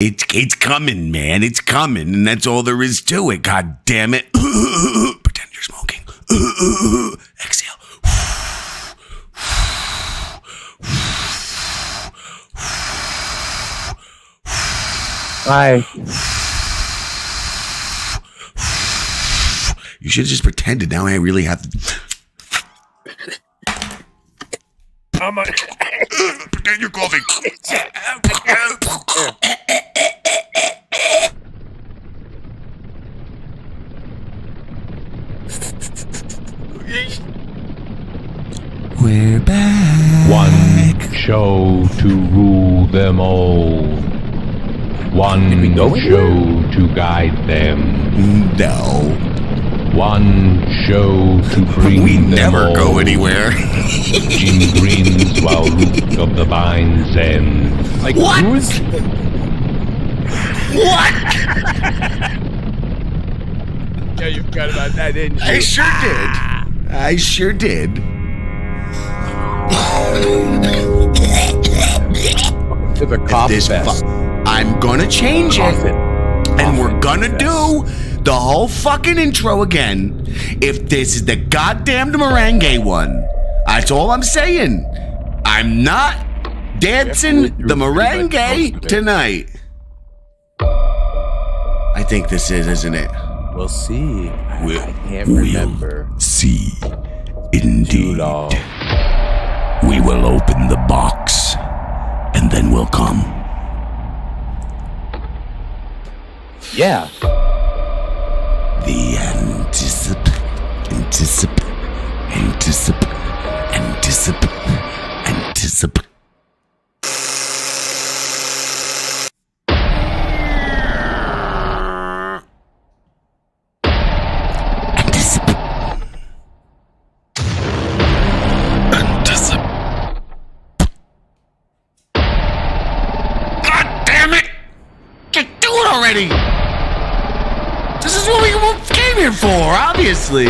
It's coming, man. It's coming, and that's all there is to it. God damn it. Pretend you're smoking. Exhale. Hi. You should have just pretended. Now I really have to. Pretend you're coughing. We're back. One show to rule them all. One show to guide them. No. One show to bring We them never all. go anywhere. In greens while root of the vine's end. Like What? who's? What? Yeah, you forgot about that, didn't you? I sure did. I sure did. To the cough This fest. I'm gonna change it. And we're gonna do the whole fucking intro again if this is the goddamn merengue one. That's all I'm saying. I'm not dancing the merengue tonight. I think this is, isn't it? We'll see. We'll- I can't we'll remember. See. Too Indeed. long. We will open the box and then we'll come. Yeah. The anticip. God damn it! Just do it already! This is what we came here for, obviously.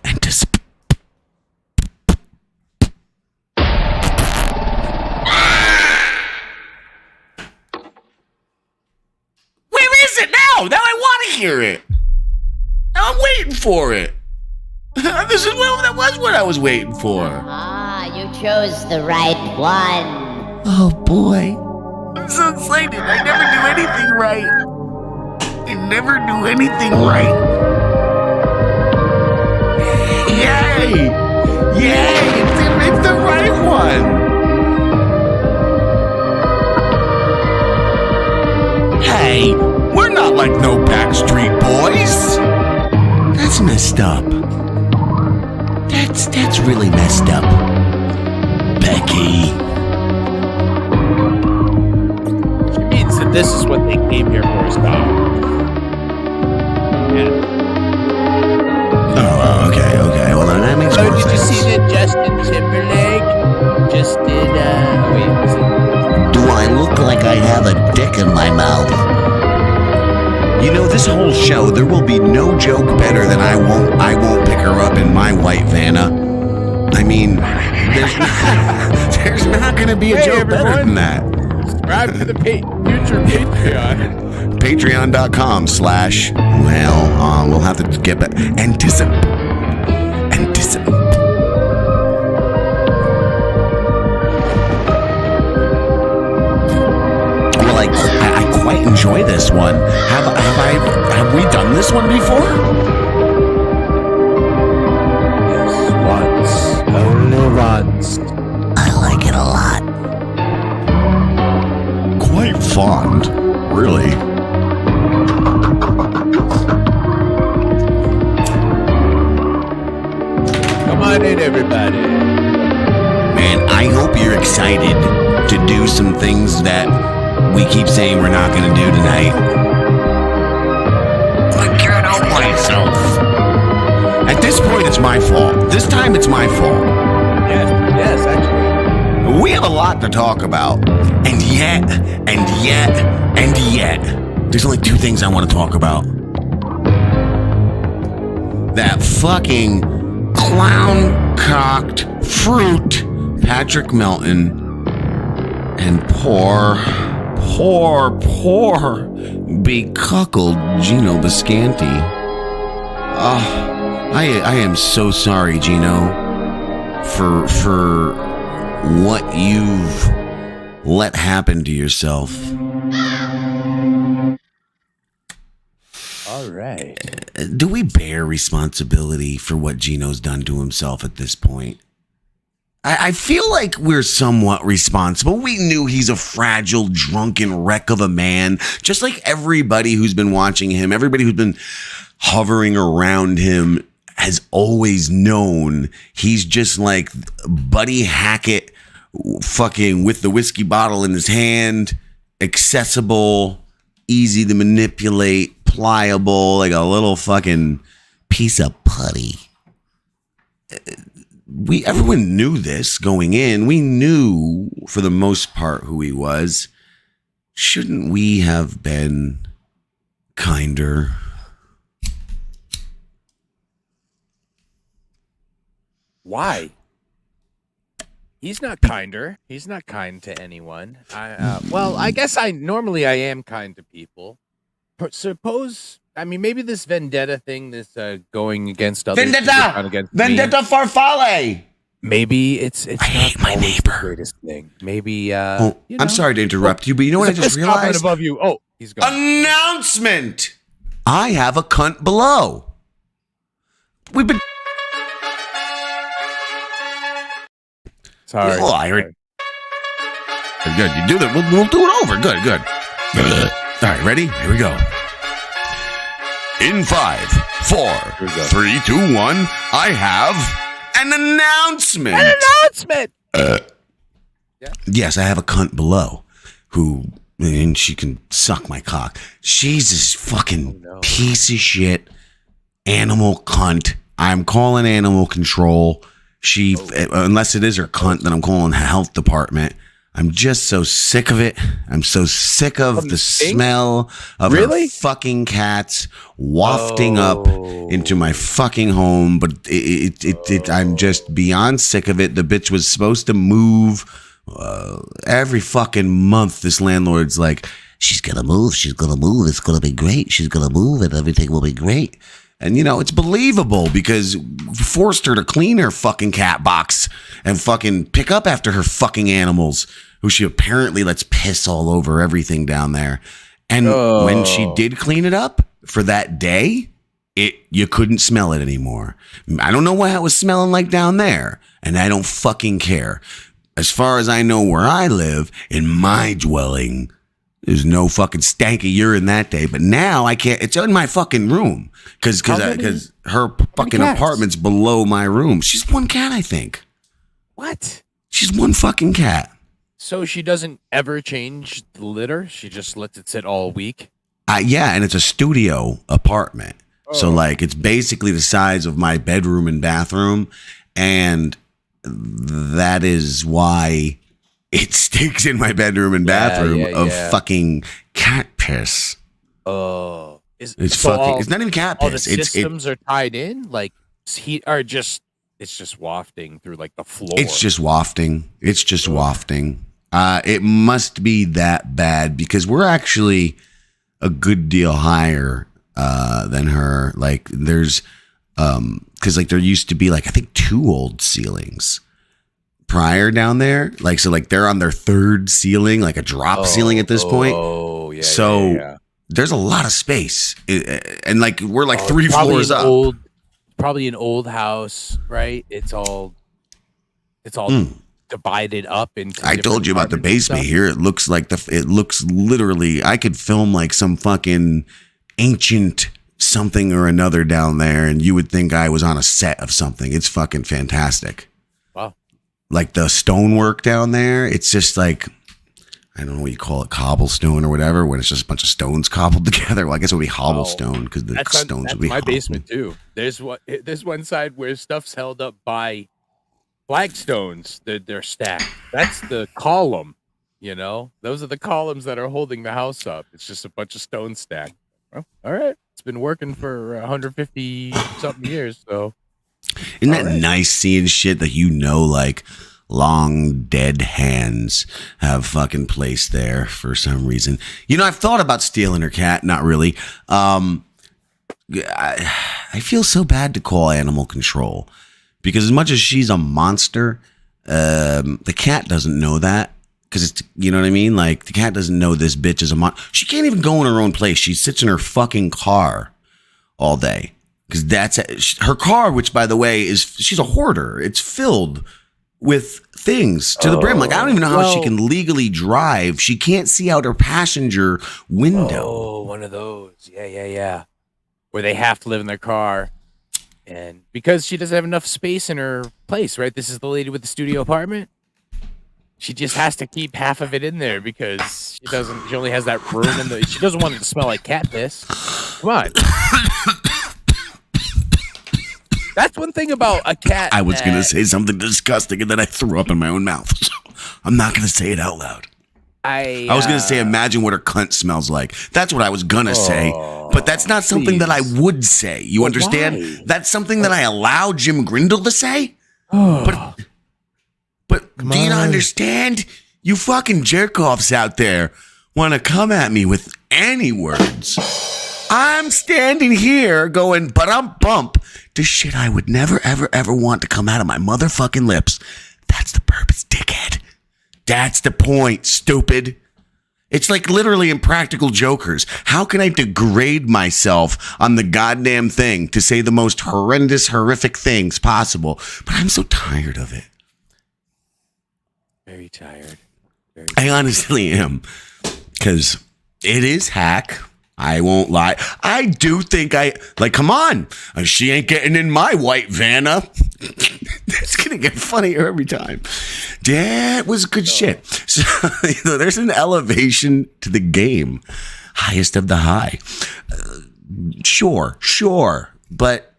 Anticip. Where is it now? Now I want to hear it. Now I'm waiting for it. That was what I was waiting for. Ah, you chose the right one. Oh boy. I'm so excited. I never do anything right. I never do anything right. Yay! Yay! It's the right one. Hey, we're not like no Backstreet Boys. That's messed up. That's really messed up. Becky. Which means that this is what they came here for, Scott. Yeah. Oh, okay. Well, then that makes So more did you sense. see that Justin Timberlake just did, wait, was it? Do I look like I have a dick in my mouth? You know, this whole show, there will be no joke better than I won't pick her up in my white Vanna. I mean, there's not going to be a Hey, joke better everyone. than that. Subscribe to the future Patreon. Patreon.com/ we'll have to get back. Anticip. Well, I quite enjoy this one. Have we done this one before? Yes, once. Only once. I like it a lot. Quite fond, really. Come on in, everybody. Man, I hope you're excited to do some things that we keep saying we're not going to do tonight. I can't help myself. At this point, it's my fault. This time, it's my fault. Yes, actually. We have a lot to talk about. And yet, there's only two things I want to talk about. that fucking clown-cocked fruit, Patrick Melton, and poor becuckled Gino Biscanti. I am so sorry, Gino, for what you've let happen to yourself. All right. Do we bear responsibility for what Gino's done to himself at this point? I feel like we're somewhat responsible. We knew he's a fragile, drunken wreck of a man, just like everybody who's been watching him, everybody who's been hovering around him has always known he's just like Buddy Hackett fucking with the whiskey bottle in his hand, accessible, easy to manipulate, pliable, like a little fucking piece of putty. Everyone knew this going in. We knew for the most part who he was. Shouldn't we have been kinder? Why? He's not kinder. He's not kind to anyone. Well, I guess I am kind to people. Suppose, I mean, maybe this vendetta thing, this going against others. Vendetta farfalle. Maybe it's hate not my always neighbor. the greatest thing. Maybe. I'm sorry to interrupt you, but you know what I There's a just fist popping realized? above you. Oh, he's gone. Announcement! I have a cunt below. We've been. Sorry. Oh, I heard. Good. You do that. We'll do it over. Good. All right, ready? Here we go. In 5, 4, 3, 2, 1, I have an announcement. An announcement. Yes, I have a cunt below and she can suck my cock. She's this fucking piece of shit animal cunt. I'm calling animal control. Unless it is her cunt, then I'm calling the health department. I'm just so sick of it. I'm so sick of the smell of her fucking cats wafting up into my fucking home. But I'm just beyond sick of it. The bitch was supposed to move every fucking month. This landlord's like, she's gonna move. It's gonna be great. She's gonna move and everything will be great. And, it's believable because we forced her to clean her fucking cat box and fucking pick up after her fucking animals, who she apparently lets piss all over everything down there. And when she did clean it up for that day, you couldn't smell it anymore. I don't know what it was smelling like down there, and I don't fucking care. As far as I know where I live, in my dwelling, there's no fucking stanky urine that day, but now I can't. It's in my fucking room because her fucking apartment's below my room. She's one cat, I think. What? She's one fucking cat. So she doesn't ever change the litter? She just lets it sit all week? Yeah, and it's a studio apartment. So like it's basically the size of my bedroom and bathroom, and that is why it stinks in my bedroom and bathroom of fucking cat piss. Oh, it's not even cat piss. All the systems are tied in, like heat are just. It's just wafting through like the floor. It's just wafting. It must be that bad because we're actually a good deal higher than her. Like there's because like there used to be like I think 2 old ceilings prior down there, like so like they're on their 3rd ceiling, like a drop ceiling at this point. Oh yeah. So there's a lot of space, and like we're like 3 floors up. Probably an old house, right? It's all divided up into. I told you about the basement here. It looks like it looks literally. I could film like some fucking ancient something or another down there, and you would think I was on a set of something. It's fucking fantastic. Wow. Like the stonework down there, it's just like, I don't know what you call it, cobblestone or whatever, when it's just a bunch of stones cobbled together. Well, I guess it would be hobblestone because the stones would be my basement too. There's one side where stuff's held up by flagstones. They're stacked. That's the column, you know? Those are the columns that are holding the house up. It's just a bunch of stones stacked. Well, all right. It's been working for 150 something years. So Isn't that Alright. nice seeing shit that like long dead hands have fucking placed there for some reason? I've thought about stealing her cat. Not really. I feel so bad to call animal control because as much as she's a monster, the cat doesn't know that. Because it's, you know what I mean? Like, the cat doesn't know this bitch is a monster. She can't even go in her own place. She sits in her fucking car all day. Because that's her car, which, by the way, she's a hoarder. It's filled with things to the brim. Like, I don't even know how she can legally drive. She can't see out her passenger window. Oh, one of those. Yeah. Where they have to live in their car. And because she doesn't have enough space in her place, right? This is the lady with the studio apartment. She just has to keep half of it in there because she only has that room she doesn't want it to smell like cat piss. Come on. That's one thing about a cat. I was going to say something disgusting and then I threw up in my own mouth. So I'm not going to say it out loud. I was going to say, imagine what her cunt smells like. That's what I was going to say. But that's not something that I would say. You understand? Why? That's something that I allow Jim Grindle to say. But do you not understand? You fucking jerk-offs out there want to come at me with any words. I'm standing here going, but I'm bump to shit I would never, ever, ever want to come out of my motherfucking lips. That's the purpose, dickhead. That's the point, stupid. It's like literally Impractical Jokers. How can I degrade myself on the goddamn thing to say the most horrendous, horrific things possible? But I'm so tired of it. Very tired. I honestly am. Because it is hack. I won't lie. I do think come on. She ain't getting in my white Vanna. It's going to get funnier every time. That was good shit. So, there's an elevation to the game. Highest of the high. Sure. But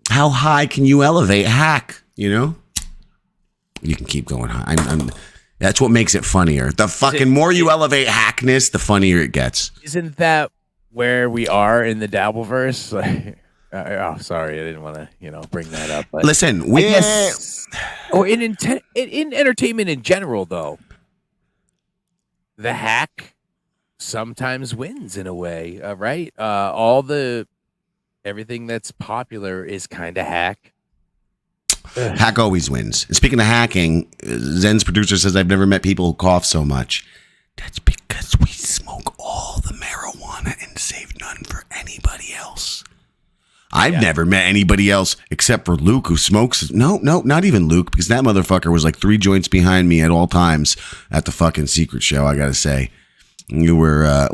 how high can you elevate hack, You can keep going high. That's what makes it funnier. The fucking more you elevate hackness, the funnier it gets. Isn't that where we are in the Dabbleverse? Sorry, I didn't want to, bring that up. But Listen, in entertainment in general, though, the hack sometimes wins in a way, right? Everything that's popular is kind of hack. Hack always wins. And speaking of hacking, Zen's producer says I've never met people who cough so much. That's because we smoke all the marijuana and save none for anybody else. I've never met anybody else except for Luke who smokes. No, not even Luke, because that motherfucker was like 3 joints behind me at all times at the fucking secret show, I gotta say. You were,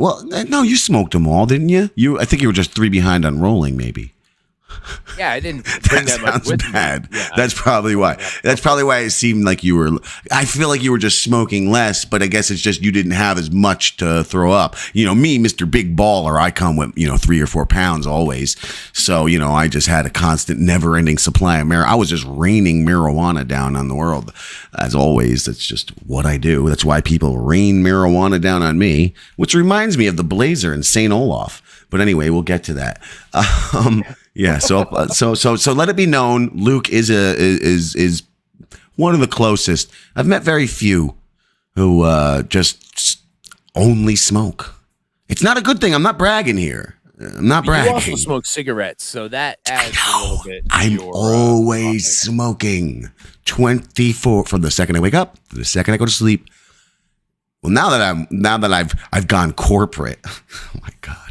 no, you smoked them all, didn't you? I think you were just 3 behind on rolling, maybe. Yeah, I didn't bring That that much sounds with bad. me. Yeah, That's probably why. That's probably why it seemed like you were. I feel like you were just smoking less, but I guess it's just you didn't have as much to throw up. Me, Mr. Big Baller, I come with 3 or 4 pounds always. So I just had a constant, never-ending supply of marijuana. I was just raining marijuana down on the world, as always. That's just what I do. That's why people rain marijuana down on me, which reminds me of the Blazer in St. Olaf. But anyway, we'll get to that. Yeah. So let it be known, Luke is one of the closest. I've met very few who just only smoke. It's not a good thing. I'm not bragging here. I'm not bragging. You also smoke cigarettes, so that adds a little bit. To I'm your, always topic. smoking 24 from the second I wake up to the second I go to sleep. Well, now that I've gone corporate. Oh my God.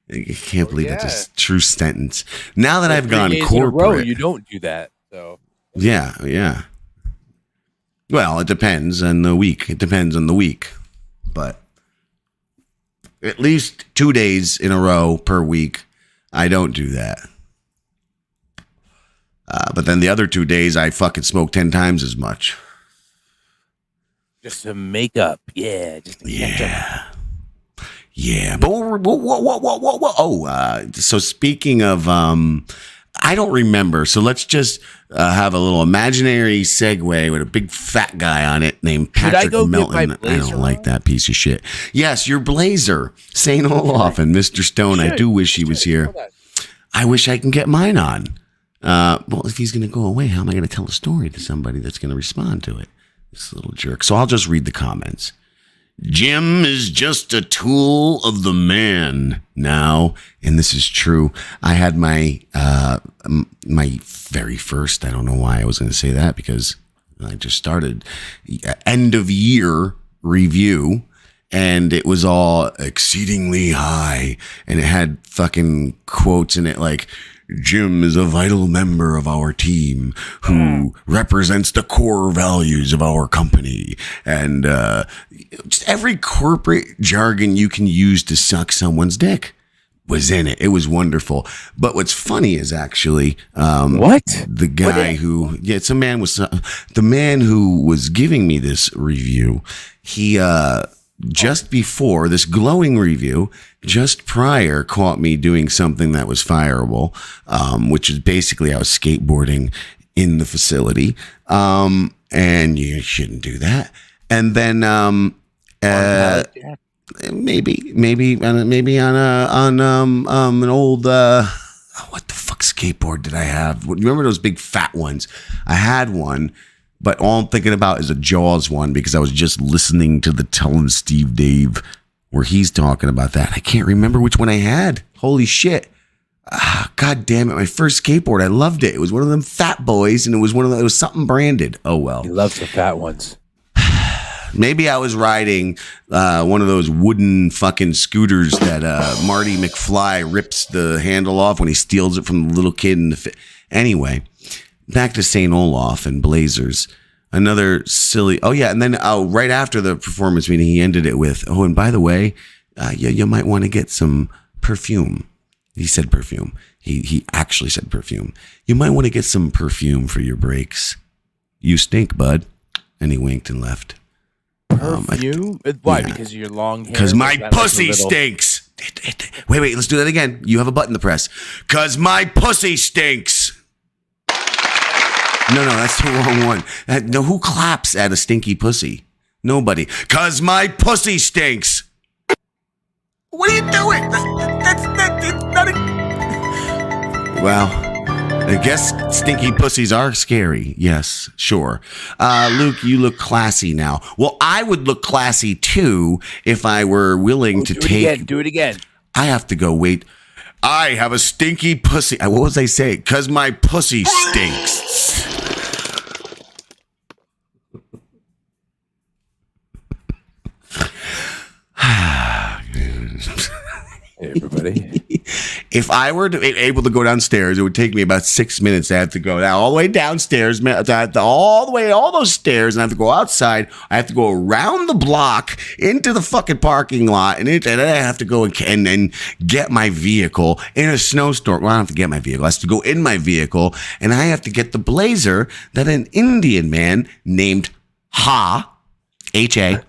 I can't believe that's a true sentence. Now that I've gone 3 days in a row, corporate, you don't do that. So yeah. Well, it depends on the week. But at least 2 days in a row per week, I don't do that. But then the other 2 days, I fucking smoke 10 times as much. just to make up, just to catch up. Yeah, but so speaking of I don't remember. So let's just have a little imaginary segue with a big fat guy on it named Patrick go get Melton. my I blazer don't like on? that piece of shit. Yes, your blazer. St. Olaf and Mr. Stone. I do wish he was here. Hold on. I wish I can get mine on. Well, if he's going to go away, how am I going to tell a story to somebody that's going to respond to it? This little jerk. So I'll just read the comments. Jim is just a tool of the man now, and this is true. I had my my very first, I don't know why I was going to say that, because I just started end of year review, and it was all exceedingly high, and it had fucking quotes in it like, Jim is a vital member of our team who represents the core values of our company. And just every corporate jargon you can use to suck someone's dick was in it. It was wonderful. But what's funny is actually What? the guy who, yeah, it's a man was the man who was giving me this review. He just before this glowing review, just prior, caught me doing something that was fireable, which is basically I was skateboarding in the facility, and you shouldn't do that. And then maybe on an old what the fuck skateboard did I have? You remember those big fat ones? I had one. But all I'm thinking about is a Jaws one, because I was just listening to the Tellin' Steve Dave where he's talking about that. I can't remember which one I had. Holy shit. God damn it. My first skateboard. I loved it. It was one of them fat boys, and it was it was something branded. Oh, well. He loves the fat ones. Maybe I was riding one of those wooden fucking scooters that Marty McFly rips the handle off when he steals it from the little kid in the anyway. Back to St. Olaf and Blazers. Another silly. Oh, yeah. And then right after the performance meeting, he ended it with, oh, and by the way, you might want to get some perfume. He said perfume. He actually said perfume. You might want to get some perfume for your breaks. You stink, bud. And he winked and left. Perfume? Why? yeah. Because of your long hair? Because my Was that like a pussy little- stinks. Wait. Let's do that again. You have a button to press. Because my pussy stinks. No, that's the wrong one. No, who claps at a stinky pussy? Nobody. Cause my pussy stinks. What are you doing? That's not a... Well, I guess stinky pussies are scary. Yes, sure. Luke, you look classy now. Well, I would look classy too if I were willing to take... Do it again. I have to go wait. I have a stinky pussy. What was I saying? Cause my pussy stinks. Hey, everybody. If I were able to go downstairs, it would take me about 6 minutes. I have to go all the way downstairs, all those stairs, and I have to go outside. I have to go around the block into the fucking parking lot, and then I have to go and get my vehicle in a snowstorm. Well, I don't have to get my vehicle. I have to go in my vehicle, and I have to get the blazer that an Indian man named H-A,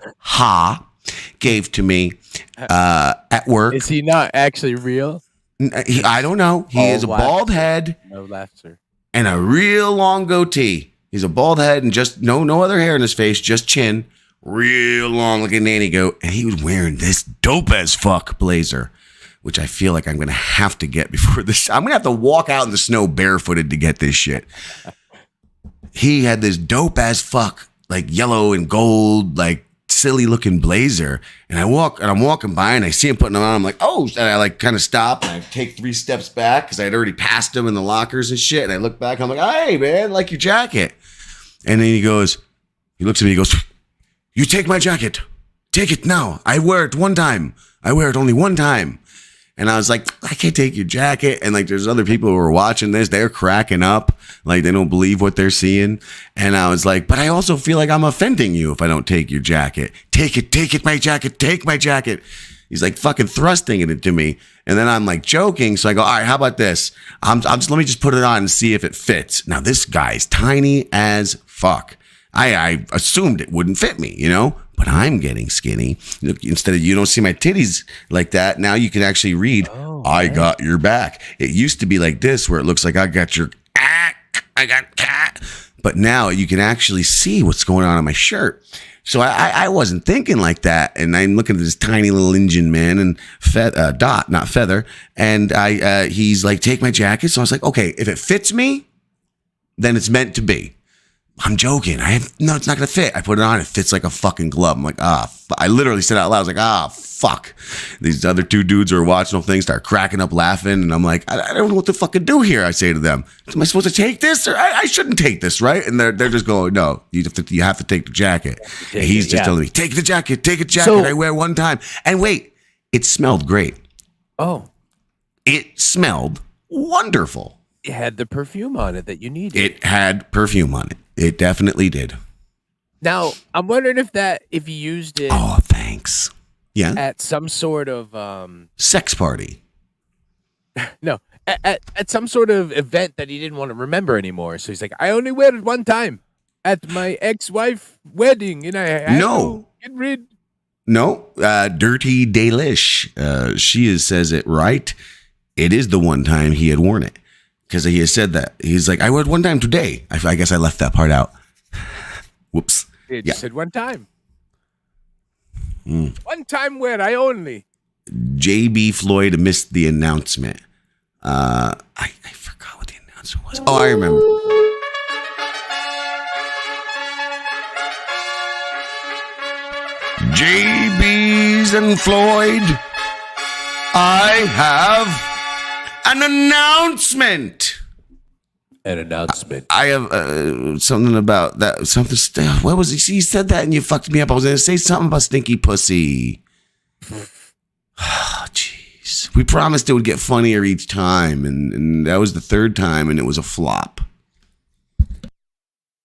gave to me at work. Is he not actually real? I don't know. He has a bald head No laughter. and a real long goatee. He's a bald head and just no other hair in his face, just chin, real long like a nanny goat. And he was wearing this dope as fuck blazer, which I feel like I'm going to have to get before this. I'm going to have to walk out in the snow barefooted to get this shit. He had this dope as fuck, like yellow and gold, like silly looking blazer, and I'm walking by and I see him putting them on. I'm like, oh, and I like kind of stop and I take 3 steps back because I'd already passed him in the lockers and shit. And I look back, I'm like, hey man, I like your jacket. And then he looks at me, he goes, you take my jacket, take it now. I wear it one time. I wear it only one time. And I was like, I can't take your jacket. And like, there's other people who are watching this. They're cracking up. Like, they don't believe what they're seeing. And I was like, but I also feel like I'm offending you if I don't take your jacket. Take it, my jacket, take my jacket. He's like fucking thrusting it into me. And then I'm like joking. So I go, all right, how about this? Let me just put it on and see if it fits. Now, this guy's tiny as fuck. I assumed it wouldn't fit me, you know, but I'm getting skinny. Look, instead of, you don't see my titties like that. Now you can actually read, I got your back. It used to be like this, where it looks like I got your, I got cat. But now you can actually see what's going on my shirt. So I wasn't thinking like that. And I'm looking at this tiny little engine man and Dot, not Feather. And he's like, take my jacket. So I was like, okay, if it fits me, then it's meant to be. I'm joking. No, it's not going to fit. I put it on. It fits like a fucking glove. I'm like, I literally said out loud, I was like, fuck. These other two dudes who are watching the thing start cracking up laughing. And I'm like, I don't know what to fucking do here. I say to them, am I supposed to take this? Or I shouldn't take this, right? And they're just going, no, you have to take the jacket. And he's just telling me, take the jacket, take a jacket. I wear one time. And wait, it smelled great. Oh. It smelled wonderful. It had the perfume on it that you needed. It had perfume on it. It definitely did. Now, I'm wondering if you used it. Oh, thanks. Yeah. At some sort of sex party. No, at some sort of event that he didn't want to remember anymore. So he's like, I only wear it one time at my ex-wife wedding, and I had to get rid. No, Dirty Dalish. She says it right. It is the one time he had worn it. Because he has said that. He's like, I wore it one time today. I guess I left that part out. Whoops. It just said one time. One time wear, I only. JB Floyd missed the announcement. I forgot what the announcement was. Oh, I remember. JB's and Floyd, I have an announcement. An announcement. I have something about that. Something. What was he? He said that and you fucked me up. I was going to say something about stinky pussy. Oh, jeez. We promised it would get funnier each time, and that was the third time, and it was a flop.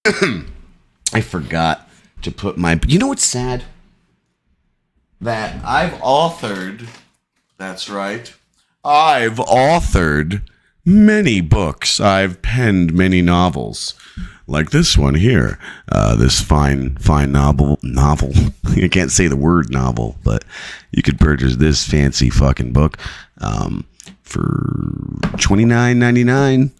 I forgot to put my. You know what's sad? That I've authored. That's right. I've authored many books. I've penned many novels, like this one here. This fine novel. I can't say the word novel, but you could purchase this fancy fucking book for $29.99.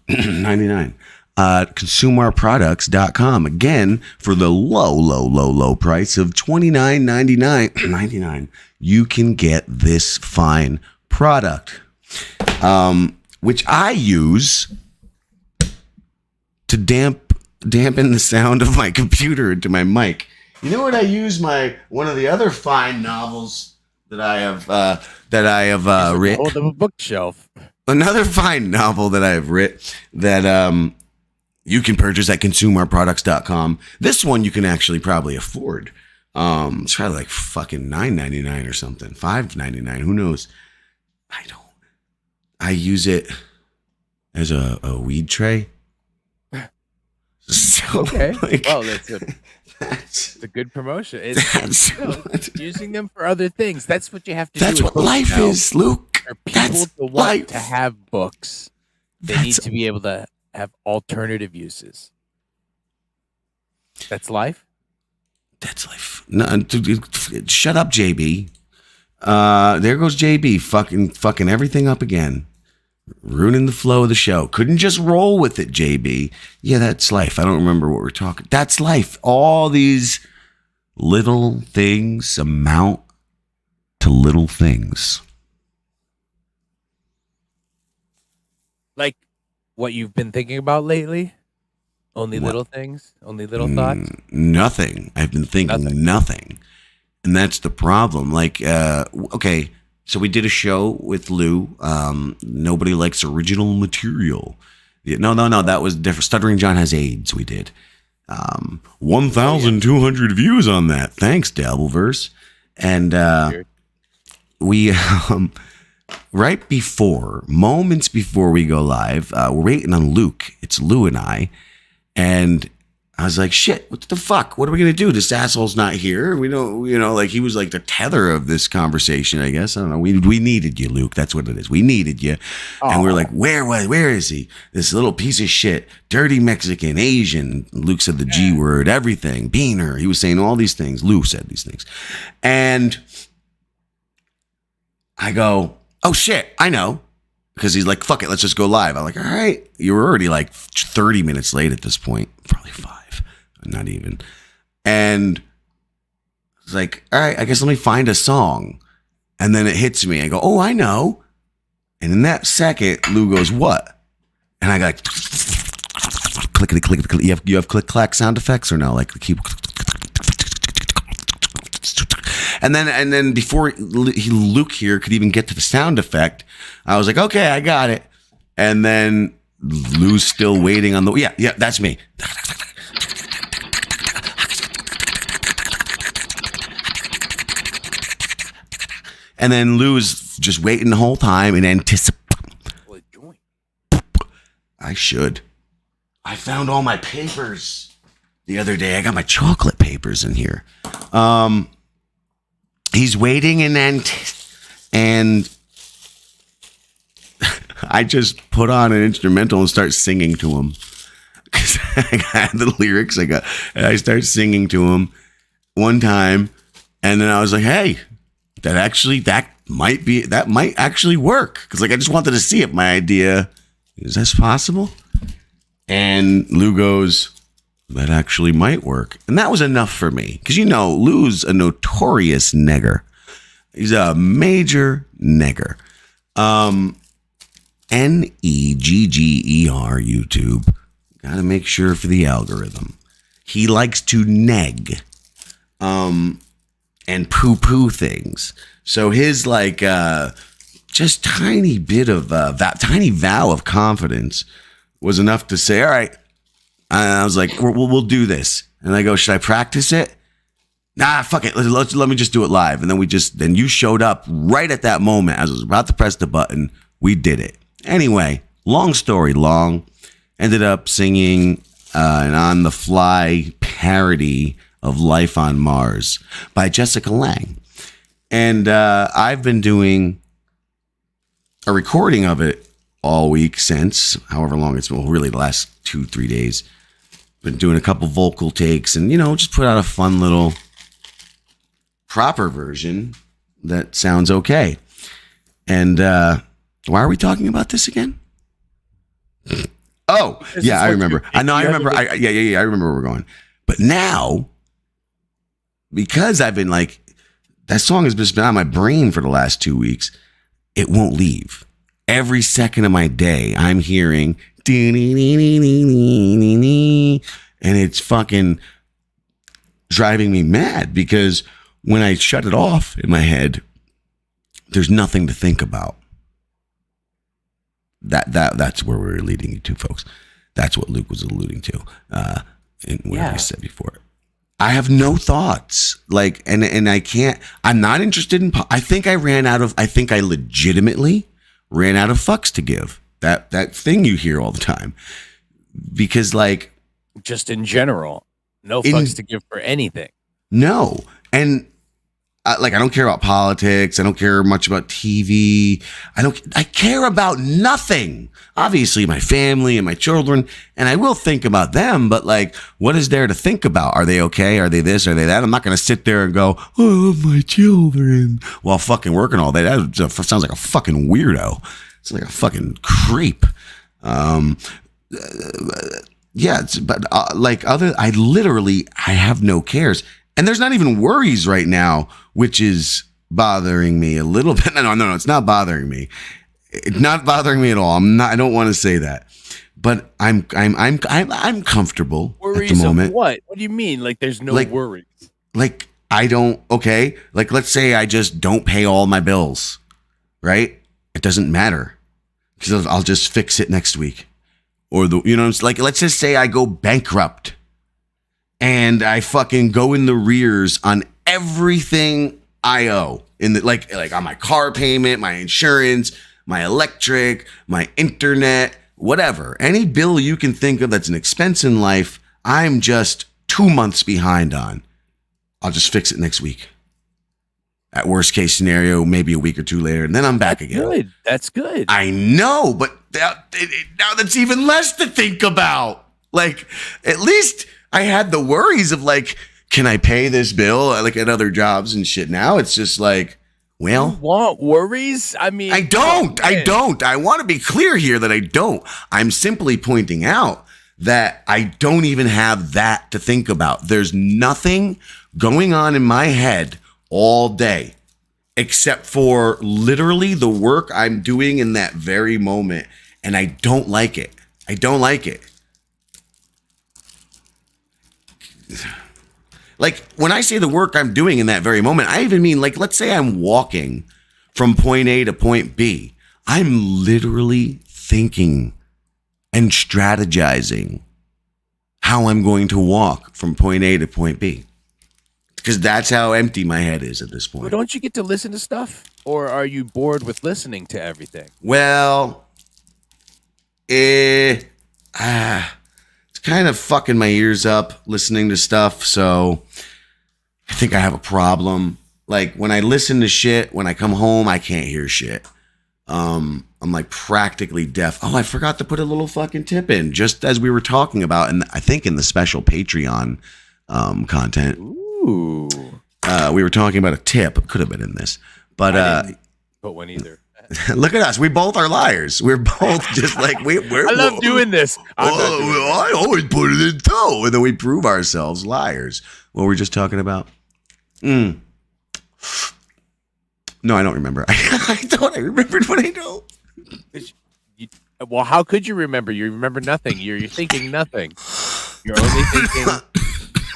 ConsumerProducts.com. Again, for the low price of $29.99, you can get this fine product. Which I use to dampen the sound of my computer into my mic. You know what I use one of the other fine novels that I have written. Hold of a bookshelf. Another fine novel that I have written that you can purchase at ConsumerProducts.com. This one you can actually probably afford. It's probably like fucking $9.99 or something, $5.99. Who knows? I use it as a weed tray. So, okay. Like, well, that's a good promotion. It's using them for other things. That's what you have to do. That's what life is, Luke. For people to want to have books, they need to be able to have alternative uses. That's life? That's life. No, shut up, JB. There goes JB fucking everything up again. Ruining the flow of the show. Couldn't just roll with it, JB. Yeah, that's life. I don't remember what we're talking. That's life. All these little things amount to little things. Like what you've been thinking about lately? Only little things? Only little thoughts? Nothing. I've been thinking nothing. And that's the problem. Like, okay, so we did a show with Lou. Nobody likes original material. No. That was different. Stuttering John Has AIDS. We did 1,200 views on that. Thanks, Dabbleverse. And we right before, moments before we go live, we're waiting on Luke. It's Lou and I, and I was like, shit, what the fuck? What are we going to do? This asshole's not here. We don't, like he was like the tether of this conversation, I guess. I don't know. We needed you, Luke. That's what it is. We needed you. And we're like, where is he? This little piece of shit, dirty Mexican, Asian. Luke said the G word, everything. Beaner. He was saying all these things. Luke said these things. And I go, oh shit, I know. Because he's like, fuck it, let's just go live. I'm like, all right. You were already like 30 minutes late at this point. Probably 5, not even. And it's like, all right, I guess let me find a song. And then it hits me. I go, oh, I know. And in that second, Lou goes, what? And I got clickety, clickety. You have click clack sound effects or no? Like keep. And then before Luke here could even get to the sound effect, I was like, okay, I got it. And then Lou's still waiting on the, yeah, that's me. And then Lou's just waiting the whole time in anticipation. I should. I found all my papers the other day. I got my chocolate papers in here. He's waiting and I just put on an instrumental and start singing to him. Because I got the lyrics. And I start singing to him one time. And then I was like, hey, that might actually work. Because like I just wanted to see if my idea, is this possible? And Lou goes, that actually might work. And that was enough for me. Because Lou's a notorious negger. He's a major negger. Negger, YouTube. Gotta make sure for the algorithm. He likes to neg. And poo-poo things. So his just tiny bit of tiny vow of confidence was enough to say, all right. I was like, we'll do this. And I go, should I practice it? Nah, fuck it. Let me just do it live. And then you showed up right at that moment. As I was about to press the button, we did it. Anyway, long story long. Ended up singing an on-the-fly parody of Life on Mars by Jessica Lange. And I've been doing a recording of it all week since, however long it's been, really the last 2-3 days. Been doing a couple vocal takes and, just put out a fun little proper version that sounds okay. And why are we talking about this again? Oh, yeah, I remember. I remember where we're going. But now, because I've been that song has just been on my brain for the last 2 weeks, it won't leave. Every second of my day, I'm hearing, and it's fucking driving me mad because when I shut it off in my head, there's nothing to think about. That's where we were leading you to, folks. That's what Luke was alluding to in what I said before. I have no thoughts, and I can't. I'm not interested in. I think I legitimately ran out of fucks to give. That thing you hear all the time, because just in general, no fucks to give for anything. No, and I don't care about politics. I don't care much about TV. I care about nothing. Obviously, my family and my children, and I will think about them. But what is there to think about? Are they okay? Are they this? Are they that? I'm not going to sit there and go, oh, I love my children while fucking working all day. That sounds like a fucking weirdo. It's like a fucking creep. I have no cares. And there's not even worries right now, which is bothering me a little bit. No, it's not bothering me. It's not bothering me at all. I don't want to say that. But I'm comfortable worries at the moment. Of what? What do you mean? There's no worries. I don't, okay. Let's say I just don't pay all my bills, right? It doesn't matter because I'll just fix it next week. Or let's just say I go bankrupt and I fucking go in the rears on everything I owe in the, on my car payment, my insurance, my electric, my internet, whatever. Any bill you can think of that's an expense in life, I'm just 2 months behind on. I'll just fix it next week. At worst case scenario, maybe a week or two later, and then I'm back again. Good. That's good. I know, but now that's even less to think about. Like, at least I had the worries of like, can I pay this bill? Like at other jobs and shit. Now it's just like, well, You want worries? I mean, I don't. oh, I man. don't. I want to be clear here that I don't. I'm simply pointing out that I don't even have that to think about. There's nothing going on in my head all day except for literally the work I'm doing in that very moment. And I don't like it. I don't like it. Like when I say the work I'm doing in that very moment, I even mean like, let's say I'm walking from point A to point B. I'm literally thinking and strategizing how I'm going to walk from point A to point B. Because that's how empty my head is at this point. Well, don't you get to listen to stuff? Or are you bored with listening to everything? Well, it's kind of fucking my ears up listening to stuff. So I think I have a problem. Like when I listen to shit, when I come home, I can't hear shit. I'm like practically deaf. Oh, I forgot to put a little fucking tip in just as we were talking about, and I think in the special Patreon content. Ooh. We were talking about a tip. Could have been in this, but I didn't put one either. look at us. We both are liars. We're both just like we're. I love doing this. I'm not doing this. I always put it in tow, and then we prove ourselves liars. What were we just talking about? No, I don't remember. I thought I remembered, but I don't. Well, how could you remember? You remember nothing. You're thinking nothing. You're only thinking.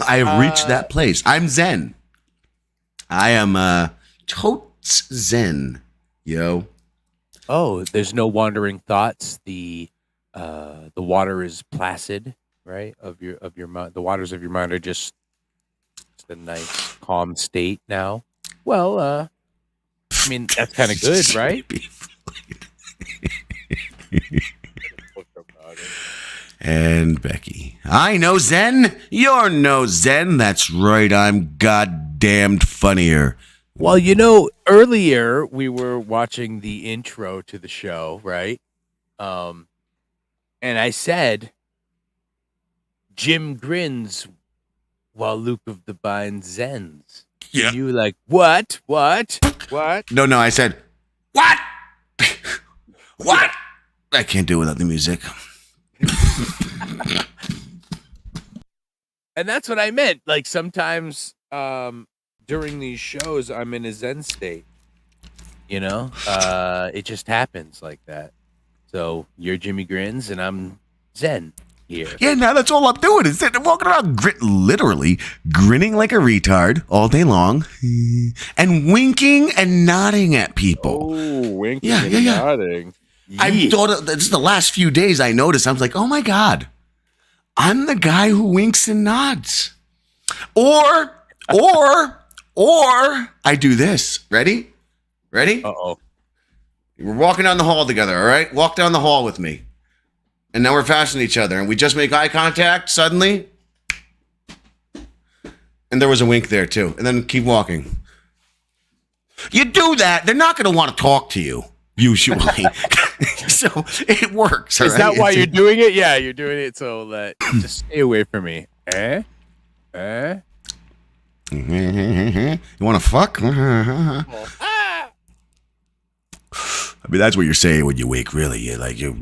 I have reached that place. I'm Zen. I am totes Zen, yo. Oh, there's no wandering thoughts. The water is placid, right? Of your mind. The waters of your mind are just a nice, calm state now. Well, I mean that's kind of good, right? And Becky. I know Zen. You're no Zen. That's right. I'm goddamned funnier. Well, you know, earlier we were watching the intro to the show, right? And I said, Jim grins while Luke of the Vine zens. Yeah. And you were like, what? What? No, I said, what? What? I can't do it without the music. And that's what I meant. Like sometimes during these shows, I'm in a Zen state. You know, it just happens like that. So you're Jimmy Grins and I'm Zen here. Yeah, now that's all I'm doing is sitting walking around literally grinning like a retard all day long and winking and nodding at people. Oh, winking Yeah, and yeah, yeah. nodding. I thought this is the last few days I noticed. I was like, oh my God, I'm the guy who winks and nods. Or I do this. Ready? Uh-oh. We're walking down the hall together, all right? Walk down the hall with me. And now we're passing each other, and we just make eye contact suddenly. And there was a wink there, too. And then keep walking. You do that, they're not going to want to talk to you, usually. So it works, all Is right? that why you're doing it? Yeah, you're doing it so that just stay away from me. Eh? You want to fuck? I mean, that's what you're saying when you wake, really. You're like, you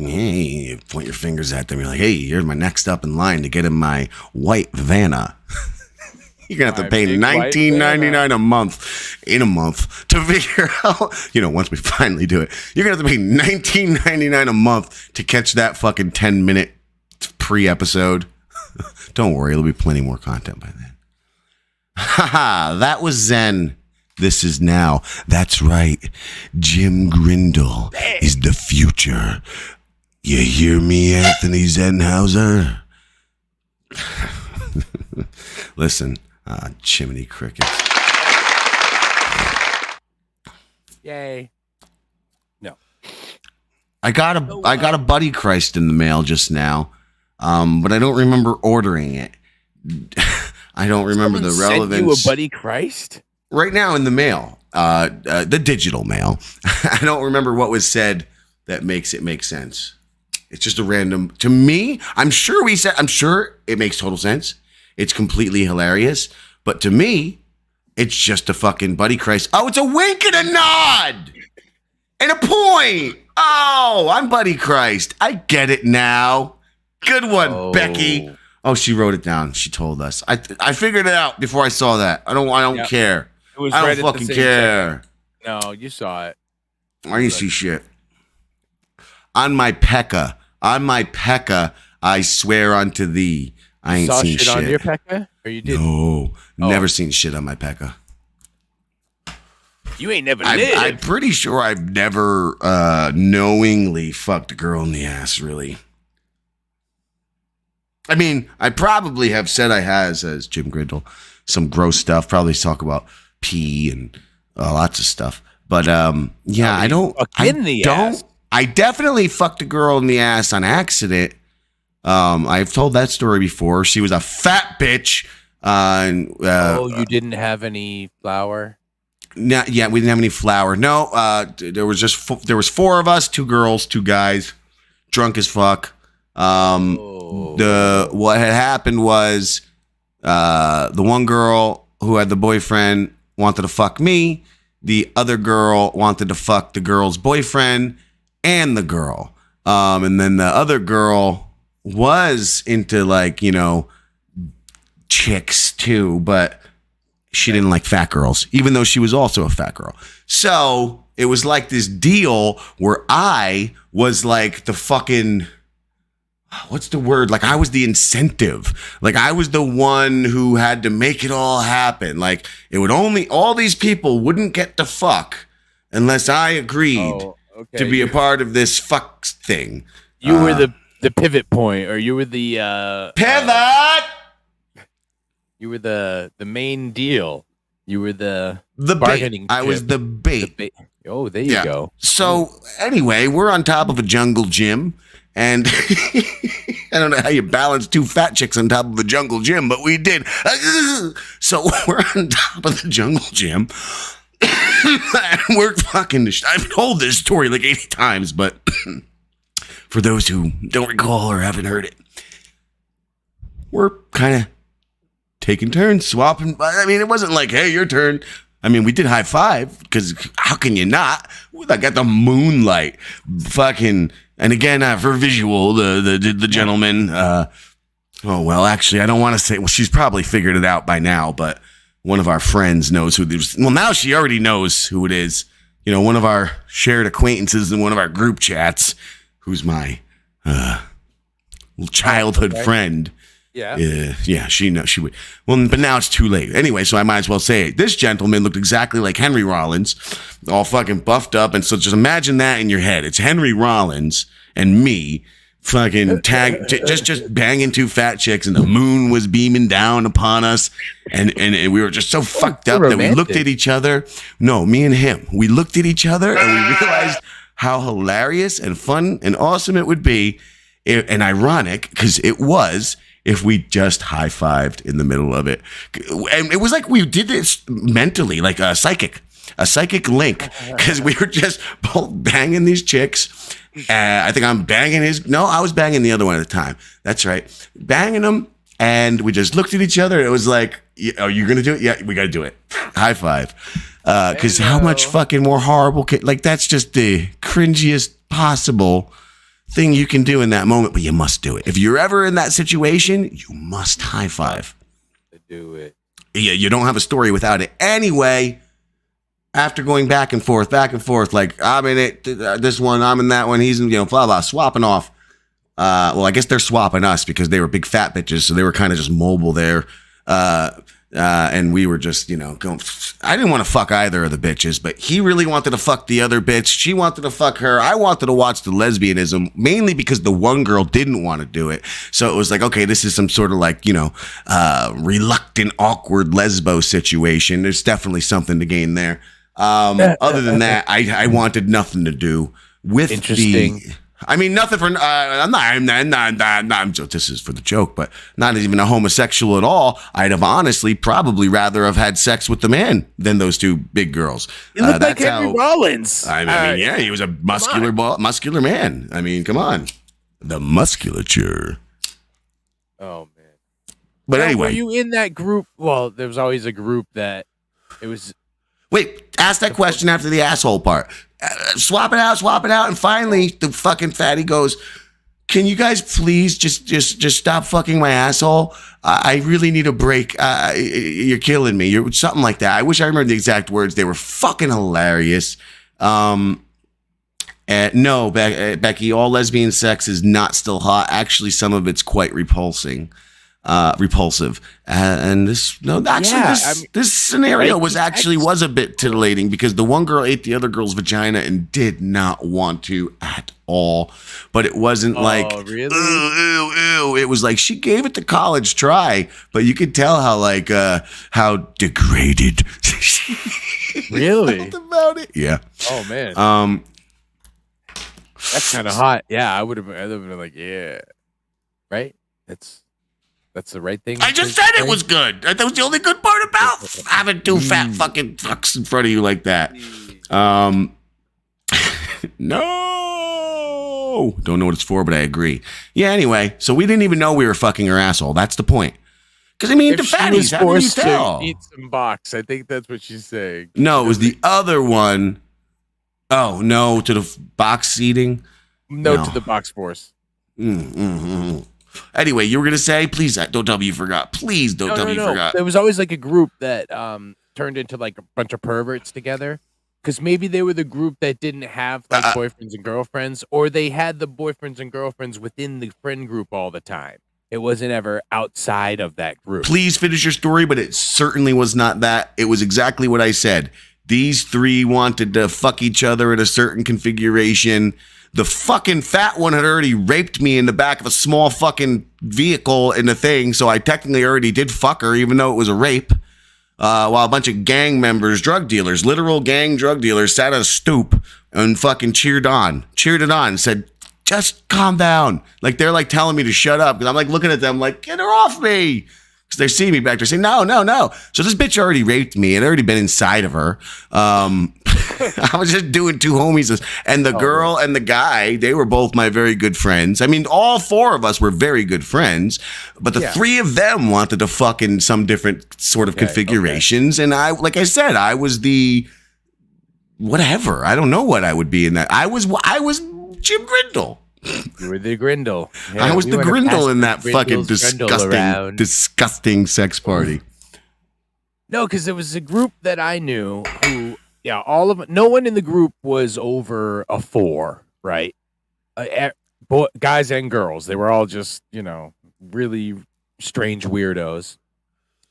point your fingers at them. You're like, hey, you're my next up in line to get in my white Vanna. You're going to have to pay $19.99 a month in a month to figure out, once we finally do it, you're going to have to pay $19.99 a month to catch that fucking 10-minute pre-episode. Don't worry, there'll be plenty more content by then. Haha, that was Zen. This is now. That's right. Jim Grindle is the future. You hear me, Anthony Zenhauser? Listen, chimney crickets. Yay. No. I got a Buddy Christ in the mail just now. but I don't remember ordering it. I don't remember the Someone relevance. Sent you a Buddy Christ? Right now in the mail, the digital mail. I don't remember what was said that makes it make sense. It's just a random. To me, I'm sure it makes total sense. It's completely hilarious. But to me, it's just a fucking Buddy Christ. Oh, it's a wink and a nod and a point. Oh, I'm Buddy Christ. I get it now. Good one, Becky. Oh, she wrote it down. She told us. I figured it out before I saw that. I don't care. It was I right don't at the fucking same care. time. No, you saw it. I didn't see shit. On my Pekka, I swear unto thee, I ain't saw seen shit. on your Pekka? Or you did? No, never seen shit on my Pekka. You ain't never lived. I'm pretty sure I've never knowingly fucked a girl in the ass, really. I mean, I probably have said I has, as Jim Grindle, some gross stuff. Probably talk about pee and lots of stuff. But yeah, I don't. Ass. I definitely fucked a girl in the ass on accident. I've told that story before. She was a fat bitch. You didn't have any flour? We didn't have any flour. No, there was 4 of us, 2 girls, 2 guys, drunk as fuck. What had happened was the one girl who had the boyfriend wanted to fuck me. The other girl wanted to fuck the girl's boyfriend and the girl. And then the other girl was into chicks too, but she didn't like fat girls, even though she was also a fat girl. So it was like this deal where I was like the fucking, what's the word? Like I was the incentive. Like I was the one who had to make it all happen. Like it would all these people wouldn't get to fuck unless I agreed to be a part of this fuck thing. You were the pivot point, or you were the pivot. You were the main deal. You were the bargaining bait. I was the bait. Oh, there you go. So anyway, we're on top of a jungle gym, and I don't know how you balance 2 fat chicks on top of a jungle gym, but we did. So we're on top of the jungle gym, and we're fucking. I've told this story like 80 times, but for those who don't recall or haven't heard it, we're kind of taking turns, swapping. I mean, it wasn't like, hey, your turn. I mean, we did high five, because how can you not? I got the moonlight fucking, and again, for visual, the gentleman, actually, I don't want to say, she's probably figured it out by now, but one of our friends knows who this, now she already knows who it is. One of our shared acquaintances in one of our group chats, who's my childhood friend. Yeah, she knows she would. Well, but now it's too late. Anyway, so I might as well say it. This gentleman looked exactly like Henry Rollins, all fucking buffed up. And so just imagine that in your head. It's Henry Rollins and me fucking just banging 2 fat chicks, and the moon was beaming down upon us. And we were just so fucked up that we looked at each other. No, me and him. We looked at each other and we realized how hilarious and fun and awesome it would be, and ironic, because it was, if we just high-fived in the middle of it. And it was like we did this mentally, like a psychic link, because we were just both banging these chicks. I think I'm banging I was banging the other one at the time. That's right. Banging them, and we just looked at each other. It was like, are you going to do it? Yeah, we got to do it. High five. Because how much fucking more horrible, that's just the cringiest possible thing you can do in that moment, but you must do it. If you're ever in that situation, you must high five. Do it. Yeah, you don't have a story without it. Anyway, after going back and forth, like I'm in it, this one, I'm in that one, he's in, blah, blah, swapping off. I guess they're swapping us because they were big fat bitches, so they were kind of just mobile there. And we were just, going. I didn't want to fuck either of the bitches, but he really wanted to fuck the other bitch. She wanted to fuck her. I wanted to watch the lesbianism, mainly because the one girl didn't want to do it. So it was like, okay, this is some sort of reluctant, awkward lesbo situation. There's definitely something to gain there. Other than that, I wanted nothing to do with Interesting. I mean, nothing for. This is for the joke, but not even a homosexual at all. I'd have honestly probably rather have had sex with the man than those two big girls. You look like Henry Rollins. I mean, yeah, he was a muscular man. I mean, come on, the musculature. Oh man. But now, anyway, were you in that group? Well, there was always a group that it was. Wait, ask that question after the asshole part. Swap it out, and finally the fucking fatty goes, "Can you guys please just stop fucking my asshole? I really need a break. You're killing me." You're something like that. I wish I remembered the exact words. They were fucking hilarious. No, Becky, all lesbian sex is not still hot. Actually, some of it's quite repulsive. And this scenario was a bit titillating because the one girl ate the other girl's vagina and did not want to at all. But it wasn't like, really? Ew. It was like she gave it the college try, but you could tell how degraded she really felt about it. Yeah. Oh man. That's kind of hot. Yeah, I would have been like, yeah, right. That's the right thing. I just said it was good. That was the only good part about having two fat fucking fucks in front of you like that. No. Don't know what it's for, but I agree. Yeah, anyway, so we didn't even know we were fucking her asshole. That's the point. Because, I mean, if the she fatties, was how do you forced tell? to eat some box, I think that's what she's saying. No, it was the other one. Oh, no, to the box eating? No, to the box force. Anyway, you were gonna say, please don't tell me you forgot. Please don't tell me you forgot. There was always like a group that turned into like a bunch of perverts together, because maybe they were the group that didn't have like boyfriends and girlfriends, or they had the boyfriends and girlfriends within the friend group all the time. It wasn't ever outside of that group. Please finish your story, but it certainly was not that. It was exactly what I said. These three wanted to fuck each other in a certain configuration. The fucking fat one had already raped me in the back of a small fucking vehicle in the thing, so I technically already did fuck her, even though it was a rape. While a bunch of gang members, drug dealers, literal gang drug dealers, sat on a stoop and fucking cheered it on, said, just calm down. Like, they're like telling me to shut up, because I'm like looking at them like, get her off me. Because they're seeing me back there saying, no. So this bitch already raped me. It had already been inside of her. I was just doing two homies. And the girl and the guy, they were both my very good friends. I mean, all four of us were very good friends. But the three of them wanted to fuck in some different sort of configurations. And I, like I said, I was the whatever. I don't know what I would be in that. I was Jim Grindle. You were the Grindle. Yeah, I was the Grindle in that fucking disgusting sex party. No, because there was a group that I knew who, no one in the group was over a 4, right? Guys and girls. They were all just, really strange weirdos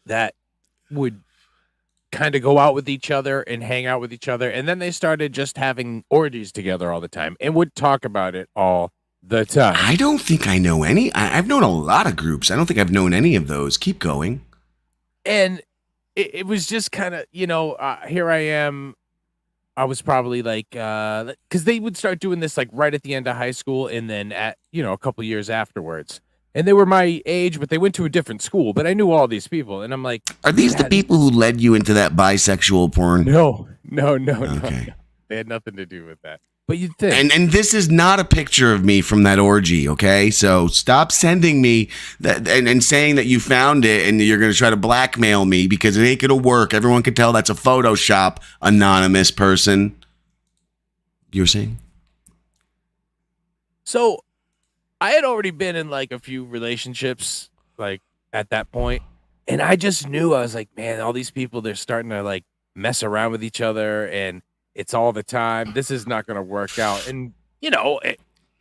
that would kind of go out with each other and hang out with each other. And then they started just having orgies together all the time and would talk about it all the time. I don't think I know any. I've known a lot of groups. I don't think I've known any of those. Keep going. And it was just kind of, here I am. I was probably like, because they would start doing this like right at the end of high school and then at, a couple years afterwards. And they were my age, but they went to a different school. But I knew all these people. And I'm like, are these the people who led you into that bisexual porn? No. Okay. No. They had nothing to do with that. But you'd think. And this is not a picture of me from that orgy, okay? So stop sending me that and saying that you found it and you're going to try to blackmail me because it ain't going to work. Everyone can tell that's a Photoshop, anonymous person. You were saying? So I had already been in like a few relationships like at that point. And I just knew, I was like, man, all these people, they're starting to like mess around with each other and it's all the time. This is not going to work out. And,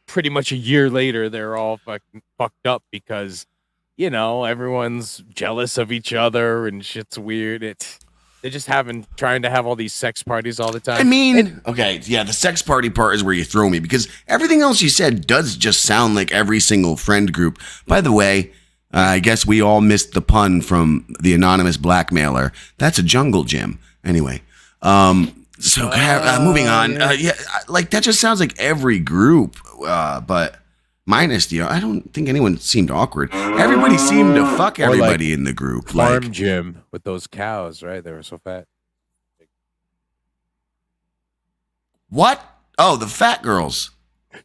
pretty much a year later, they're all fucked up because, everyone's jealous of each other and shit's weird. They're just trying to have all these sex parties all the time. I mean, the sex party part is where you throw me because everything else you said does just sound like every single friend group. By the way, I guess we all missed the pun from the anonymous blackmailer. That's a jungle gym. Anyway, So moving on. Like that just sounds like every group, but minus I don't think anyone seemed awkward. Everybody seemed to fuck everybody in the group. Farm gym with those cows, right? They were so fat. What? Oh, the fat girls.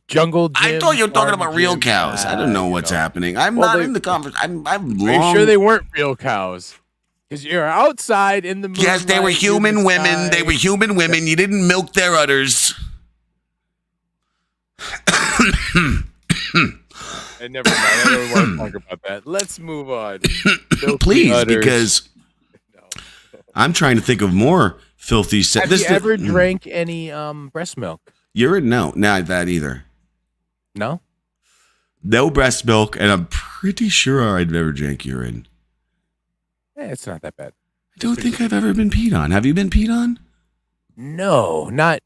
Jungle gym. I thought you were talking farm about real gym. cows. I don't know what's happening. I'm not in the conversation. I'm Are you sure they weren't real cows? Because you're outside in the moonlight. Yes, they were human women. They were human women. You didn't milk their udders. And never mind. I don't want to talk about that. Let's move on. Please, udders. because I'm trying to think of more filthy. Have you ever drank any breast milk? Urine? No, not that either. No? No breast milk, and I'm pretty sure I'd never drank urine. It's not that bad. I don't think I've ever been peed on. Have you been peed on? No, not.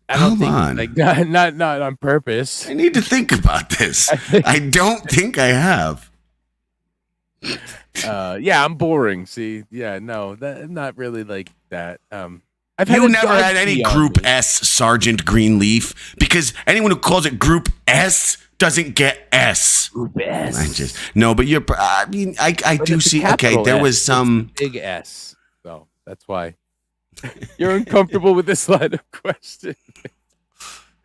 I don't think on. like not on purpose. I need to think about this. I don't think I have. Yeah, I'm boring. See, yeah, no, not really like that. You never had any Group S Sergeant Greenleaf, because anyone who calls it Group S doesn't get S. Group S. No, but you're. I mean, I do see. Okay, there was some big S, so that's why you're uncomfortable with this line of question.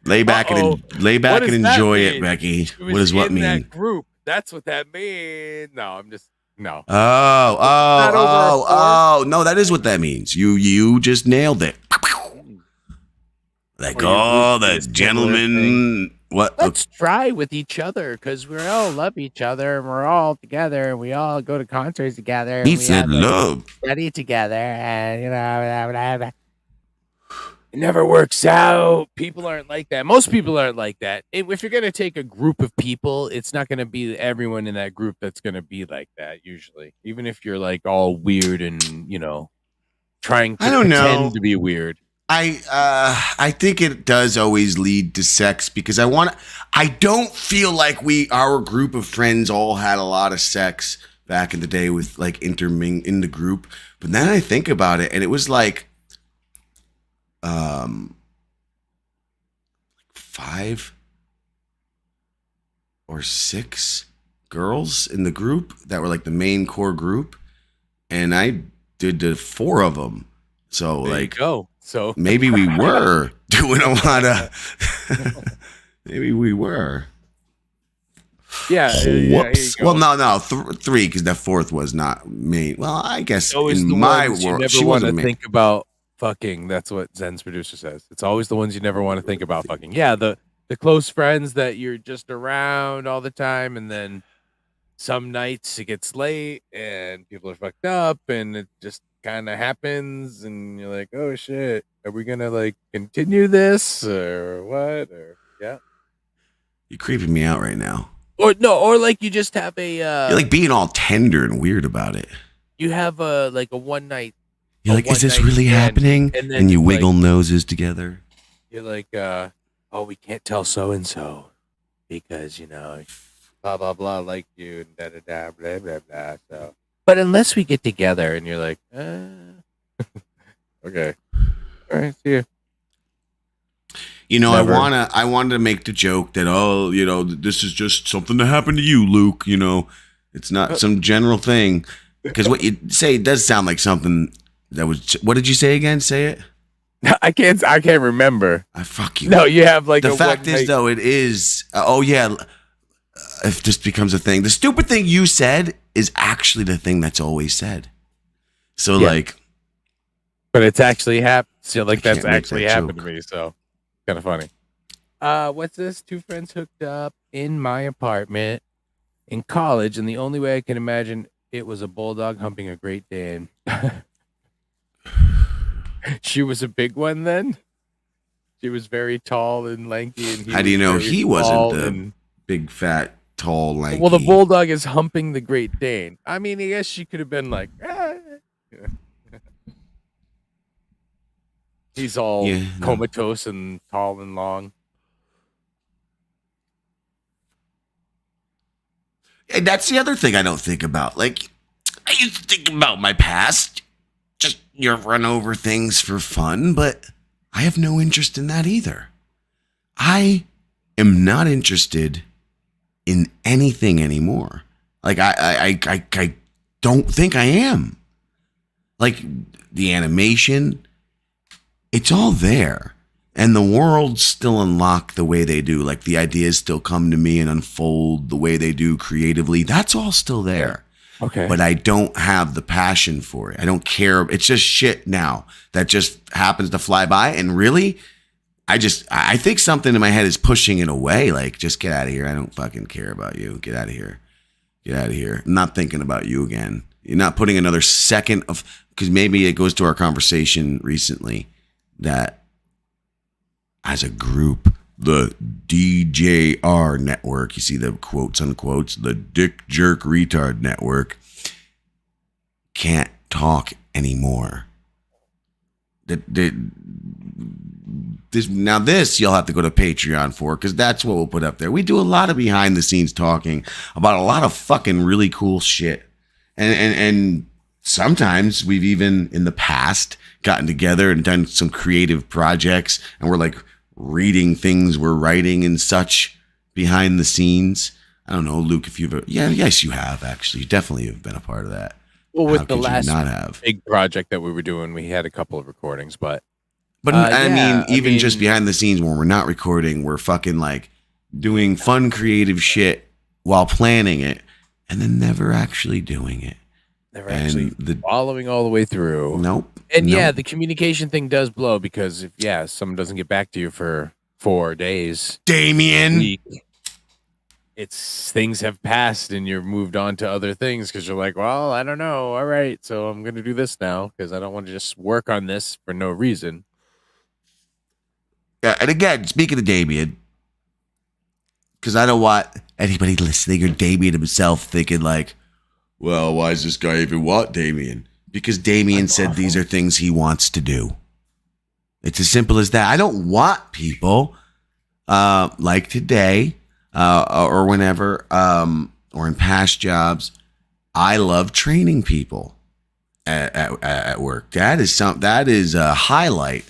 Lay back and enjoy it, Becky. What does what mean? That group. That's what that means. No, I'm just no. Oh, no, that is what that means. You just nailed it. Like the gentlemen. What? Let's try with each other because we all love each other and we're all together and we all go to concerts together. He said love. Study together and blah. It never works out. People aren't like that. Most people aren't like that. If you're going to take a group of people, it's not going to be everyone in that group that's going to be like that usually. Even if you're like all weird and, trying to pretend to be weird. I think it does always lead to sex because I don't feel like our group of friends all had a lot of sex back in the day with like intermingling in the group. But then I think about it and it was like 5 or 6 girls in the group that were like the main core group. And I did the 4 of them. So there like, so maybe we were doing a lot of. Maybe we were. Yeah. Whoops. Well, no, 3 because the 4th was not main. Well, I guess in my world, she wasn't to think about fucking. That's what Zen's producer says. It's always the ones you never want to think about fucking. Yeah, the close friends that you're just around all the time, and then some nights it gets late and people are fucked up, and it just kind of happens and you're like, oh shit, are we gonna like continue this or what? Or yeah, you're creeping me out right now. Or no, or like you just have a you're like being all tender and weird about it. You have a one night. You're like, is this really happening? And you wiggle noses together. You're like, oh, we can't tell so and so because blah blah blah like you and da da da blah blah blah. So but unless we get together and you're like, okay, all right, see you. Never. I wanted to make the joke that this is just something that happened to you, Luke. It's not some general thing because what you say does sound like something that was. What did you say again? Say it. I can't remember. Fuck you. No, you have like the fact is though it is. If this becomes a thing, the stupid thing you said is actually the thing that's always said. So but it's actually happened. So that's actually happened to me. So kind of funny. What's this? 2 friends hooked up in my apartment in college, and the only way I can imagine it was a bulldog humping a Great Dane. She was a big one then. She was very tall and lanky, and how do you know he wasn't the big fat? Tall, lanky. Well, the bulldog is humping the Great Dane. I mean, I guess she could have been like, he's all comatose and tall and long. And that's the other thing I don't think about. Like, I used to think about my past. Just run over things for fun, but I have no interest in that either. I am not interested in anything anymore. Like I don't think I am. Like the animation, it's all there. And the world's still unlocked the way they do. Like the ideas still come to me and unfold the way they do creatively. That's all still there. Okay. But I don't have the passion for it. I don't care. It's just shit now that just happens to fly by. And really, I think something in my head is pushing it away. Like, just get out of here. I don't fucking care about you. Get out of here. Get out of here. I'm not thinking about you again. You're not putting another second of, because maybe it goes to our conversation recently that as a group, the DJR network, you see the quotes unquotes, the Dick Jerk Retard Network, can't talk anymore. This you'll have to go to Patreon for, because that's what we'll put up there. We do a lot of behind the scenes talking about a lot of fucking really cool shit. And sometimes we've even in the past gotten together and done some creative projects, and we're like reading things we're writing and such behind the scenes. I don't know, Luke, if you've yes, you have actually. You definitely have been a part of that. Well, How with the could you last not have? big project that we were doing, we had a couple of recordings, but I yeah, mean, just behind the scenes when we're not recording, we're fucking like doing fun, creative shit while planning it, and then never actually doing it. Never actually following all the way through. Nope. And nope. yeah, the communication thing does blow, because if someone doesn't get back to you for 4 days, Damien. week, it's things have passed and you're moved on to other things because you're like, well, I don't know. All right, so I'm going to do this now because I don't want to just work on this for no reason. Yeah, and again, speaking of Damien, because I don't want anybody listening or Damien himself thinking like, well, why does this guy even want Damien? Because Damien said these are things he wants to do. It's as simple as that. I don't want people like today or whenever or in past jobs. I love training people at work. That is a highlight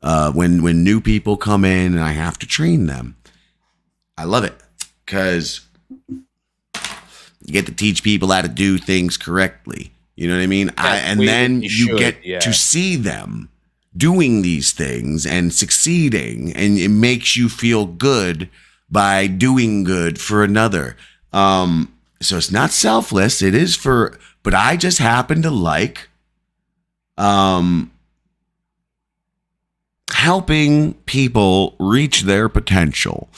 when new people come in and I have to train them. I love it because you get to teach people how to do things correctly. You know what I mean? Then you get to see them doing these things and succeeding, and it makes you feel good by doing good for another. So it's not selfless. It is but I just happen to like helping people reach their potential.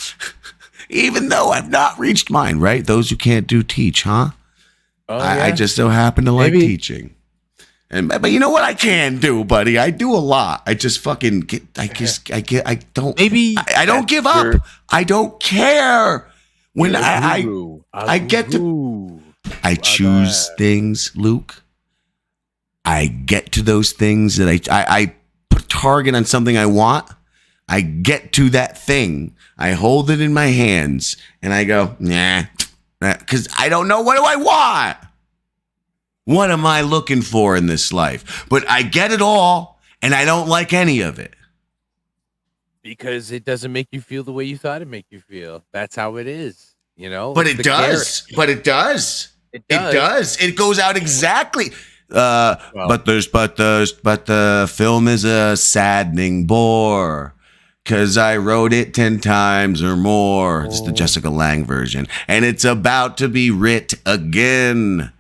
Even though I've not reached mine, right? Those who can't do teach, huh? Oh, I just so happen to like teaching. But you know what I can do, buddy? I do a lot. I just fucking I don't give up. I don't care. When I choose things, Luke. I get to those things that I put a target on something I want. I get to that thing. I hold it in my hands and I go, nah, because I don't know, what do I want? What am I looking for in this life? But I get it all and I don't like any of it. Because it doesn't make you feel the way you thought it'd make you feel. That's how it is, you know? But it does. But it does. It does. It goes out exactly. But the film is a saddening bore. 'Cause I wrote it 10 times or more. It's the Jessica Lange version. And it's about to be writ again.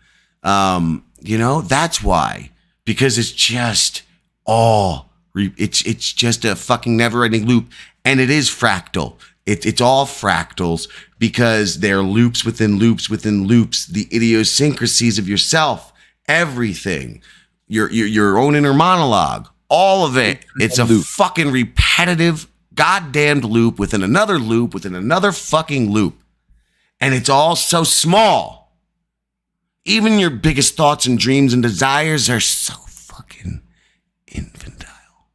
That's why. Because it's just it's just a fucking never-ending loop. And it is fractal. It's all fractals because they're loops within loops within loops. The idiosyncrasies of yourself, everything. Your own inner monologue. All of it. It's a fucking repetitive goddamned loop within another fucking loop. And it's all so small. Even your biggest thoughts and dreams and desires are so fucking infantile.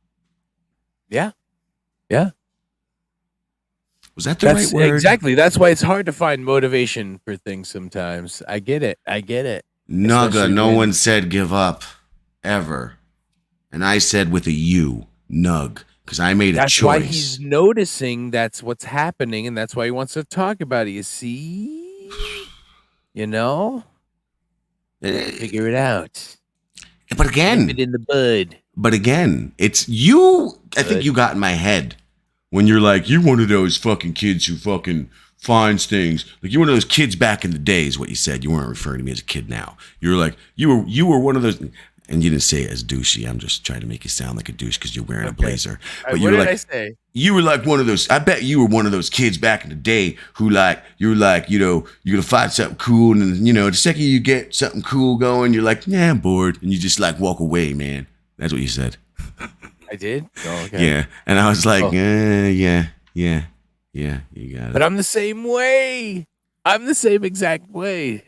Yeah. Yeah. Was that the right word? Exactly. That's why it's hard to find motivation for things sometimes. I get it. Nugga, no one said give up. Ever. And I said with a U. Nug. because I made a That's choice. why he's noticing that's what's happening, and that's why he wants to talk about it. You see? You know? Figure it out. But again, Nip it in the bud. But again, it's you. I think you got in my head when you're like, you're one of those fucking kids who fucking finds things. Like you're one of those kids back in the day is what you said. You weren't referring to me as a kid now. You were like, you were one of those, and you didn't say it as douchey. I'm just trying to make you sound like a douche because you're wearing a blazer. But you what were did like, I say? you were like one of those. I bet you were one of those kids back in the day who like you're like, you're gonna find something cool, and the second you get something cool going, you're like, nah, I'm bored, and you just like walk away, man. That's what you said. I did? Oh, okay. Yeah, and I was like, yeah, you got it. But I'm the same way. I'm the same exact way.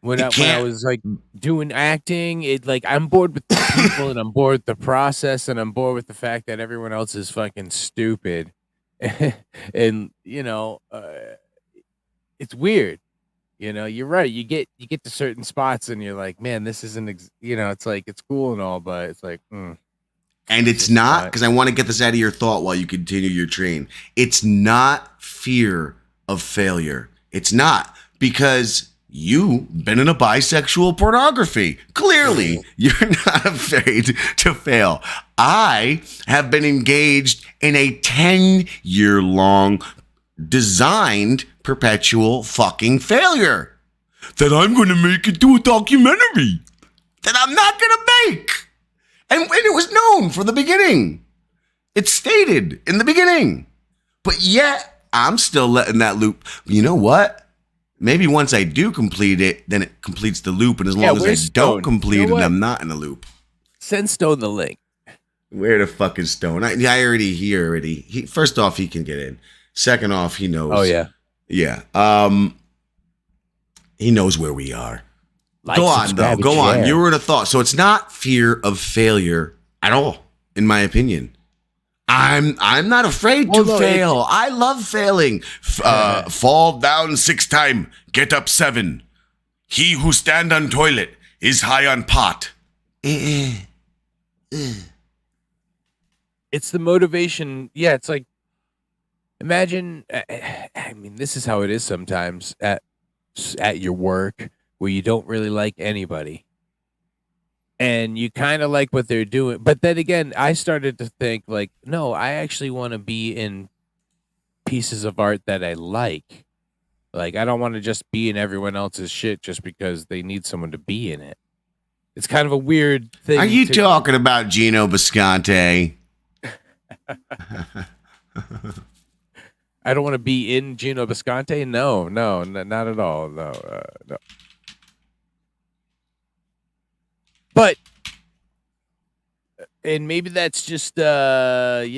When I was like doing acting, it like I'm bored with the people and I'm bored with the process and I'm bored with the fact that everyone else is fucking stupid. And it's weird. You're right. You get to certain spots and you're like, man, this isn't it's like it's cool and all, but it's like and it's not, because I want to get this out of your thought while you continue your train. It's not fear of failure. It's not, because you've been in a bisexual pornography. Clearly, you're not afraid to fail. I have been engaged in a 10-year-long designed perpetual fucking failure that I'm going to make into a documentary that I'm not going to make. And it was known from the beginning. It's stated in the beginning. But yet, I'm still letting that loop. You know what? Maybe once I do complete it, then it completes the loop. And as long as I don't complete it, I'm not in a loop. Send Stone the link. Where the fuck is Stone? He first off, he can get in. Second off, he knows. Oh, yeah. Yeah. He knows where we are. Go on. You were in a thought. So it's not fear of failure at all, in my opinion. I'm not afraid to fail. I love failing. Fall down 6 times, get up 7. He who stand on toilet is high on pot. It's the motivation. Yeah, it's like, imagine, I mean, this is how it is sometimes at your work where you don't really like anybody. And you kind of like what they're doing. But then again, I started to think like, no, I actually want to be in pieces of art that I like. Like, I don't want to just be in everyone else's shit just because they need someone to be in it. It's kind of a weird thing. Are you talking about Gino Bisconte? I don't want to be in Gino Bisconte. No, not at all. No. But, and maybe that's just, it's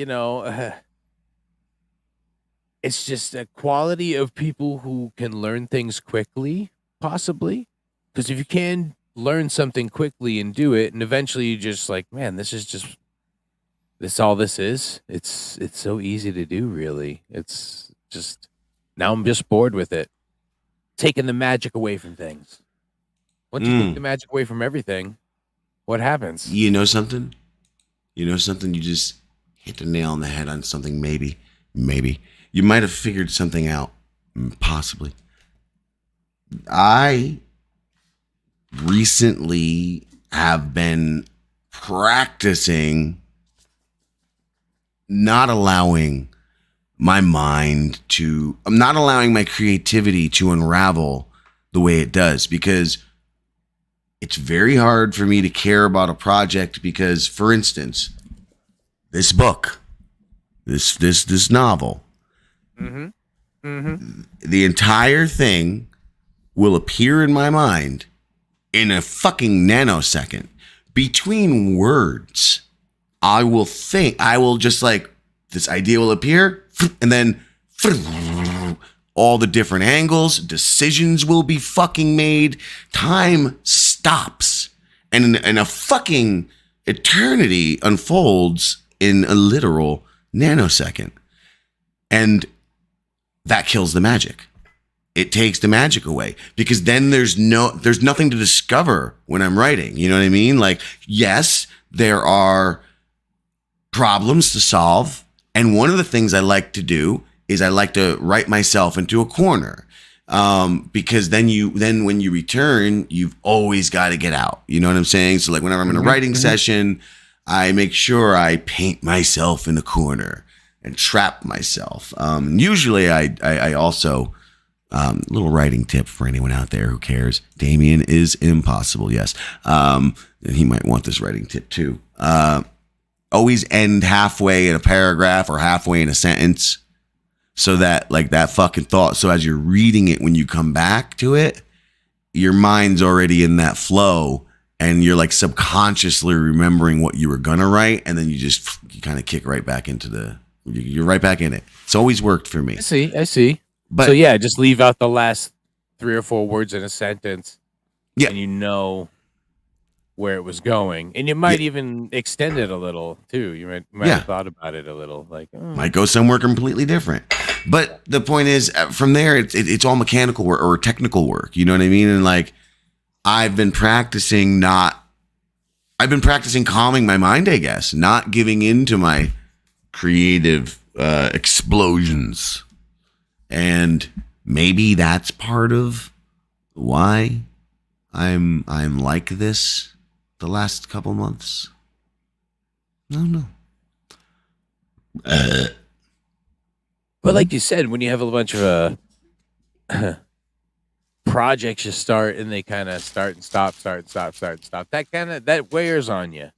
just a quality of people who can learn things quickly, possibly. Because if you can learn something quickly and do it, and eventually you just like, man, this all this is. It's so easy to do, really. It's just, now I'm just bored with it. Taking the magic away from things. Once you take the magic away from everything, what happens? You know something? You just hit the nail on the head on something, maybe. You might have figured something out, possibly. I recently have been practicing not allowing my creativity to unravel the way it does, because it's very hard for me to care about a project because, for instance, this book, this novel, the entire thing will appear in my mind in a fucking nanosecond. Between words, I will just like, this idea will appear, and then all the different angles, decisions will be fucking made. Time stops. And a fucking eternity unfolds in a literal nanosecond. And that kills the magic. It takes the magic away, because then there's nothing to discover when I'm writing. You know what I mean? Like, yes, there are problems to solve. And one of the things I like to do is I like to write myself into a corner. Because then when you return, you've always got to get out. You know what I'm saying? So like whenever I'm in a writing session, I make sure I paint myself in a corner and trap myself. Usually I also, little writing tip for anyone out there who cares. Damien is impossible. Yes. And he might want this writing tip too. Always end halfway in a paragraph or halfway in a sentence. So that like that fucking thought. So as you're reading it, when you come back to it, your mind's already in that flow and you're like subconsciously remembering what you were going to write. And then you kind of kick right back into you're right back in it. It's always worked for me. I see. But so yeah, just leave out the last 3 or 4 words in a sentence. Yeah. And you know where it was going, and you might even extend it a little too. You might have thought about it a little, like might go somewhere completely different. But the point is, from there, it's all mechanical work or technical work. You know what I mean? And like, I've been practicing calming my mind, I guess, not giving in to my creative explosions, and maybe that's part of why I'm like this. The last couple months. I don't know. But like you said, when you have a bunch of projects you start and they kind of start and stop, that wears on you.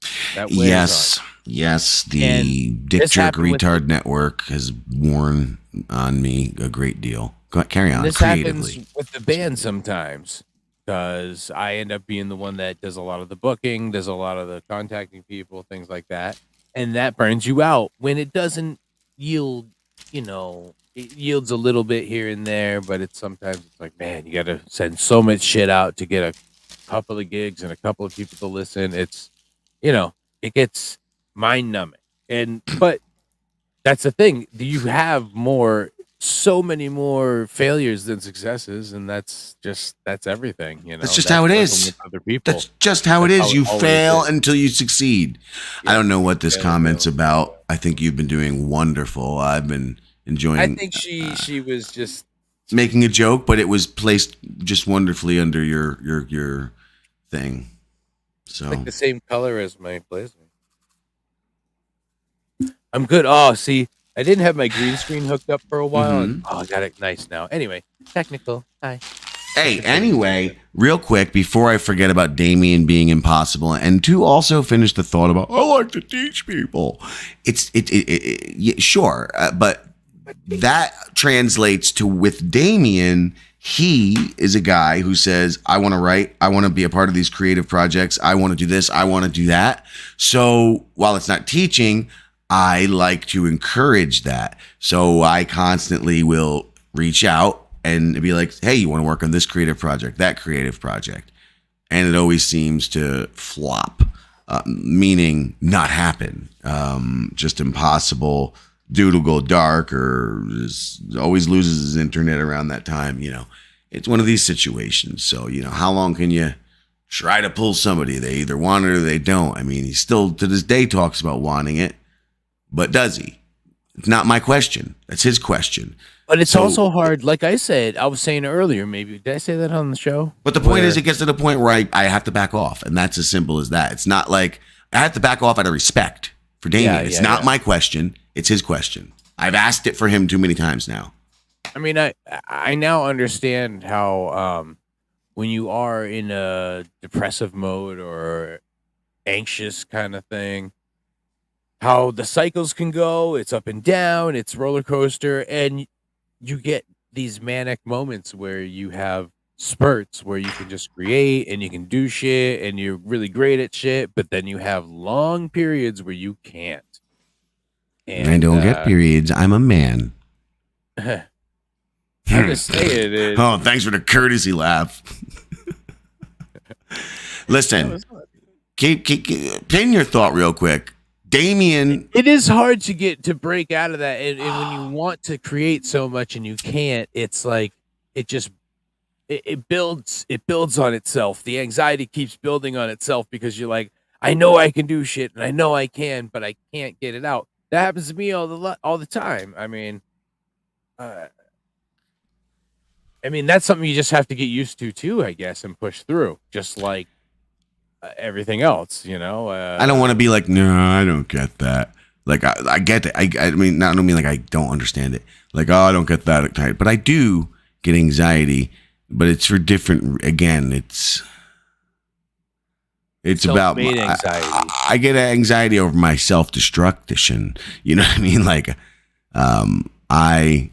Yes. The Dick Jerk Retard Network has worn on me a great deal. Carry on. This creatively. happens with the band sometimes. Because I end up being the one that does a lot of the booking, does a lot of the contacting people, things like that. And that burns you out when it doesn't yield, it yields a little bit here and there, but sometimes it's like, man, you got to send so much shit out to get a couple of gigs and a couple of people to listen. It's, it gets mind numbing. But that's the thing. You have so many more failures than successes, and that's everything. That's just how it is. Other people. That's just how it is. You fail until you succeed. Yeah. I don't know what this comment's about. I think you've been doing wonderful. I've been enjoying. I think she was just making a joke, but it was placed just wonderfully under your thing. So like the same color as my blazer. I'm good. Oh, see. I didn't have my green screen hooked up for a while. And, I got it nice now. Anyway, technical. Hi. Hey, anyway, real quick, before I forget about Damien being impossible, and to also finish the thought about, I like to teach people. Sure. But that translates to with Damien, he is a guy who says, I want to write. I want to be a part of these creative projects. I want to do this. I want to do that. So while it's not teaching, I like to encourage that. So I constantly will reach out and be like, hey, you want to work on this creative project, that creative project? And it always seems to flop, meaning not happen, just impossible. Dude will go dark or always loses his internet around that time. It's one of these situations. So, how long can you try to pull somebody? They either want it or they don't. I mean, he still to this day talks about wanting it. But does he? It's not my question. That's his question. But it's also hard. Like I said, I was saying earlier, maybe. Did I say that on the show? But the point is, it gets to the point where I have to back off. And that's as simple as that. It's not like I have to back off out of respect for Damien. It's not my question. It's his question. I've asked it for him too many times now. I mean, I now understand how when you are in a depressive mode or anxious kind of thing, how the cycles can go. It's up and down. It's roller coaster. And you get these manic moments where you have spurts where you can just create and you can do shit and you're really great at shit. But then you have long periods where you can't. And I don't get periods. I'm a man. I'm just saying. Oh, thanks for the courtesy laugh. Listen, keep pin your thought real quick. Damien, it is hard to break out of that, and when you want to create so much and you can't, it's like it builds on itself. The anxiety keeps building on itself because you're like, I know I can do shit, and I know I can, but I can't get it out. That happens to me all the time. I mean, that's something you just have to get used to too, I guess, and push through, just like everything else, you know. I don't want to be like, no, I don't get that. Like, I get it. I mean, I don't mean like I don't understand it. Like, oh, I don't get that type. But I do get anxiety, but it's for different, again, it's about anxiety. I get anxiety over my self-destruction. You know what I mean? Like, I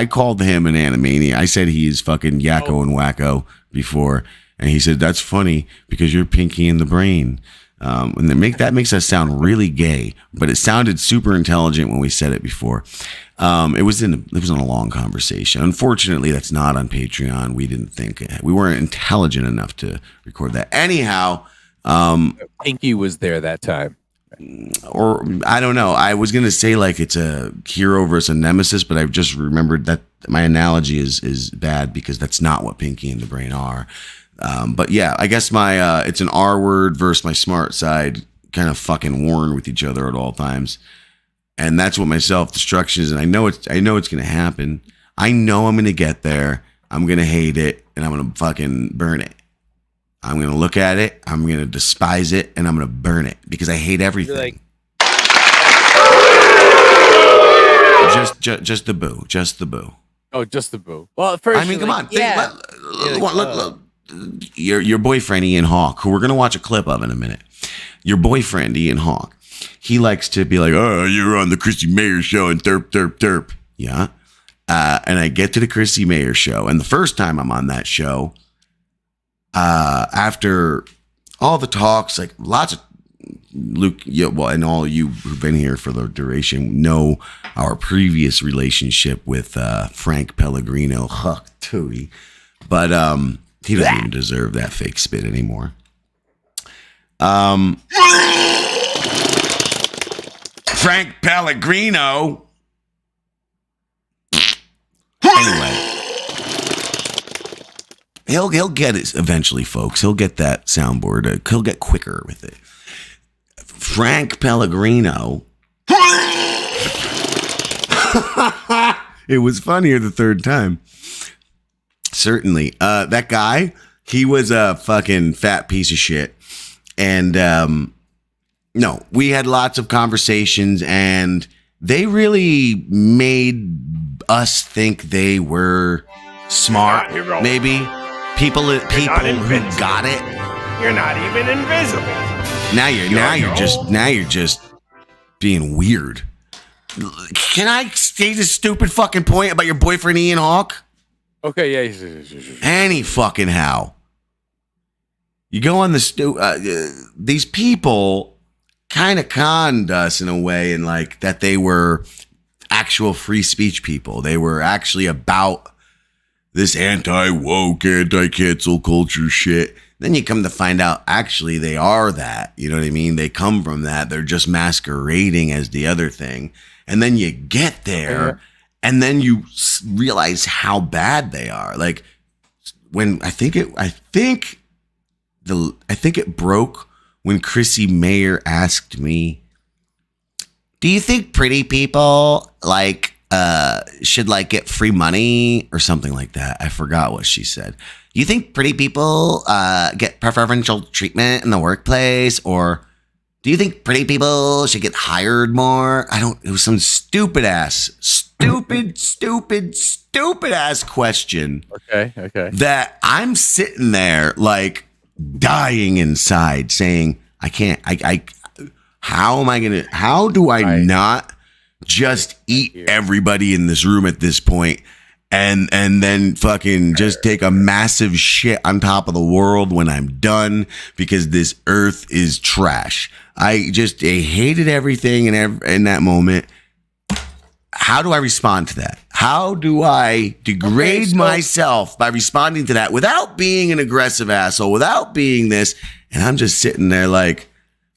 called him an Animania. I said he is fucking Yakko and Wacko before, and he said that's funny because you're Pinky in the Brain. And that makes us sound really gay, but it sounded super intelligent when we said it before. It was in a long conversation. Unfortunately, that's not on Patreon. We didn't think we weren't intelligent enough to record that. Anyhow, Pinky was there that time. Or I don't know. I was gonna say like it's a hero versus a nemesis, but I've just remembered that my analogy is bad because that's not what Pinky and the Brain are. But yeah, I guess my it's an R word versus my smart side kind of fucking warn with each other at all times. And that's what my self-destruction is. And I know it's going to happen. I know I'm going to get there. I'm going to hate it and I'm going to fucking burn it. I'm going to look at it. I'm going to despise it and I'm going to burn it because I hate everything. Just the boo. Just the boo. Oh, just the boo. Well, at first, I mean, come on. yeah. Look, your boyfriend, Ian Hawke, who we're going to watch a clip of in a minute. Your boyfriend, Ian Hawke, he likes to be like, oh, you're on the Chrissy Mayer show and derp. Yeah. And I get to the Chrissy Mayer show. And the first time I'm on that show, after all the talks, like lots of Luke, and all you who've been here for the duration know our previous relationship with Frank Pellegrino. Huck Tootie. But he doesn't even deserve that fake spit anymore. Frank Pellegrino. Anyway, he'll get it eventually, folks. He'll get that soundboard. He'll get quicker with it. Frank Pellegrino. It was funnier the third time. Certainly. That guy, he was a fucking fat piece of shit. And no, we had lots of conversations and they really made us think they were smart. Maybe people who got it. You're not even invisible. Now you're just being weird. Can I state a stupid fucking point about your boyfriend Ian Hawke? Okay, yeah. Any fucking how. You go on the these people kind of conned us in a way, and like that they were actual free speech people. They were actually about this anti-woke, anti-cancel culture shit. Then you come to find out, actually, they are that. You know what I mean? They come from that. They're just masquerading as the other thing. And then you get there, and then you realize how bad they are. Like when I think it broke when Chrissy Mayer asked me, "Do you think pretty people should get free money or something like that?" I forgot what she said. You think pretty people get preferential treatment in the workplace, or do you think pretty people should get hired more? It was some stupid ass question. Okay. That I'm sitting there like dying inside saying, I can't, how do I not just eat everybody in this room at this point and then fucking just take a massive shit on top of the world when I'm done because this earth is trash. I hated everything in that moment. How do I respond to that? How do I degrade myself by responding to that without being an aggressive asshole, without being this? And I'm just sitting there like,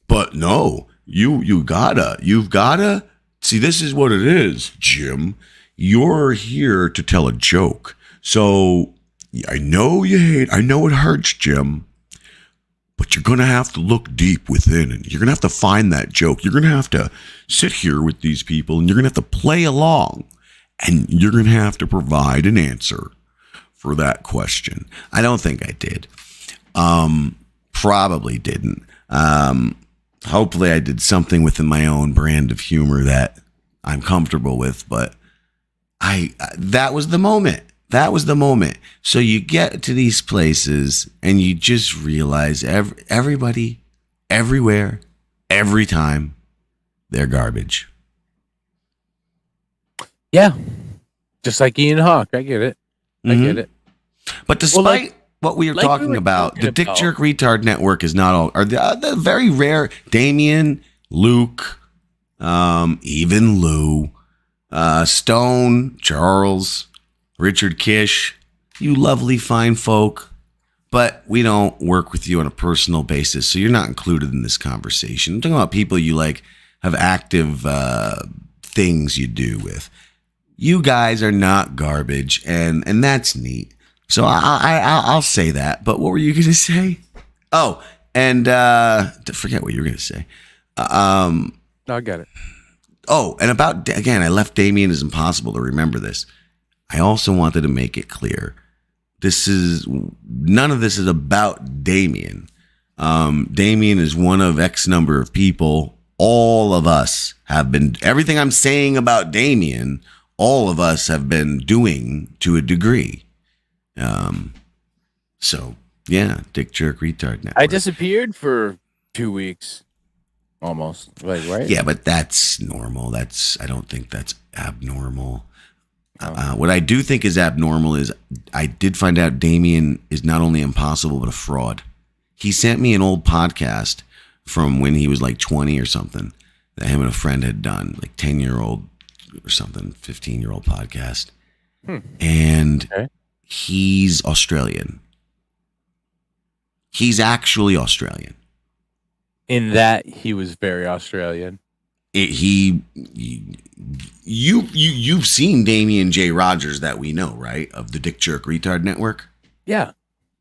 but no, you've gotta see, this is what it is, Jim. You're here to tell a joke. So I know it hurts, Jim, But you're going to have to look deep within, and you're going to have to find that joke. You're going to have to sit here with these people, and you're going to have to play along, and you're going to have to provide an answer for that question. I don't think I did. Probably didn't. Hopefully I did something within my own brand of humor that I'm comfortable with, but that was the moment. That was the moment. So you get to these places and you just realize everybody, everywhere, every time, they're garbage. Yeah. Just like Ian Hawke. I get it. I get it. But despite what we were like talking we were about, talking the Dick about- Jerk Retard Network is not all, or the very rare Damien, Luke, even Lou, Stone, Charles, Richard Kish, you lovely fine folk, but we don't work with you on a personal basis, so you're not included in this conversation. I'm talking about people you like have active things you do with. You guys are not garbage, and that's neat. So I'll say that. But what were you going to say? Oh, and forget what you were going to say. No, I got it. Oh, and again, I left Damien is impossible to remember this. I also wanted to make it clear. None of this is about Damien. Damien is one of X number of people. All of us have been, everything I'm saying about Damien, all of us have been doing to a degree. So yeah, Dick Jerk Retard Network. I disappeared for 2 weeks. Almost. Like, right? Yeah, but that's normal. I don't think that's abnormal. What I do think is abnormal is I did find out Damien is not only impossible, but a fraud. He sent me an old podcast from when he was like 20 or something that him and a friend had done, like 10-year-old or something, 15-year-old podcast. And he's Australian. He's actually Australian. In that he was very Australian. You've seen Damian J. Rogers that we know, right? Of the Dick Jerk Retard Network. Yeah.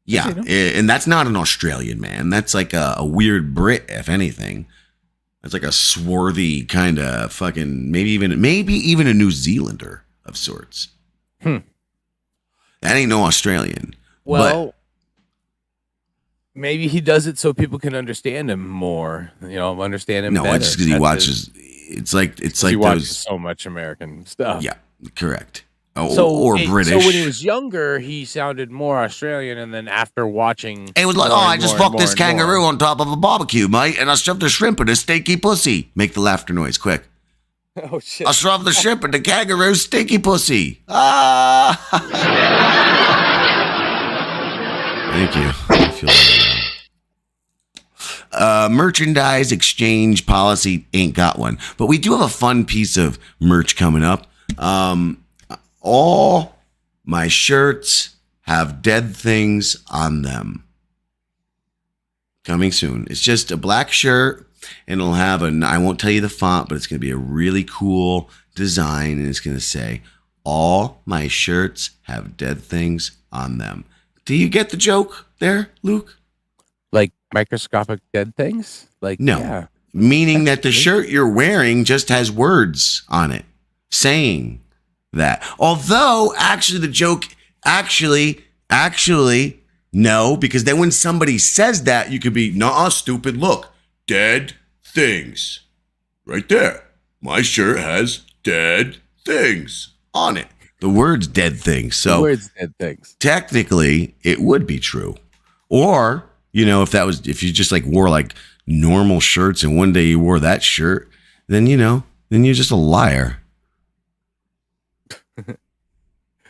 Yeah, and that's not an Australian man. That's like a weird Brit, if anything. That's like a swarthy kind of fucking maybe even a New Zealander of sorts. That ain't no Australian. Well, maybe he does it so people can understand him more. Understand him. No, better. it's just because he watches. It's like he watches those. so much American stuff. Yeah, correct. Or So British. So when he was younger, he sounded more Australian, and then after watching, it was like, more I and just more and fucked this more and more. kangaroo on top of a barbecue, mate, and I shoved a shrimp in a stinky pussy. Make the laughter noise, quick. Oh shit! I shoved the shrimp in the kangaroo's stinky pussy. Ah! Thank you. I feel better now. Merchandise exchange policy ain't got one, but we do have a fun piece of merch coming up. All my shirts have dead things on them. Coming soon. It's just a black shirt, and it'll have I won't tell you the font, but it's going to be a really cool design, and it's going to say, all my shirts have dead things on them. Do you get the joke there, Luke? Like microscopic dead things? Like No. yeah. Meaning that the shirt you're wearing just has words on it saying that. Although, actually, the joke, actually, no, because then when somebody says that, you could be, nah, stupid, look, dead things. Right there. My shirt has dead things on it. The word's dead things. So Words dead things. technically, it would be true. Or, if you just like wore like normal shirts and one day you wore that shirt, then, then you're just a liar.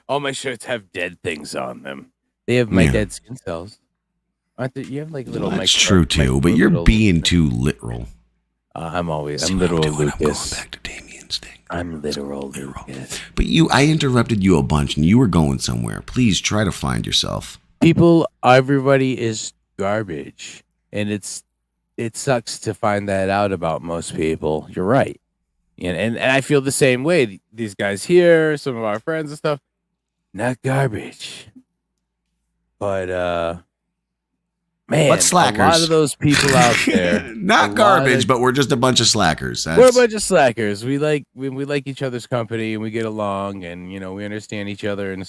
All my shirts have dead things on them. They have my Yeah. dead skin cells. Aren't they? You have like little. Well, that's micro- true too, but micro you're little- being too literal. I'm always. See I'm what literal doing? I'm going Lucas. back to Damien's thing. I'm literal Lucas. But I interrupted you a bunch and you were going somewhere. Please try to find yourself. Everybody is garbage, and it sucks to find that out about most people. You're right, and I feel the same way. These guys here, some of our friends and stuff, not garbage, but Man, But slackers. a lot of those people out there. a Not lot garbage, of- but we're just a bunch of slackers. We're a That's, bunch of slackers. We like each other's company, and we get along, and we understand each other, and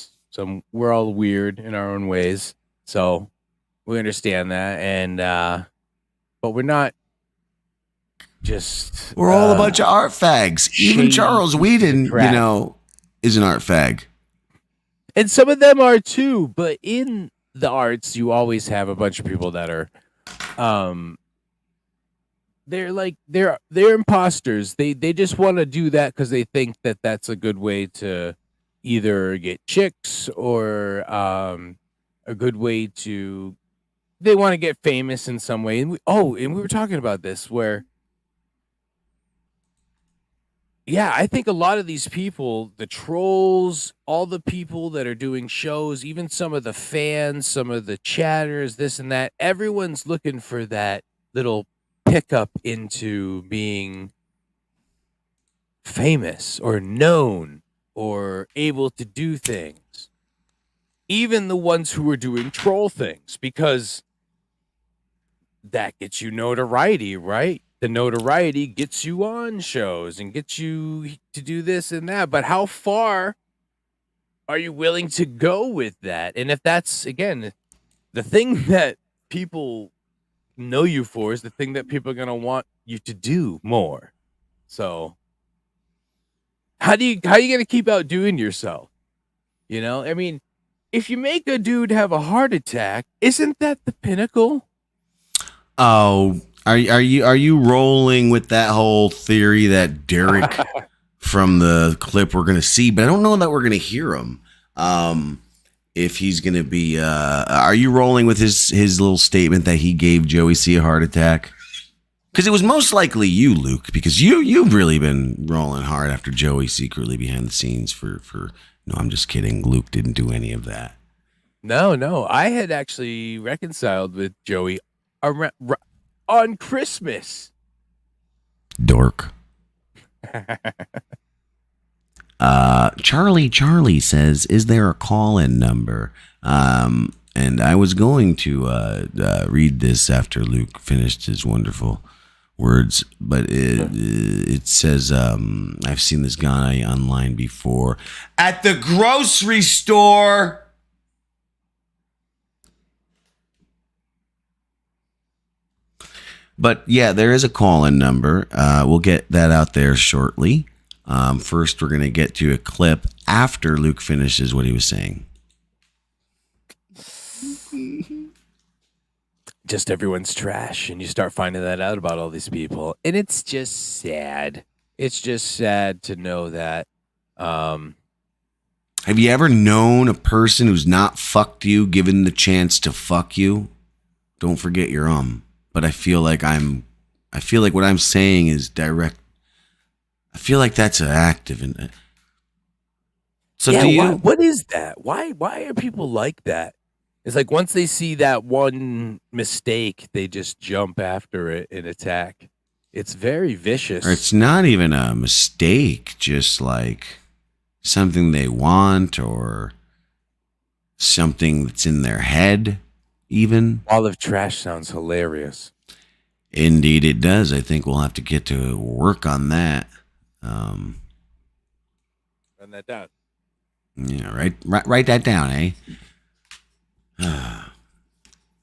we're all weird in our own ways, so we understand that. And but we're not just we're all a bunch of art fags. Even shady Charles pieces of Whedon, crap. is an art fag. And some of them are too, but in the arts, you always have a bunch of people that are, they're imposters. They just want to do that because they think that that's a good way to either get chicks or a good way to. They want to get famous in some way. And we were talking about this where. Yeah, I think a lot of these people, the trolls, all the people that are doing shows, even some of the fans, some of the chatters, this and that, everyone's looking for that little pickup into being famous or known or able to do things. Even the ones who are doing troll things, because that gets you notoriety, right? The notoriety gets you on shows and gets you to do this and that. But how far are you willing to go with that? And if that's, again, the thing that people know you for is the thing that people are going to want you to do more. So how are you going to keep outdoing yourself? I mean, if you make a dude have a heart attack, isn't that the pinnacle? Oh, are you rolling with that whole theory that Derek from the clip we're going to see, but I don't know that we're going to hear him. If he's going to be, are you rolling with his little statement that he gave Joey C a heart attack? Because it was most likely you, Luke, because you've really been rolling hard after Joey secretly behind the scenes for. No, I'm just kidding. Luke didn't do any of that. No, I had actually reconciled with Joey on Christmas. Dork. Charlie says, is there a call-in number? And I was going to read this after Luke finished his wonderful words, but it says, I've seen this guy online before. At the grocery store. But yeah, there is a call-in number. We'll get that out there shortly. First, we're going to get to a clip after Luke finishes what he was saying. Just everyone's trash, and you start finding that out about all these people, and it's just sad. It's just sad to know that. Have you ever known a person who's not fucked you given the chance to fuck you? Don't forget your But I feel like what I'm saying is direct. I feel like that's an active in it. So yeah, do you? what is that? Why are people like that? It's like once they see that one mistake, they just jump after it and attack. It's very vicious. Or it's not even a mistake, just like something they want or something that's in their head, even. Wall of trash sounds hilarious. Indeed, it does. I think we'll have to get to work on that. Run that down. Yeah, write that down, eh?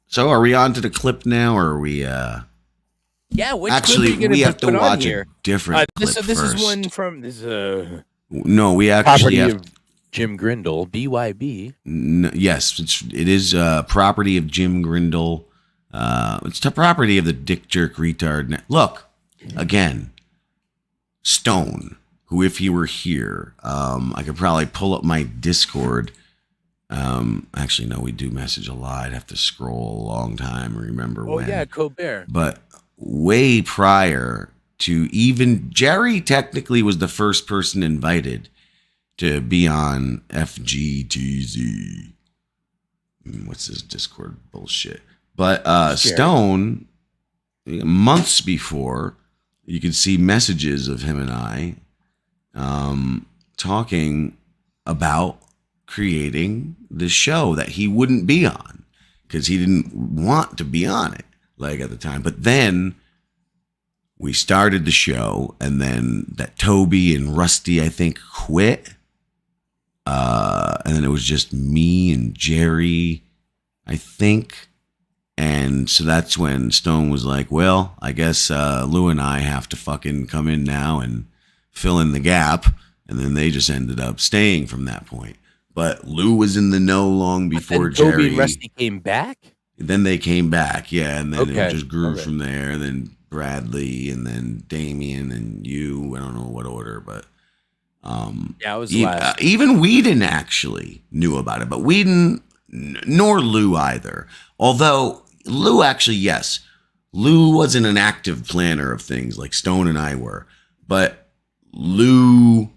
So, are we on to the clip now, or are we? Yeah, which Actually, clip are you we gonna have to put on watch here? a different clip This first. is one from this No, we actually property have. of Jim Grindle, BYB. Yes, it is property of Jim Grindle. It's the property of the dick jerk retard. Look, again, Stone, who if he were here, I could probably pull up my Discord. Actually, no, we do message a lot. I'd have to scroll a long time and remember when. Oh, yeah, Colbert. But way prior to even Jerry technically was the first person invited to be on FGTZ. What's this Discord bullshit? But Stone, months before, you could see messages of him and I talking about creating the show that he wouldn't be on because he didn't want to be on it like at the time. But then we started the show, and then that Toby and Rusty, I think, quit. And then it was just me and Jerry, I think. And so that's when Stone was like, well, I guess Lou and I have to fucking come in now and fill in the gap. And then they just ended up staying from that point. But Lou was in the know long before And Toby Jerry. and Rusty came back? Then they came back, yeah. And then Okay. it just grew Okay. from there. Then Bradley, and then Damien, and you. I don't know what order, but Yeah, it was the last. even Whedon actually knew about it, but Whedon nor Lou either. Although Lou actually, yes, Lou wasn't an active planner of things like Stone and I were, but Lou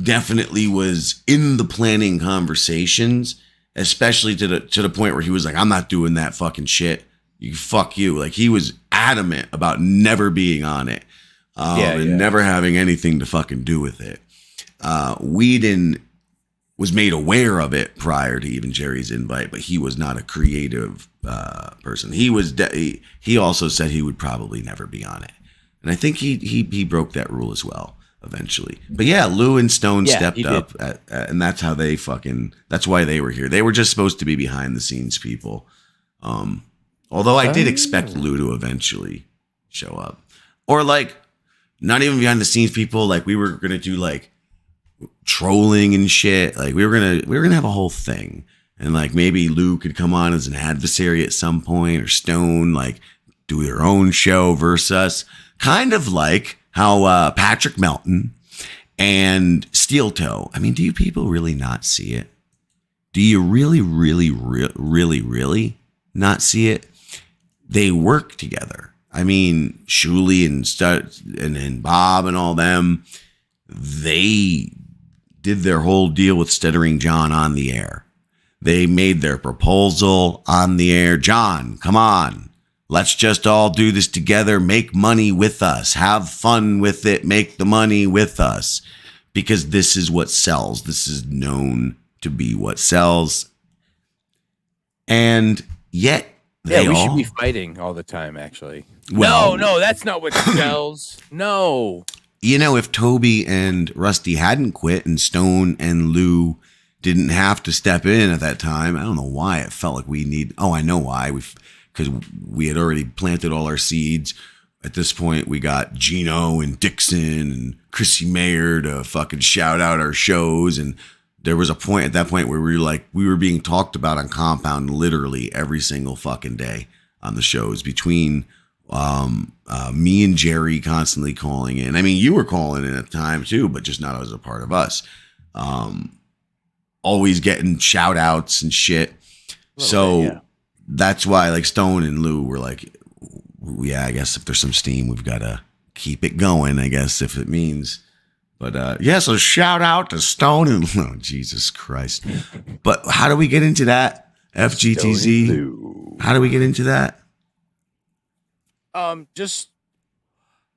definitely was in the planning conversations, especially to the point where he was like, I'm not doing that fucking shit. Fuck you. Like, he was adamant about never being on it. And never having anything to fucking do with it. Whedon was made aware of it prior to even Jerry's invite, but he was not a creative person. He was he also said he would probably never be on it, and I think he broke that rule as well eventually. But yeah, Lou and Stone stepped up, and that's how they that's why they were here. They were just supposed to be behind the scenes people. Although I did expect Lou to eventually show up, or like not even behind the scenes people. Like, we were gonna do like trolling and shit. Like, we were gonna have a whole thing, and like maybe Lou could come on as an adversary at some point, or Stone like do their own show versus us, kind of like how Patrick Melton and Steel Toe. I mean, do you people really not see it? Do you really not see it? They work together. I mean, Shuli and Bob and all them, they did their whole deal with Stuttering John on the air. They made their proposal on the air. John, come on. Let's just all do this together. Make money with us. Have fun with it. Make the money with us. Because this is what sells. This is known to be what sells. And yet, we should be fighting all the time, actually. Well, no, that's not what sells. No. You know, if Toby and Rusty hadn't quit and Stone and Lou didn't have to step in at that time, I don't know why it felt like we need. Oh, I know why. Because we had already planted all our seeds. At this point, we got Gino and Dixon and Chrissy Mayer to fucking shout out our shows. And there was a point at that point where we were being talked about on Compound literally every single fucking day on the shows, between me and Jerry constantly calling in. I mean, you were calling in at the time too, but just not as a part of us. Always getting shout outs and shit. That's why like Stone and Lou were like, yeah, I guess if there's some steam, we've got to keep it going, I guess, if it means. But so shout out to Stone and oh, Jesus Christ. But how do we get into that? FGTZ? How do we get into that? Just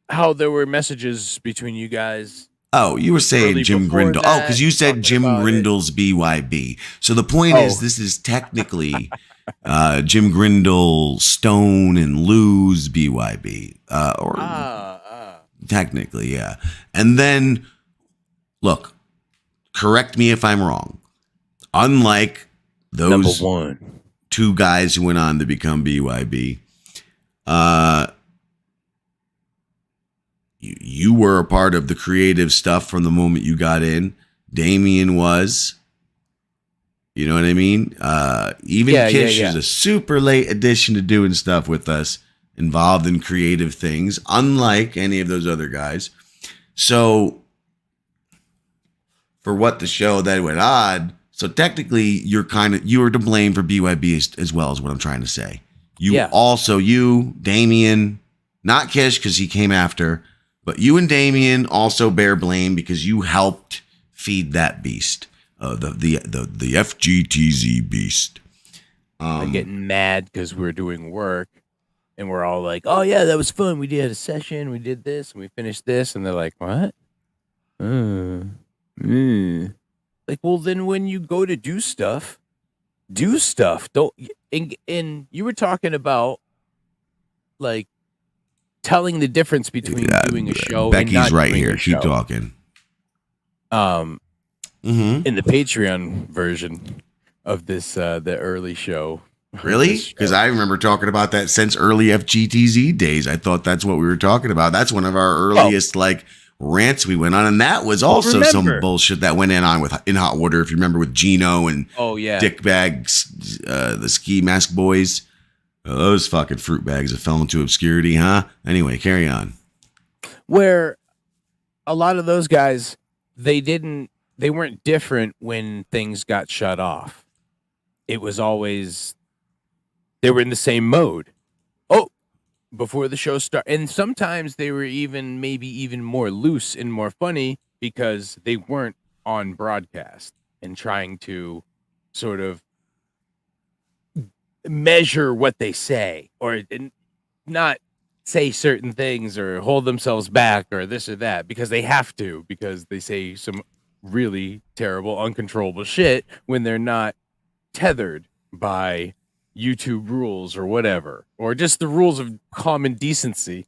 how there were messages between you guys. Oh, you were saying Early Jim before Grindle. that, Because you said talking Jim about Grindle's BYB. So the point is, this is technically Jim Grindle, Stone, and Lou's BYB. Technically, yeah. And then, look, correct me if I'm wrong. Unlike those Number one. two guys who went on to become BYB, you were a part of the creative stuff from the moment you got in. Damien was. You know what I mean? Even Kish is a super late addition to doing stuff with us, involved in creative things, unlike any of those other guys. So, for what the show that went on, so technically you were to blame for BYB as well, is what I'm trying to say. You, Damien, not Kish because he came after, but you and Damien also bear blame because you helped feed that beast, the FGTZ beast. I'm getting mad because we're doing work, and we're all like, "Oh yeah, that was fun. We did a session. We did this, and we finished this." And they're like, "What?" Like, well, then when you go to do stuff, do stuff. Don't. And you were talking about like telling the difference between doing a show. Becky's and not right doing here. a Keep show. talking. In the Patreon version of this, the early show. Really? Because I remember talking about that since early FGTZ days. I thought that's what we were talking about. That's one of our earliest like rants we went on, and that was also some bullshit that went in Hot Water. If you remember with Gino and Dick Bags, the ski mask boys, those fucking fruit bags that fell into obscurity, huh? Anyway, carry on. Where a lot of those guys, they weren't different when things got shut off. It was always, they were in the same mode. Oh, before the show started. And sometimes they were maybe even more loose and more funny because they weren't on broadcast and trying to sort of measure what they say or not say certain things or hold themselves back or this or that because they have to, because they say some really terrible, uncontrollable shit when they're not tethered by YouTube rules or whatever, or just the rules of common decency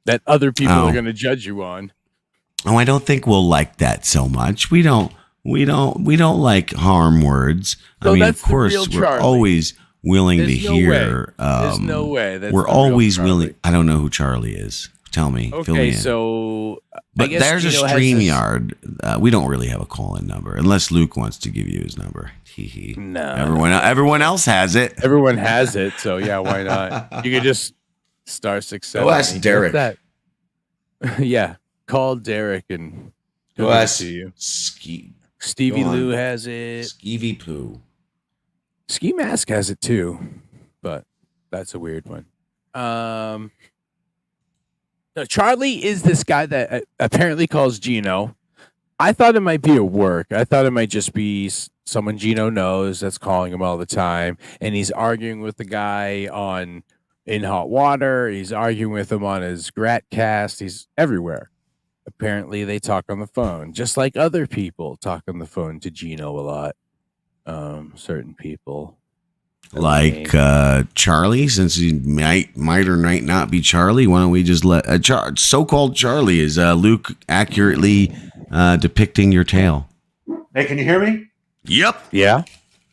that other people are going to judge you on. Oh, I don't think we'll like that so much. We don't like harm words. So I mean, of course, we're always willing to hear. There's no way. We're always willing. I don't know who Charlie is. Tell me. Okay, fill me in. So but there's Gino a StreamYard. We don't really have a call-in number unless Luke wants to give you his number. No. Everyone else has it. Everyone has it. So yeah, why not? You could just star 670. Go ask Derek. Yeah, call Derek and go ask to you. Stevie Lou has it. Skeevy Poo. Ski Mask has it too, but that's a weird one. No, Charlie is this guy that apparently calls Gino. I thought it might be a work. I thought it might just be someone Gino knows that's calling him all the time, and he's arguing with the guy in Hot Water. He's arguing with him on his Gratcast. He's everywhere. Apparently, they talk on the phone, just like other people talk on the phone to Gino a lot. Certain people. Like Charlie, since he might or might not be Charlie, why don't we just let so-called Charlie is Luke accurately depicting your tale? Hey, can you hear me? Yep. Yeah.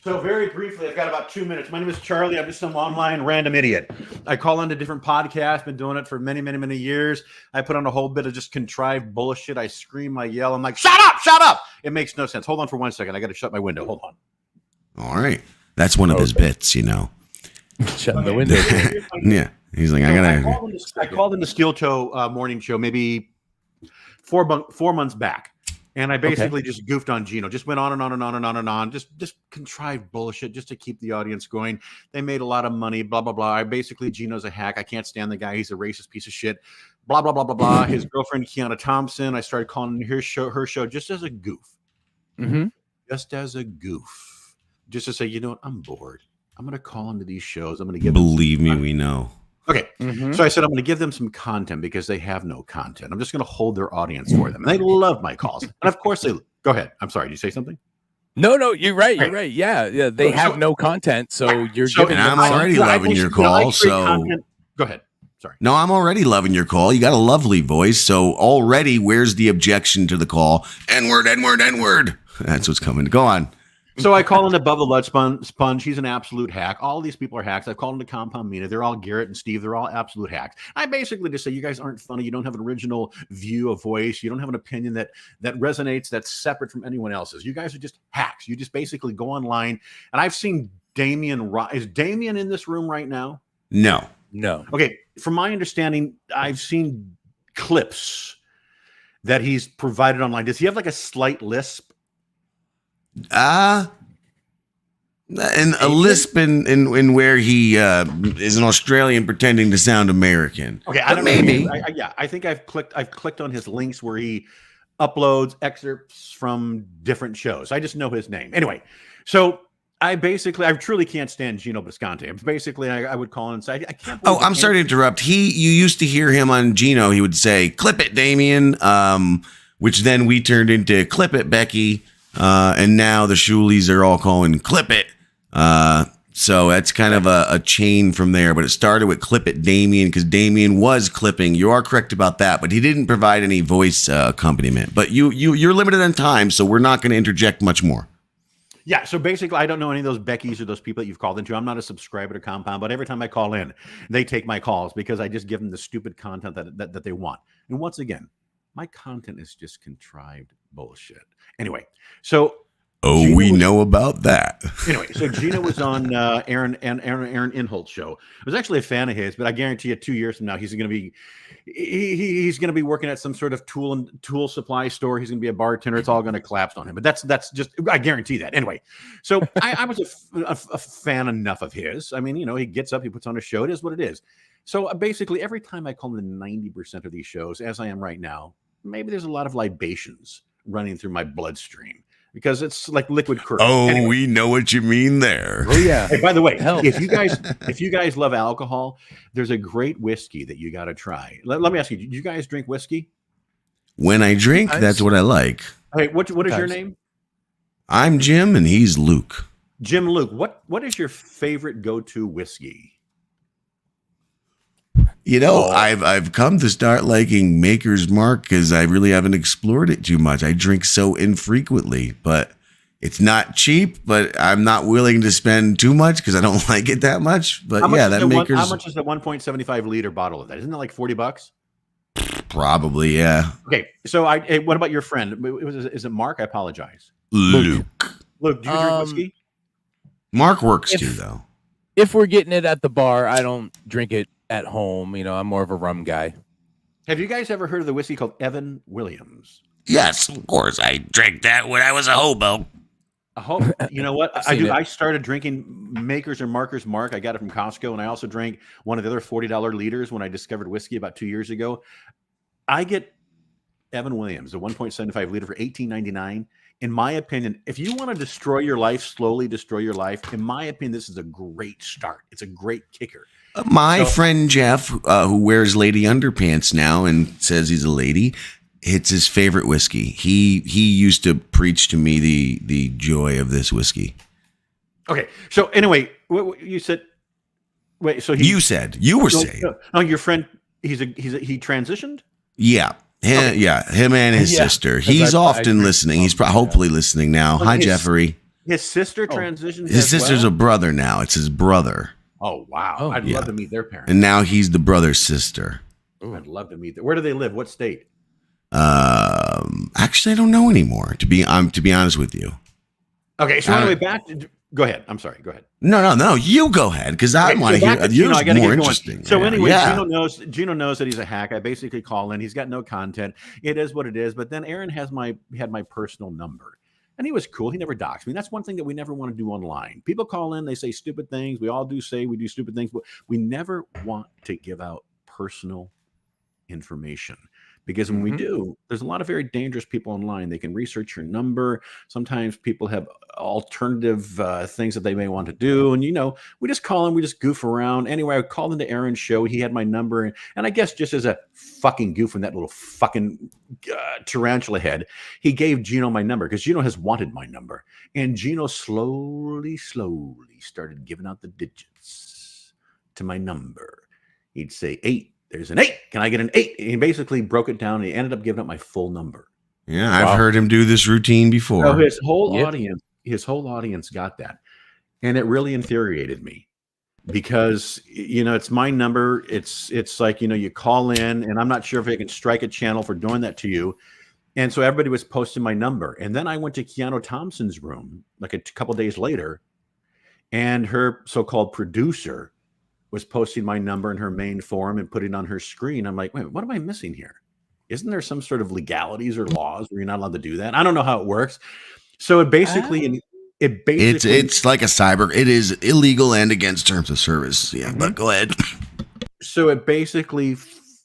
So very briefly, I've got about 2 minutes. My name is Charlie. I'm just some online random idiot. I call into different podcasts, been doing it for many, many, many years. I put on a whole bit of just contrived bullshit. I scream, I yell. I'm like, shut up. It makes no sense. Hold on for 1 second. I got to shut my window. Hold on. All right. That's one of his bits, you know. Shutting the window. Yeah. He's like, I called in the Steel Toe morning show maybe 4 months back. And I basically just goofed on Gino. Just went on and on and on and on and on. Just contrived bullshit just to keep the audience going. They made a lot of money, blah, blah, blah. Gino's a hack. I can't stand the guy. He's a racist piece of shit. Blah, blah, blah, blah, blah. His girlfriend, Kiana Thompson, I started calling her show just as a goof. Mm-hmm. Just as a goof. Just to say, you know what? I'm bored. I'm going to call into these shows. I'm going to give Believe me, we know. Okay. Mm-hmm. So I said, I'm going to give them some content because they have no content. I'm just going to hold their audience for them. And they love my calls. And of course they go ahead. I'm sorry. Did you say something? No, you're right. You're right. Yeah. They have no content. So you're giving them. I'm already loving your call. So go ahead. Sorry. No, I'm already loving your call. You got a lovely voice. So already, where's the objection to the call? N-word. That's what's coming. Go on. So I call in Above the Lead Sponge. He's an absolute hack. All these people are hacks. I've called into Compound Mina. They're all Garrett and Steve. They're all absolute hacks. I basically just say, you guys aren't funny. You don't have an original view of voice. You don't have an opinion that resonates, that's separate from anyone else's. You guys are just hacks. You just basically go online. And I've seen Damien. Is Damien in this room right now? No. Okay. From my understanding, I've seen clips that he's provided online. Does he have like a slight lisp? And a lisp in where he is an Australian pretending to sound American. Okay, I don't know. Maybe. I think I've clicked on his links where he uploads excerpts from different shows. I just know his name. Anyway, so I truly can't stand Gino Bisconte. Basically, I would call him and say, I can't. Oh, I'm sorry to interrupt. You used to hear him on Gino. He would say, "Clip it, Damien," which then we turned into "Clip it, Becky." And now the Shuleys are all calling Clip It. So that's kind of a chain from there. But it started with Clip It Damien because Damien was clipping. You are correct about that, but he didn't provide any voice accompaniment. But you're limited on time, so we're not going to interject much more. Yeah, so basically, I don't know any of those Beckys or those people that you've called into. I'm not a subscriber to Compound, but every time I call in, they take my calls because I just give them the stupid content that they want. And once again, my content is just contrived bullshit. Anyway, so we know about that. Anyway, so Gino was on Aaron Inholt's show. I was actually a fan of his, but I guarantee you, 2 years from now, he's going to be working at some sort of tool supply store. He's going to be a bartender. It's all going to collapse on him. But that's just, I guarantee that. Anyway, so I was a fan enough of his. I mean, he gets up, he puts on a show. It is what it is. So basically, every time I call in 90% of these shows, as I am right now, maybe there's a lot of libations running through my bloodstream. Because it's like liquid courage. Oh, anyway. We know what you mean there. Oh yeah. Hey, by the way, if you guys love alcohol, there's a great whiskey that you got to try. Let me ask you: do you guys drink whiskey? When I drink, that's what I like. Hey, what is your name? I'm Jim, and he's Luke. Jim Luke. What is your favorite go-to whiskey? I've come to start liking Maker's Mark because I really haven't explored it too much. I drink so infrequently, but it's not cheap, but I'm not willing to spend too much because I don't like it that much. But how much is the 1.75 liter bottle of that? Isn't that like $40? Probably, yeah. Okay, so what about your friend? Is it Mark? I apologize. Luke, do you drink whiskey? Mark works too, though. If we're getting it at the bar, I don't drink it at home. I'm more of a rum guy. Have you guys ever heard of the whiskey called Evan Williams? Yes, of course. I drank that when I was a hobo. A hobo? You know what? I do. I started drinking Maker's or Marker's Mark. I got it from Costco, and I also drank one of the other $40 liters when I discovered whiskey about 2 years ago. I get Evan Williams, the 1.75 liter for $18.99. In my opinion, if you want to destroy your life, slowly destroy your life, in my opinion, this is a great start. It's a great kicker. My friend Jeff, who wears lady underpants now and says he's a lady, it's his favorite whiskey. He used to preach to me the joy of this whiskey. Okay, so anyway, you said. Wait, so you were saying? No, your friend. He transitioned. Yeah. Him and his sister. He's often listening. He's hopefully listening now. Hi, Jeffrey. His sister transitioned. His sister's a brother now. It's his brother. Oh, wow. I'd love to meet their parents. And now he's the brother's sister. Ooh, I'd love to meet them. Where do they live? What state? Actually, I don't know anymore, to be honest with you. Okay, so anyway, go ahead. I'm sorry. Go ahead. No. You go ahead, because I want to hear yours more interesting. So anyway, Gino knows that he's a hack. I basically call in. He's got no content. It is what it is. But then Aaron had my personal number. And he was cool. He never doxed me. That's one thing that we never want to do online. People call in, they say stupid things. We all do say we do stupid things, but we never want to give out personal information. Because when we do, there's a lot of very dangerous people online. They can research your number. Sometimes people have alternative things that they may want to do. And, we just call him. We just goof around. Anyway, I called into Aaron's show. He had my number. And I guess just as a fucking goof in that little fucking tarantula head, he gave Gino my number because Gino has wanted my number. And Gino slowly started giving out the digits to my number. He'd say 8. There's an 8. Can I get an 8? He basically broke it down. And he ended up giving up my full number. Yeah, I've heard him do this routine before. So his whole audience got that, and it really infuriated me because it's my number. It's like you call in, and I'm not sure if I can strike a channel for doing that to you. And so everybody was posting my number, and then I went to Keanu Thompson's room like a couple days later, and her so-called producer was posting my number in her main forum and putting it on her screen. I'm like, wait, what am I missing here? Isn't there some sort of legalities or laws where you're not allowed to do that? I don't know how it works. So it basically, it's like a cyber. It is illegal and against terms of service. Yeah, but go ahead. So it basically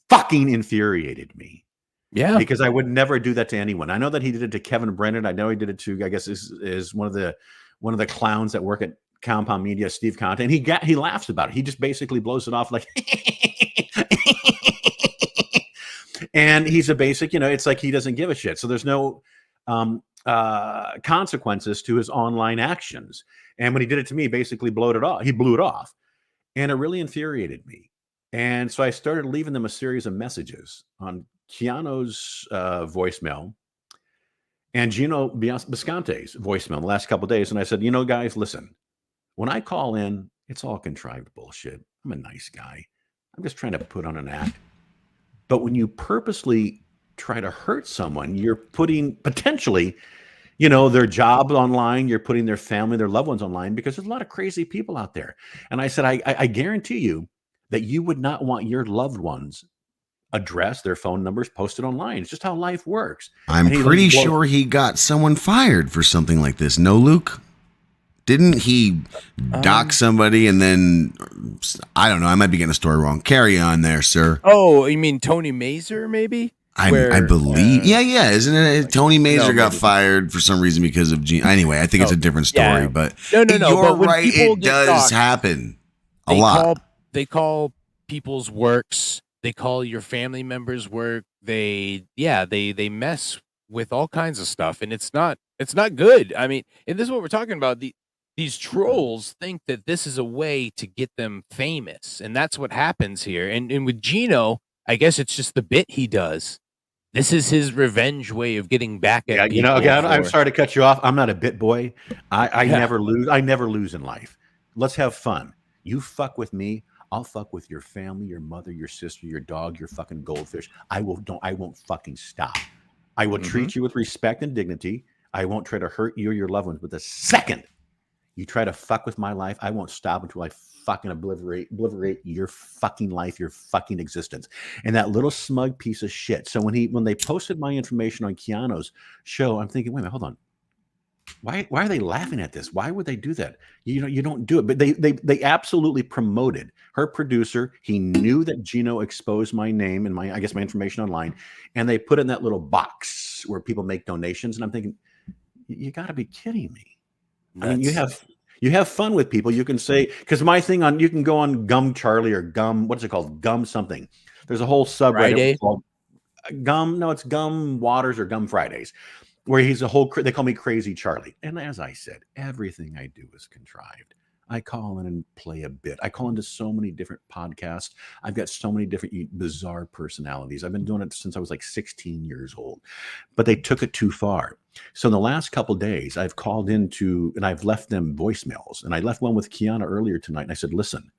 fucking infuriated me. Yeah, because I would never do that to anyone. I know that he did it to Kevin Brennan. I know he did it to, I guess, is one of the clowns that work at Compound Media, Steve Conte, and he laughs about it. He just basically blows it off like, and he's a basic, it's like he doesn't give a shit. So there's no consequences to his online actions. And when he did it to me, basically blew it off. He blew it off. And it really infuriated me. And so I started leaving them a series of messages on Keanu's voicemail and Gino Bisconte's voicemail the last couple of days. And I said, you know, guys, listen, when I call in, it's all contrived bullshit. I'm a nice guy. I'm just trying to put on an act. But when you purposely try to hurt someone, you're putting potentially, you know, their job online, you're putting their family, their loved ones online, because there's a lot of crazy people out there. And I said, I guarantee you that you would not want your loved ones address, their phone numbers posted online. It's just how life works. I'm pretty sure he got someone fired for something like this. No, Luke? Didn't he dock somebody and then, I don't know, I might be getting a story wrong. Carry on there, sir. Oh, you mean Tony Mazer, maybe? I believe. Yeah. Isn't it? Tony Mazer got fired for some reason because of Anyway, I think it's a different story. Yeah. But no. You're but right. It does happen a lot. They call people's works. They call your family members' work. They mess with all kinds of stuff, and it's not good. I mean, and this is what we're talking about. These trolls think that this is a way to get them famous, and that's what happens here. And with Gino, I guess it's just the bit he does. This is his revenge way of getting back at people. You know, again, I'm sorry to cut you off. I'm not a bit boy. I never lose. I never lose in life. Let's have fun. You fuck with me, I'll fuck with your family, your mother, your sister, your dog, your fucking goldfish. I won't fucking stop. I will treat you with respect and dignity. I won't try to hurt you or your loved ones. But the second you try to fuck with my life, I won't stop until I fucking obliterate your fucking life, your fucking existence. And that little smug piece of shit. So when they posted my information on Keanu's show, I'm thinking, wait a minute, hold on. Why are they laughing at this? Why would they do that? You don't do it. But they absolutely promoted her producer. He knew that Gino exposed my name and my information online, and they put it in that little box where people make donations. And I'm thinking, you got to be kidding me. I mean, you have fun with people. You can say, because my thing you can go on Gum Charlie or Gum, what's it called? Gum something. There's a whole subreddit called Gum. No, it's Gum Waters or Gum Fridays, where they call me Crazy Charlie. And as I said, everything I do is contrived. I call in and play a bit. I call into so many different podcasts. I've got so many different bizarre personalities. I've been doing it since I was like 16 years old, but they took it too far. So in the last couple of days, I've called into and I've left them voicemails. And I left one with Keanu earlier tonight. And I said, listen,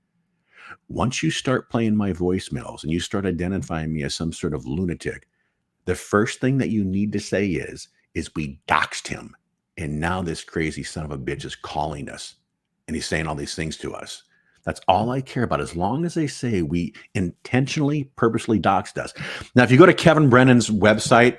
once you start playing my voicemails and you start identifying me as some sort of lunatic, the first thing that you need to say is we doxed him. And now this crazy son of a bitch is calling us. And he's saying all these things to us. That's all I care about. As long as they say we intentionally, purposely doxed us. Now, if you go to Kevin Brennan's website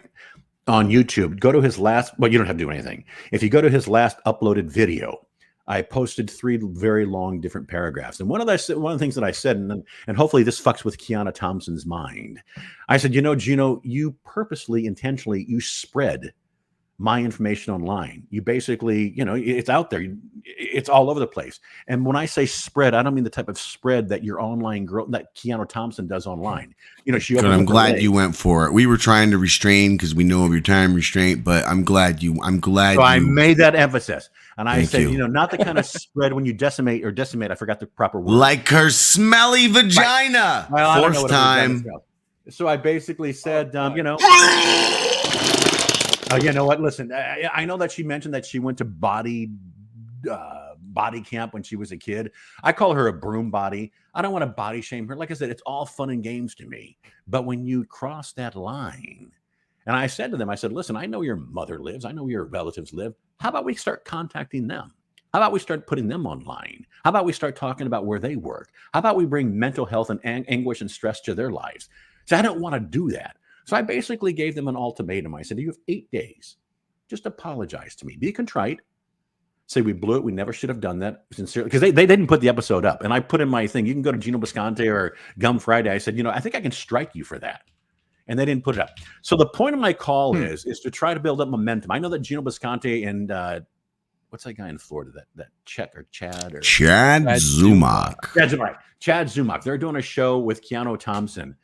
on YouTube, go to his last, well, you don't have to do anything. If you go to his last uploaded video, I posted 3 very long different paragraphs. And one of the things that I said, and hopefully this fucks with Keanu Thompson's mind. I said, you know, Gino, you purposely, intentionally, you spread my information online. You basically, you know, it's out there. It's all over the place. And when I say spread, I don't mean the type of spread that your online girl, that Keanu Thompson does online. You know, I'm glad you went for it. We were trying to restrain because we know of your time restraint, but I'm glad. So I made that emphasis. And I said, you know, not the kind of spread when you decimate, I forgot the proper word. Like her smelly vagina. Right. Well, fourth time. So I basically said, you know, you know what? Listen, I know that she mentioned that she went to body camp when she was a kid. I call her a broom body. I don't want to body shame her. Like I said, it's all fun and games to me. But when you cross that line, and I said to them, I said, listen, I know your mother lives. I know your relatives live. How about we start contacting them? How about we start putting them online? How about we start talking about where they work? How about we bring mental health and anguish and stress to their lives? So I don't want to do that. So I basically gave them an ultimatum. I said, you have 8 days. Just apologize to me. Be contrite. Say we blew it. We never should have done that. Sincerely. Because they didn't put the episode up. And I put in my thing, you can go to Gino Bisconte or Gum Friday. I said, you know, I think I can strike you for that. And they didn't put it up. So the point of my call is to try to build up momentum. I know that Gino Bisconte and what's that guy in Florida? That Chad Zumock. That's right. Chad Zumock. They're doing a show with Keanu Thompson.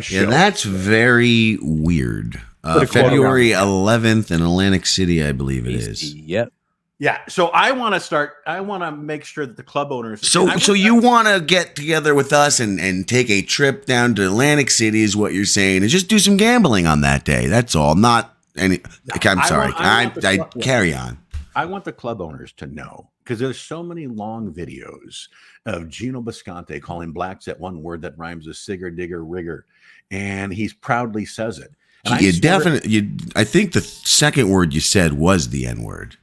Yeah, that's very weird. Put a quote February around 11th in Atlantic City, I believe it is. Yep. Yeah. So I want to make sure that the club owners. So you want to get together with us and take a trip down to Atlantic City is what you're saying, and just do some gambling on that day. That's all. Not any. I'm sorry. I carry on. I want the club owners to know, because there's so many long videos of Gino Bisconte calling blacks that one word that rhymes with sigger, digger, rigger, and he proudly says it. And I think the second word you said was the N word.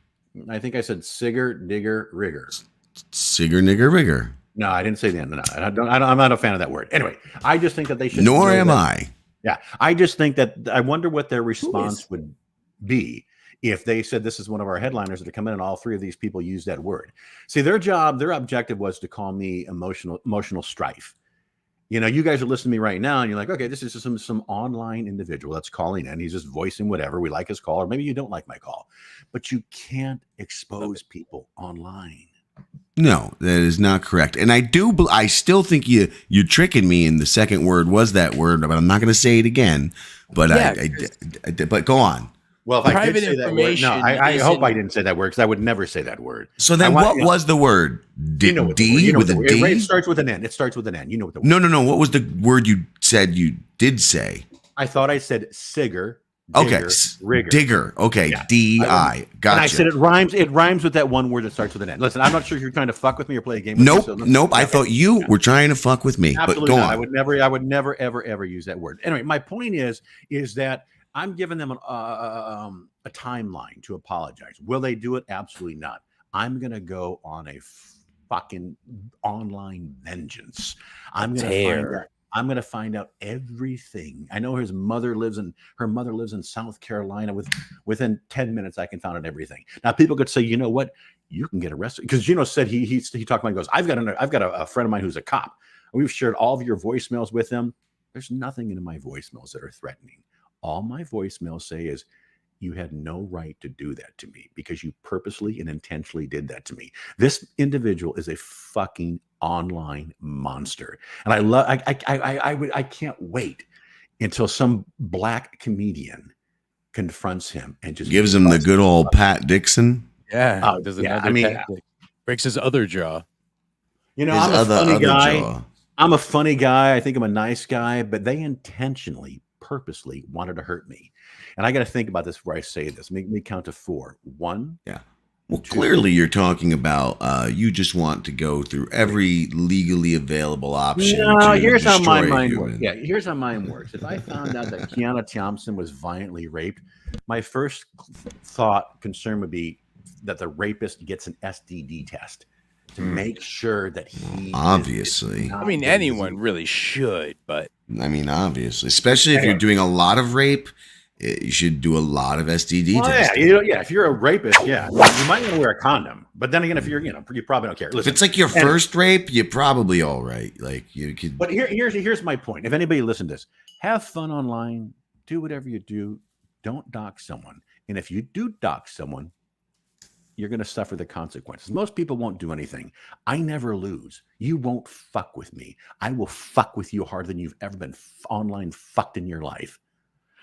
I think I said sigger, digger, rigger. Sigger, nigger, rigger. No, I didn't say the N. No, I'm not a fan of that word. Anyway, I just think that they should. Nor am I. Yeah, I just think that I wonder what their response would be if they said this is one of our headliners that are coming in and all three of these people use that word. See, their objective was to call me emotional strife. You know, you guys are listening to me right now and you're like, okay, this is some online individual that's calling in. He's just voicing whatever. We like his call, or maybe you don't like my call. But you can't expose people online. No, that is not correct. And I still think you're tricking me, and the second word was that word, but I'm not going to say it again. But but go on. Well, if I did say that word, no, I hope I didn't say that word, because I would never say that word. So then what was the word? D with a D? It starts with an N. It starts with an N. You know what the word. No. What was the word you said you did say? I thought I said sigger. Okay, rigger. Digger. Okay, yeah. D-I. Gotcha. And I said it rhymes. It rhymes with that one word that starts with an N. Listen, I'm not sure if you're trying to fuck with me or play a game. With me, nope. I thought you were trying to fuck with me. Absolutely but go not. on. I would never, ever use that word. Anyway, my point is that I'm giving them a timeline to apologize. Will they do it? Absolutely not. I'm gonna go on a fucking online vengeance. I'm gonna find out everything. I know his mother lives in South Carolina. Within 10 minutes, I can find out everything. Now, people could say, you know what? You can get arrested, because Gino said he talked about. He goes, I've got a friend of mine who's a cop. We've shared all of your voicemails with him. There's nothing in my voicemails that are threatening. All my voicemails say is, you had no right to do that to me, because you purposely and intentionally did that to me. This individual is a fucking online monster. And I can't wait until some black comedian confronts him and just gives him the good old Pat Dixon. Yeah. Breaks his other jaw. You know, I'm a funny guy. I'm a funny guy. I think I'm a nice guy, but they intentionally, purposely wanted to hurt me. And I got to think about this before I say this. Make me count to 4. 1. Yeah. Well, clearly you're talking about you just want to go through every legally available option. No, here's how my mind works. Yeah, here's how mine works. If I found out that Kiana Thompson was violently raped, my first concern would be that the rapist gets an STD test to make sure that he obviously. I mean, anyone really should, but I mean, obviously, especially if you're doing a lot of rape. You should do a lot of STD testing. Yeah, if you're a rapist, you might want to wear a condom. But then again, if you're, you probably don't care. Listen, if it's like your first rape, you're probably all right. Like you could. But here's my point. If anybody listen to this, have fun online. Do whatever you do. Don't dox someone. And if you do dox someone, you're going to suffer the consequences. Most people won't do anything. I never lose. You won't fuck with me. I will fuck with you harder than you've ever been online fucked in your life.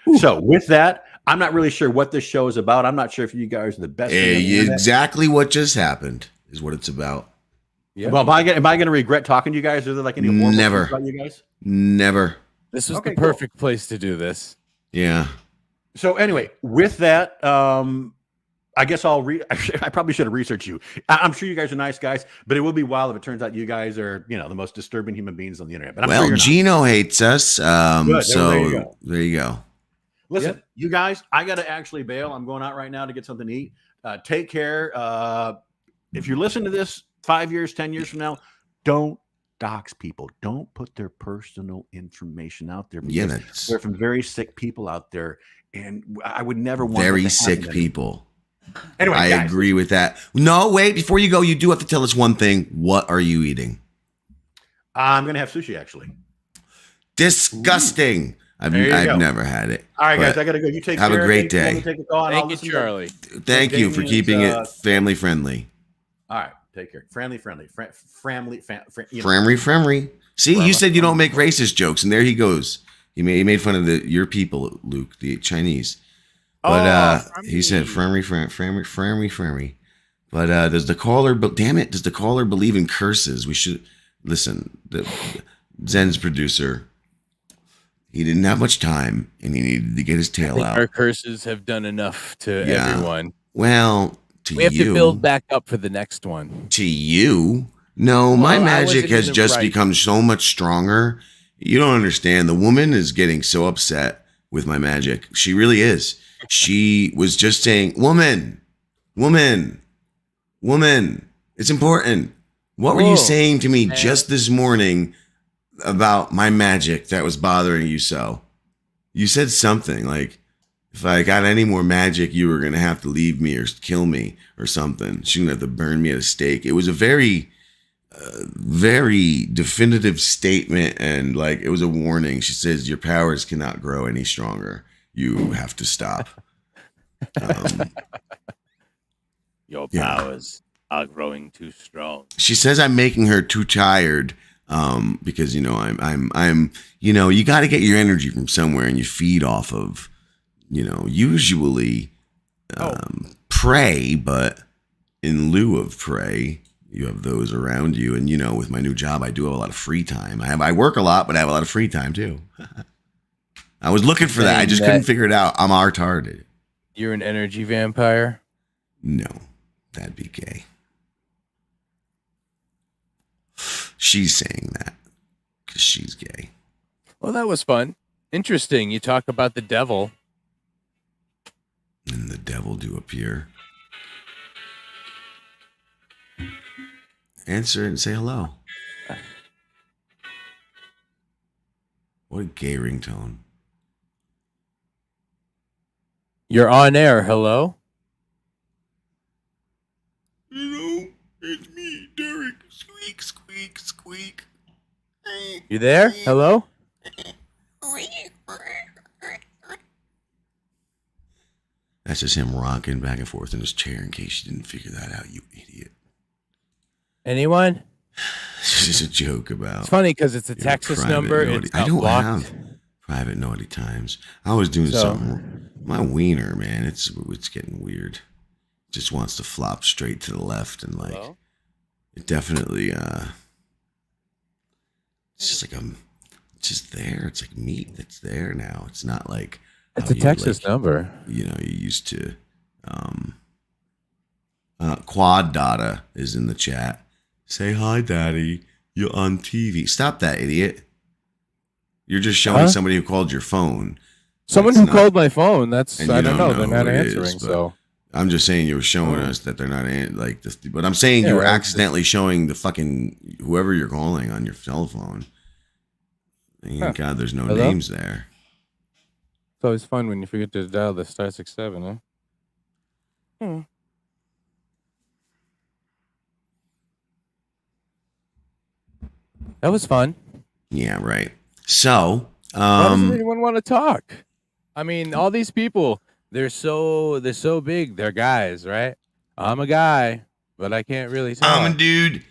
Ooh. So with that, I'm not really sure what this show is about. I'm not sure if you guys are the best. Exactly what just happened is what it's about. Yeah. Well, am I going to regret talking to you guys? Are there like any more never about you guys? Never. This was the perfect place to do this. Yeah. So anyway, with that, I guess I probably should have researched you. I'm sure you guys are nice guys, but it will be wild if it turns out you guys are, the most disturbing human beings on the internet. But I'm sure Gino hates us. Good. So there you go. Listen, you guys, I got to actually bail. I'm going out right now to get something to eat. Take care. If you listen to this 5 years, 10 years from now, don't dox people. Don't put their personal information out there. Yeah, there are some very sick people out there, and I would never want very sick people. Anyway, I agree with that. No, wait, before you go, you do have to tell us one thing. What are you eating? I'm going to have sushi, actually. Disgusting. I've never had it. All right, guys, I got to go. You take care. Have a great day. Thank you, Charlie. Thank you for keeping it family friendly. All right, take care. Family friendly. Family friendly. See, you said you don't make racist jokes, and there he goes. He made fun of your people, Luke, the Chinese. But he said Fermi. But does the caller? But damn it, does the caller believe in curses? We should listen. Zen's producer. He didn't have much time, and he needed to get his tail out. Our curses have done enough to everyone. Well, we have to build back up for the next one. To you, no, my magic has just become so much stronger. You don't understand. The woman is getting so upset with my magic. She really is. She was just saying, woman. It's important. What were you saying to me just this morning about my magic that was bothering you so? You said something like, if I got any more magic, you were going to have to leave me or kill me or something. She didn't have to burn me at a stake. It was a very, very definitive statement. And like, it was a warning. She says, your powers cannot grow any stronger. You have to stop. Your powers are growing too strong. She says I'm making her too tired. Because, you know, I'm, you know, you got to get your energy from somewhere and you feed off of, you know, usually prey, but in lieu of prey, you have those around you. And, you know, with my new job, I do have a lot of free time. I work a lot, but I have a lot of free time too. I was looking for that. I just couldn't figure it out. I'm retarded. You're an energy vampire? No, that'd be gay. She's saying that because she's gay. Well, that was fun. Interesting. You talk about the devil. And the devil do appear. Answer it and say hello. What a gay ringtone. You're on air. Hello? Hello, it's me, Derek. Squeak, squeak, squeak. You there? Hello? That's just him rocking back and forth in his chair in case you didn't figure that out, you idiot. Anyone? This is a joke about... It's funny because it's a Texas number. It's I don't blocked. have private naughty times. I was doing something... My wiener, man, it's getting weird. Just wants to flop straight to the left and like... Hello? It definitely... It's just like it's just there. It's like meat that's there now. It's not like... It's a Texas number. You know, you used to... Quad Data is in the chat. Say hi, Daddy. You're on TV. Stop that, idiot. You're just showing somebody who called your phone. Someone who called my phone. That's I don't know. They're not who it answering. is, but So I'm just saying you were showing us that they're not like this. But I'm saying you were accidentally showing the fucking whoever you're calling on your cell phone. Thank God, there's no names there. it's always fun when you forget to dial the *67, huh? That was fun. Yeah, right. So, why doesn't anyone want to talk? I mean, all these people, they're so big. They're guys, right? I'm a guy, but I can't really talk. I'm a dude,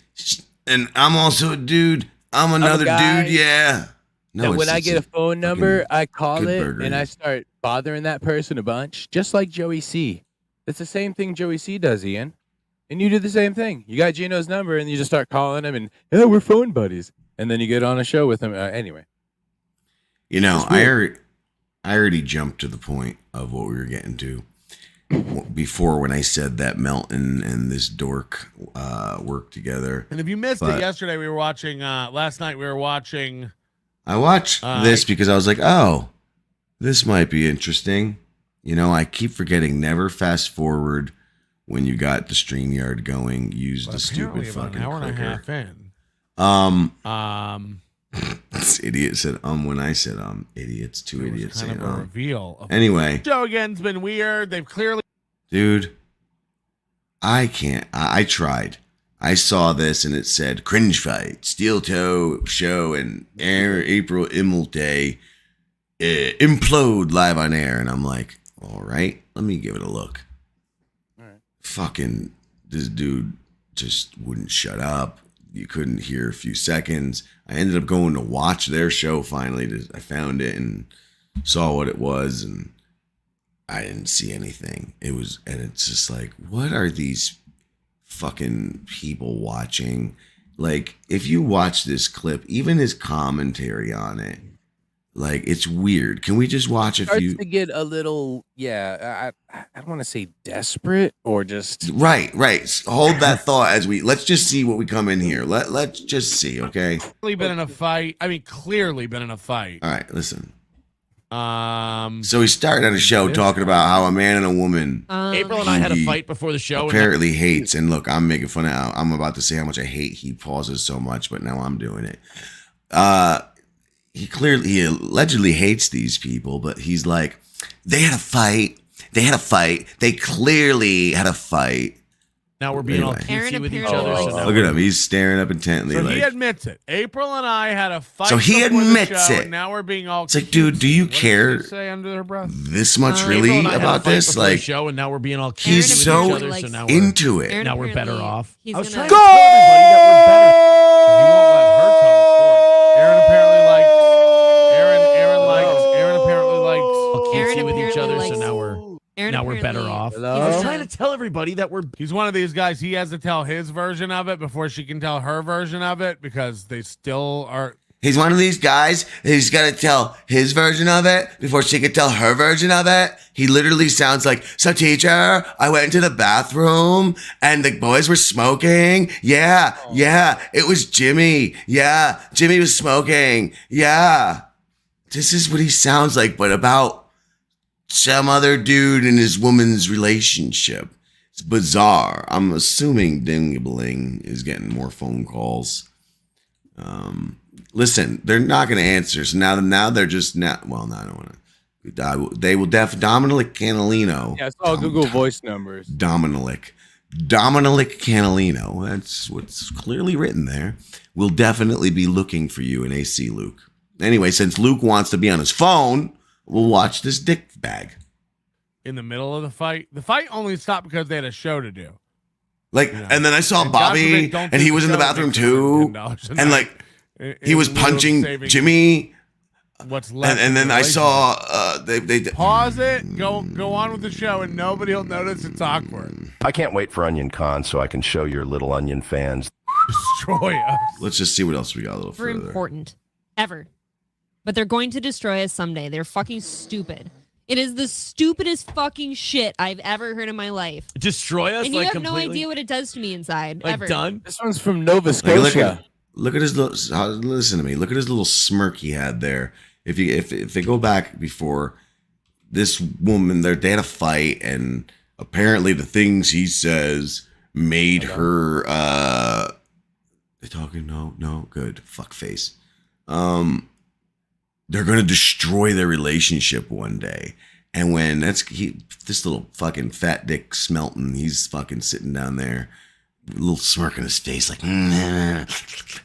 and I'm also a dude. I'm another dude. Yeah. No, and when I get a phone number, I call it and I start bothering that person a bunch, just like Joey C. It's the same thing Joey C does, Ian. And you do the same thing. You got Gino's number and you just start calling him and, yeah, we're phone buddies. And then you get on a show with him. Anyway. You know, I already jumped to the point of what we were getting to before when I said that Melton and this dork work together. And if you missed it yesterday, we were watching, last night we were watching. I watched this because I was like, oh, this might be interesting. You know, I keep forgetting never fast forward when you got the StreamYard going. Use the stupid fucking an hour and a clicker. half in. This idiot said when I said idiots, two idiots kind saying of a reveal. Of anyway, show again's been weird. They've clearly, dude, I can't. I tried. I saw this and it said cringe fight, steel toe show, and April Immel implode live on air, and I'm like, all right, let me give it a look. All right. Fucking this dude just wouldn't shut up. you couldn't hear a few seconds. I ended up going to watch their show finally. I found it and saw what it was, and I didn't see anything. And it's just like, what are these fucking people watching? Like, if you watch this clip, even his commentary on it, like, it's weird. Can we just watch a Starts few? to get a little, I don't want to say desperate or just Right. Hold that thought let's just see what we come in here. Let's just see, okay? Clearly been in a fight. I mean, clearly been in a fight. All right, listen. Um, So he started at a show talking about how a man and a woman April and I had a he fight before the show. apparently hates. And look, I'm making fun of how I'm about to say how much I hate he pauses so much, but now I'm doing it. He allegedly hates these people, but he's like, they had a fight. They clearly had a fight. Now we're being all Anyway. cutesy with each Aaron other. So apparently now Look at him. He's staring up intently. So like, he admits it. April and I had a fight. So he before the admits show, it. And now we're being all. It's like, dude, do you What did care she say under her breath? this much April really and I had a about fight this? before the Like, show, and now we're being all he's cutesy with so each other, likes- so now we're, into it. Aaron now we're better apparently- off. he's I was gonna- trying to tell everybody that we're better. He won't let her tell the story. Aaron apparently likes. Aaron apparently likes all Aaron cutesy with each apparently other, so likes- now we're better apparently- off. Hello? I was trying to tell everybody that we're. He's one of these guys. He has to tell his version of it before she can tell her version of it because they still are. He's one of these guys. He's got to tell his version of it before she could tell her version of it. He literally sounds like, so teacher, I went into the bathroom and the boys were smoking. Yeah. It was Jimmy. Yeah. Jimmy was smoking. Yeah. This is what he sounds like, but about some other dude and his woman's relationship. It's bizarre. I'm assuming Dingabling is getting more phone calls. Listen, they're not going to answer. So now they're just not. Well, no, I don't want to. They will Dominic Canalino. Yeah, it's all Google Voice numbers. Dominic Canalino. That's what's clearly written there. Will definitely be looking for you in AC Luke. Anyway, since Luke wants to be on his phone, we'll watch this dick bag. In the middle of the fight only stopped because they had a show to do. Like, Yeah. and then I saw And God Bobby, forbid, don't and do he was in the show bathroom makes too, $110 a and night like he in was lieu of punching saving Jimmy, What's left? and of then the I relationship. saw they Pause it. Go on with the show, and nobody will notice it's awkward. I can't wait for Onion Con so I can show your little Onion fans Destroy us. Let's just see what else we got a little Never further. important. Ever. But they're going to destroy us someday. They're fucking stupid. It is the stupidest fucking shit I've ever heard in my life. Destroy us. And you like have no completely? idea what it does to me inside. Like ever. done. This one's from Nova Like, Scotia. look at his little. Listen to me. Look at his little smirk he had there. If they go back before, this woman, they had a fight, and apparently the things he says made her. They talking? No, good. Fuck face. They're gonna destroy their relationship one day. And when this little fucking fat dick Smelton, he's fucking sitting down there, a little smirk on his face, like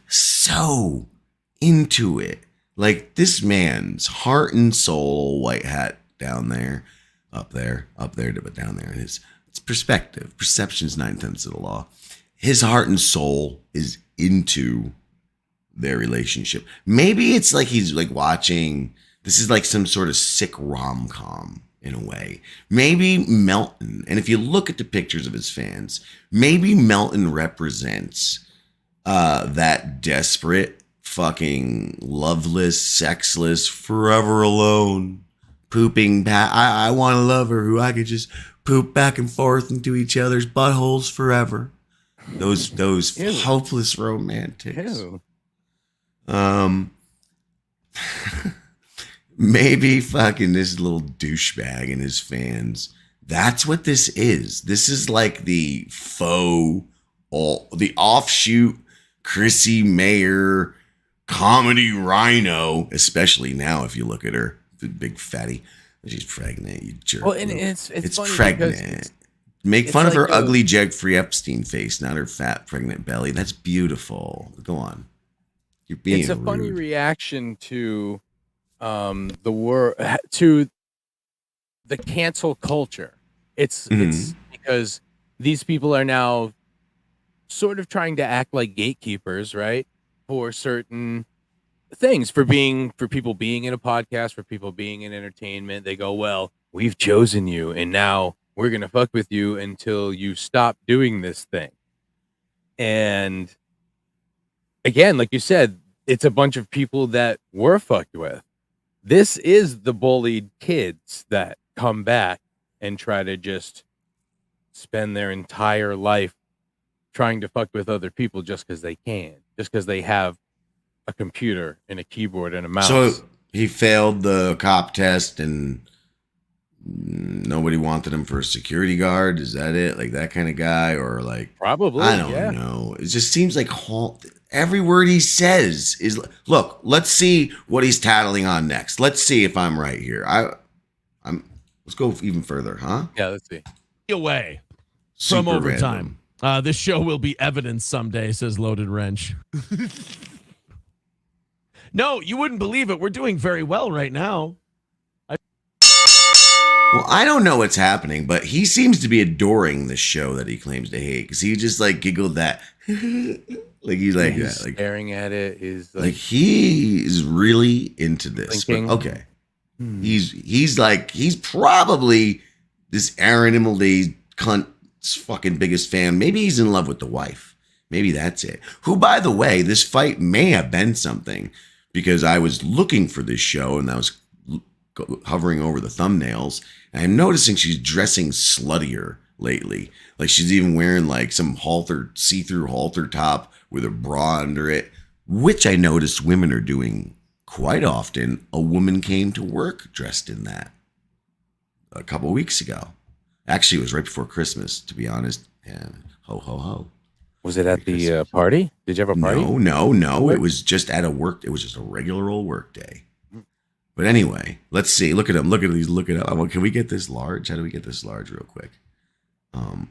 so into it. Like this man's heart and soul, white hat down there, up there, but down there. And it's perspective. Perception's 9/10 of the law. His heart and soul is into their relationship. Maybe it's like he's like watching, this is like some sort of sick rom-com in a way. Maybe Melton, and if you look at the pictures of his fans, maybe Melton represents that desperate, fucking loveless, sexless, forever alone, pooping. I want to love her who I could just poop back and forth into each other's buttholes forever. Those Ew. hopeless romantics. Ew. Maybe fucking this little douchebag and his fans. That's what this is. This is like the the offshoot Chrissy Mayer comedy rhino, especially now if you look at her, the big fatty. She's pregnant, you jerk. Well, and it's funny pregnant. because Make it's fun of like her a- ugly Jeffrey Epstein face, not her fat pregnant belly. That's beautiful. Go on. You're being it's a funny rude. reaction to to the cancel culture. It's Mm-hmm. because these people are now sort of trying to act like gatekeepers, right? For certain things, for people being in a podcast, for people being in entertainment. They go, well, we've chosen you, and now we're going to fuck with you until you stop doing this thing. And again, like you said, it's a bunch of people that were fucked with. This is the bullied kids that come back and try to just spend their entire life trying to fuck with other people just because they can, just because they have a computer and a keyboard and a mouse. So he failed the cop test and nobody wanted him for a security guard. Is that it? Like that kind of guy? Or like, probably, I don't know. It just seems like every word he says is, look, let's see what he's tattling on next. Let's see if I'm right here. Let's go even further, huh? Yeah, let's see. Away from Super overtime. This show will be evidence someday, says Loaded Wrench. No, you wouldn't believe it. We're doing very well right now. Well, I don't know what's happening, but he seems to be adoring this show that he claims to hate because he just like giggled that. Like he's like He's that. Like, staring at it. Is like he is really into this. But, Thinking. okay. He's probably this Aaron Imelday cunt's fucking biggest fan. Maybe he's in love with the wife. Maybe that's it. Who, by the way, this fight may have been something because I was looking for this show and I was hovering over the thumbnails and I'm noticing she's dressing sluttier lately. Like she's even wearing like some see-through halter top with a bra under it, which I noticed women are doing quite often. A woman came to work dressed in that a couple weeks ago. Actually, it was right before Christmas, to be honest. And ho, ho, ho. Was it at the party? Did you have a party? No. It was just at a work. It was just a regular old work day. But anyway, let's see. Look at him. Look at these. Look at him. Can we get this large? How do we get this large real quick?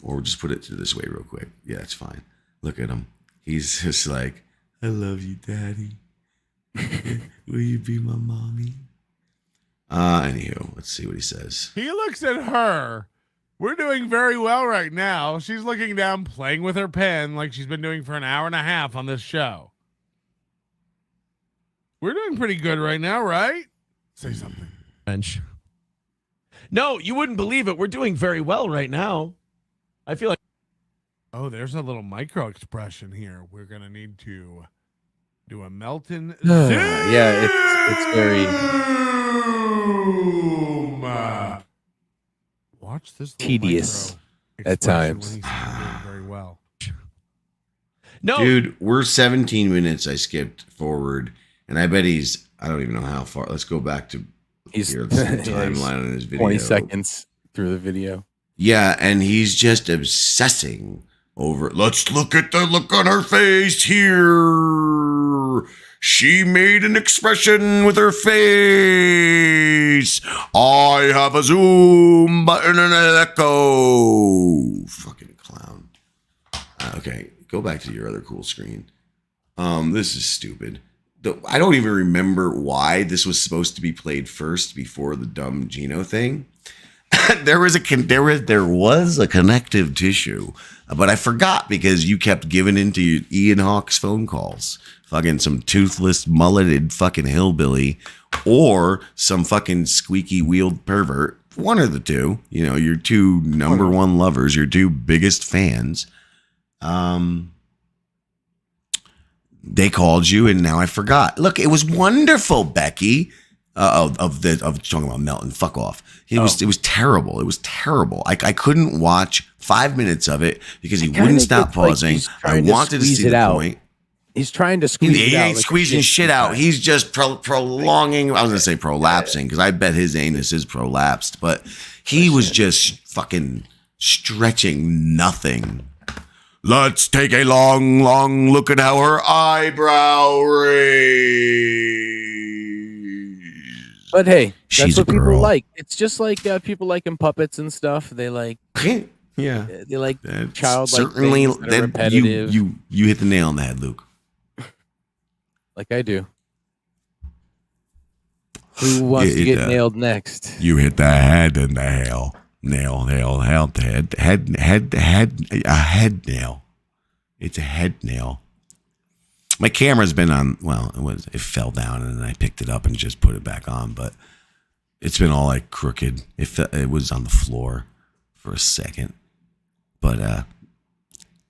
Or just put it this way real quick. Yeah, it's fine. Look at him. He's just like, I love you, Daddy. Will you be my mommy? Anywho, let's see what he says. He looks at her. We're doing very well right now. She's looking down, playing with her pen like she's been doing for an hour and a half on this show. We're doing pretty good right now, right? Say something. Wrench. No, you wouldn't believe it. We're doing very well right now. I feel like. Oh, there's a little micro expression here. We're going to need to do a Melton. Yeah, it's very. Zoom. Watch this little Tedious micro at expression times. when he's doing very well. No, Dude, we're 17 minutes. I skipped forward, and I bet I don't even know how far. Let's go back to He's here. Let's see the timeline on his video. 20 seconds through the video. Yeah, and he's just obsessing over. Let's look at the look on her face here. She made an expression with her face. I have a zoom button and an echo. Fucking clown. Okay, go back to your other cool screen. This is stupid. I don't even remember why this was supposed to be played first before the dumb Gino thing. there was a connective tissue, but I forgot because you kept giving into Ian Hawke's phone calls. Fucking some toothless, mulleted fucking hillbilly or some fucking squeaky wheeled pervert. One or the two. You know, your two number one lovers, your two biggest fans. They called you, and now I forgot. Look, it was wonderful, Becky. Of talking about Melton. Fuck off. It was terrible. It was terrible. I couldn't watch 5 minutes of it because he wouldn't stop pausing. I wanted to see the point. He's trying to squeeze it He out. ain't squeezing shit out. He's just prolonging. I was gonna say prolapsing because I bet his anus is prolapsed, but he was just fucking stretching nothing. Let's take a long, long look at how her eyebrow raised. But hey, that's She's what a people girl. like. It's just like people liking puppets and stuff. They like, Yeah, they like that's childlike certainly things that are repetitive. you hit the nail on the head, Luke. like I do. Who wants to get does. nailed next? You hit the head in the nail, head, a head nail. It's a head nail. My camera's been on. Well, it fell down and then I picked it up and just put it back on. But it's been all like crooked. It was on the floor for a second, but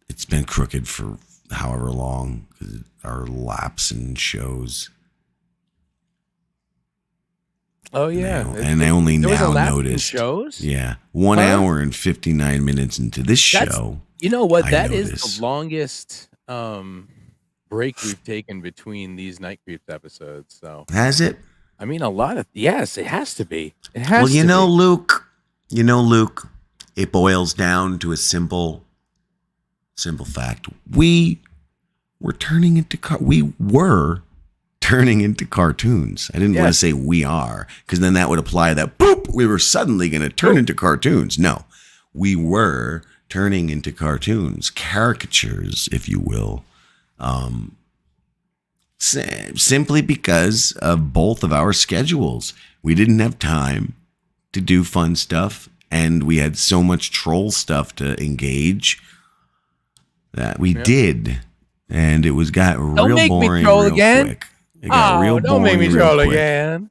it's been crooked for however long because our laps and shows. Oh yeah, And I only there was a now lap in noticed. shows. Yeah, 1 hour and 59 minutes into this That's- show. You know what? I That is noticed. the longest break we've taken between these Night Creeps episodes. So Has it? I mean, a lot of yes, it has to be. It has. Well, to be. Luke, it boils down to a simple fact. We were turning into cartoons. I didn't want to Yes. say we are, because then that would imply that boop, we were suddenly going to turn into cartoons. No, we were turning into cartoons, caricatures, if you will. Simply because of both of our schedules. We didn't have time to do fun stuff, and we had so much troll stuff to engage that we did, and it got real make me boring troll real again. quick. It got real don't make me boring real troll quick. again.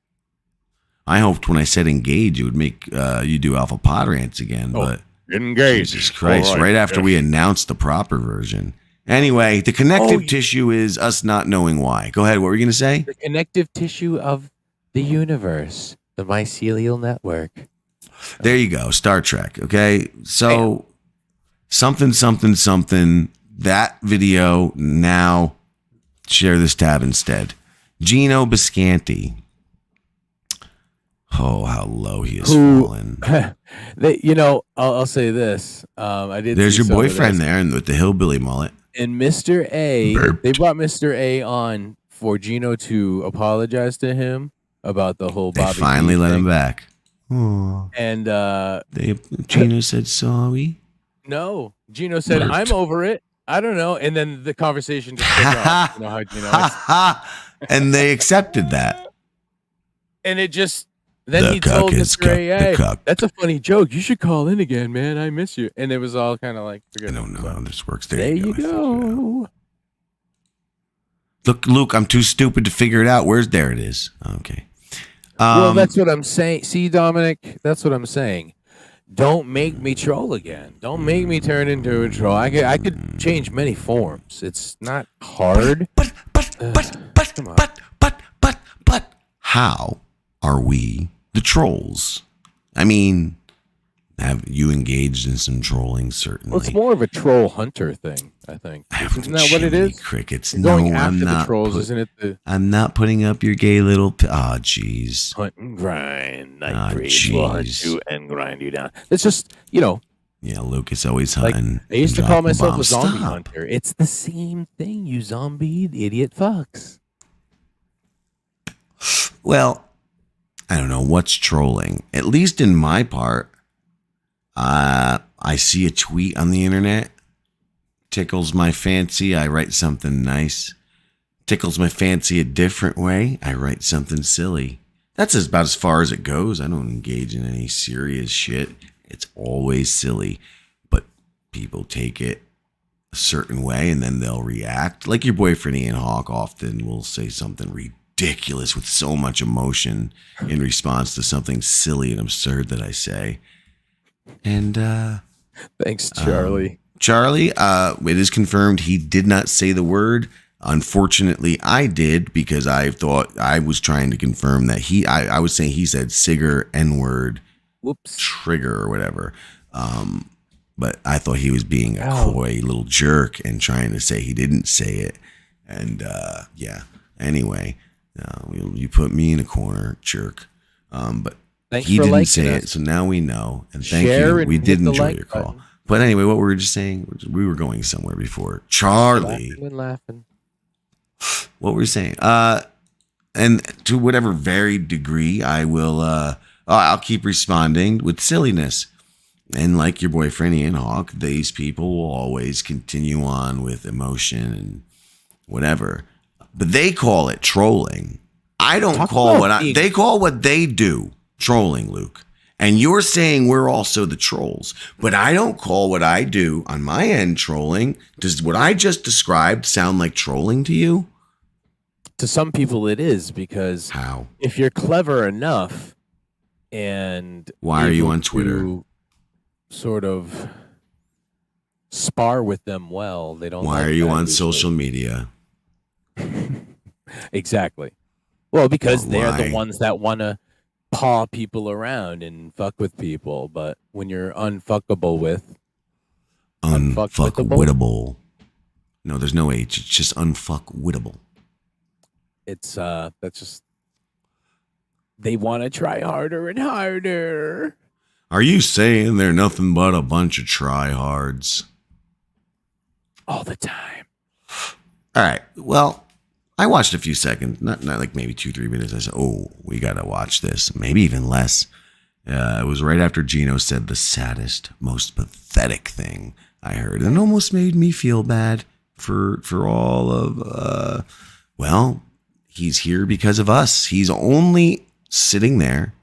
I hoped when I said engage, it would make you do Alpha Pod Rants again, but Engage. Jesus Christ, right after we announced the proper version. Anyway, the connective tissue is us not knowing why. Go ahead. What were you going to say? The connective tissue of the universe, the mycelial network. There you go. Star Trek. Okay. So something. That video now. Share this tab instead. Gino Biscanti. Oh, how low he has fallen. I'll say this. I did. There's see your some of boyfriend this. there and with the hillbilly mullet. And Mr. A, Burped. they brought Mr. A on for Gino to apologize to him about the whole They Bobby finally Keene let thing. him back. Oh, And Gino said sorry. no, Gino said, Burped. I'm over it. I don't know. And then the conversation just took off. You know how Gino is. And they accepted that. And it just, then The he cuck told is Mr. A, cuck, the hey, cuck. that's a funny joke. You should call in again, man. I miss you. And it was all kind of like, I don't know how this works. There you go. Look, Luke, I'm too stupid to figure it out. There it is. Okay. Well, that's what I'm saying. See, Dominic, that's what I'm saying. Don't make me troll again. Don't make me turn into a troll. I could change many forms. It's not hard. But, come on. how are we the trolls? I mean, have you engaged in some trolling? Certainly. Well, it's more of a troll hunter thing, I think. Isn't that what it Jiminy is? Crickets. You're No, going I'm after the not. trolls, isn't it? The I'm not putting up your gay little. Oh, jeez. hunt and grind. Ah, Night creeps will hunt jeez. you and grind you down. It's just, Yeah, Luke is always like hunting. I used to and call dropping myself a bombs. zombie Stop. hunter. It's the same thing, you zombie idiot fucks. Well, I don't know what's trolling. At least in my part, I see a tweet on the internet, tickles my fancy, I write something nice. Tickles my fancy a different way, I write something silly. That's about as far as it goes. I don't engage in any serious shit. It's always silly, but people take it a certain way and then they'll react. Like your boyfriend Ian Hawk often will say something ridiculous with so much emotion in response to something silly and absurd that I say. And Thanks, Charlie. Charlie, it is confirmed he did not say the word. Unfortunately, I did because I thought I was trying to confirm that I was saying he said Sigger N-word Whoops. trigger or whatever. But I thought he was being a Ow. coy little jerk and trying to say he didn't say it. And yeah, anyway, you put me in a corner, jerk. But Thanks he for didn't liking say us. it, so now we know. And thank Share you. and We hit did the enjoy like your call. button. But anyway, what were we just saying? We were going somewhere before. Charlie, Laughing and laughing. what were we saying? And to whatever varied degree, I will. I'll keep responding with silliness. And like your boyfriend Ian Hawk, these people will always continue on with emotion and whatever. But they call it trolling. I don't Talk call about they call what they do trolling, Luke. And you're saying we're also the trolls, but I don't call what I do on my end trolling. Does what I just described sound like trolling to you? To some people, it is, because How? if you're clever enough and Why are you able on Twitter? to sort of spar with them well, they don't. Why like are you that on usually. social media? Exactly. Well, because Well, they're why? the ones that want to paw people around and fuck with people. But when you're unfuckable with, Unfuckwittable. No, there's no H. It's just unfuckwittable. it's that's just, they want to try harder and harder. Are you saying they're nothing but a bunch of tryhards? All the time. All right. Well, I watched a few seconds, not like maybe 2-3 minutes. I said, "Oh, we gotta watch this." Maybe even less. It was right after Gino said the saddest, most pathetic thing I heard, and it almost made me feel bad for all of. Well, he's here because of us. He's only sitting there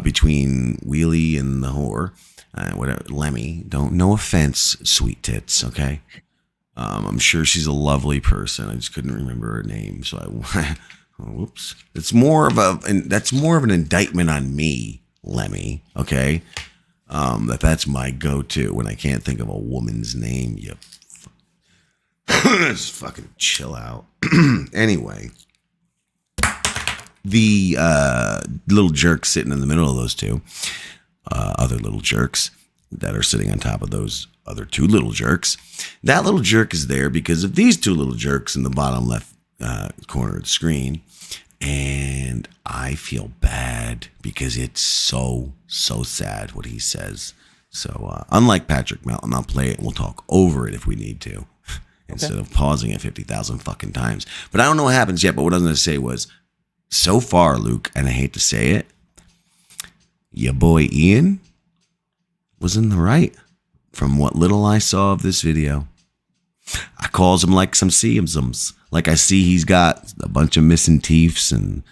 between Wheelie and the whore, whatever, Lemmy. No offense, sweet tits. Okay. I'm sure she's a lovely person. I just couldn't remember her name, so I. Whoops. That's more of an indictment on me, Lemmy. Okay. That's my go-to when I can't think of a woman's name. You just fucking chill out. Anyway, the little jerk sitting in the middle of those two other little jerks that are sitting on top of those other two little jerks. That little jerk is there because of these two little jerks in the bottom left corner of the screen. And I feel bad because it's so sad what he says. So unlike Patrick Melton, I'll play it and we'll talk over it if we need to, instead of pausing it 50,000 fucking times. But I don't know what happens yet. But what I was going to say was, so far, Luke, and I hate to say it, your boy Ian was in the right from what little I saw of this video. I calls him like some see-him-sums. Like I see he's got a bunch of missing teeths and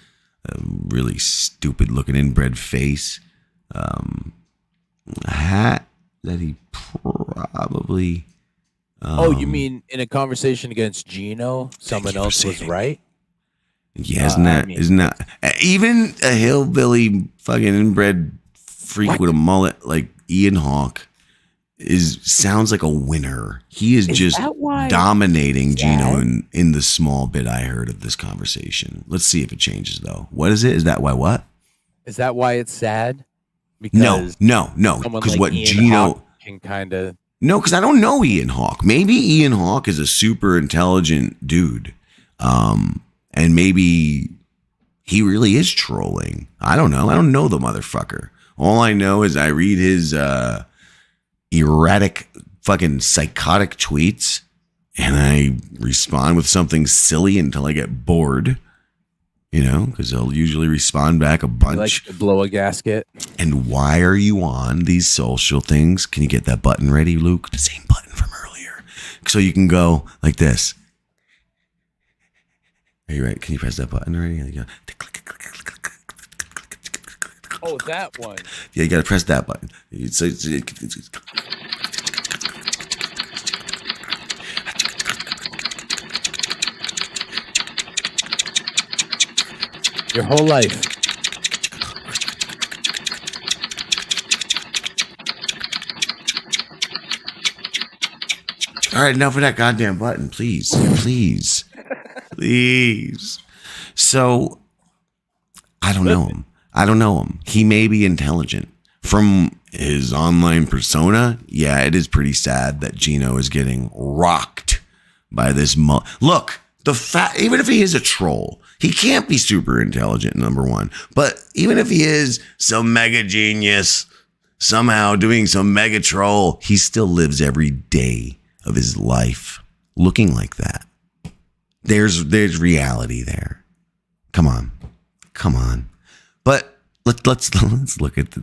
a really stupid looking inbred face. A hat that he probably... You mean in a conversation against Gino, someone else was right? Yeah, isn't that even a hillbilly fucking inbred freak with a mullet like Ian Hawke sounds like a winner. He is just dominating Gino in the small bit I heard of this conversation. Let's see if it changes though. What is it? Is that why what? Is that why it's sad? Because no. Because like what Ian Gino Hawke can kind of... No, because I don't know Ian Hawke. Maybe Ian Hawke is a super intelligent dude. And maybe he really is trolling. I don't know. I don't know the motherfucker. All I know is I read his erratic, fucking psychotic tweets, and I respond with something silly until I get bored. You know, because he'll usually respond back a bunch. Like to blow a gasket. And why are you on these social things? Can you get that button ready, Luke? The same button from earlier. So you can go like this. Are you right? Can you press that button already? There you go. Oh, that one. Yeah, you got to press that button. Your whole life. All right, enough of that goddamn button, please. Please. So, I don't know him. He may be intelligent. From his online persona, yeah, it is pretty sad that Gino is getting rocked by this. Look, even if he is a troll, he can't be super intelligent, number one. But even if he is some mega genius, somehow doing some mega troll, he still lives every day of his life looking like that. There's reality there. Come on. But let's look at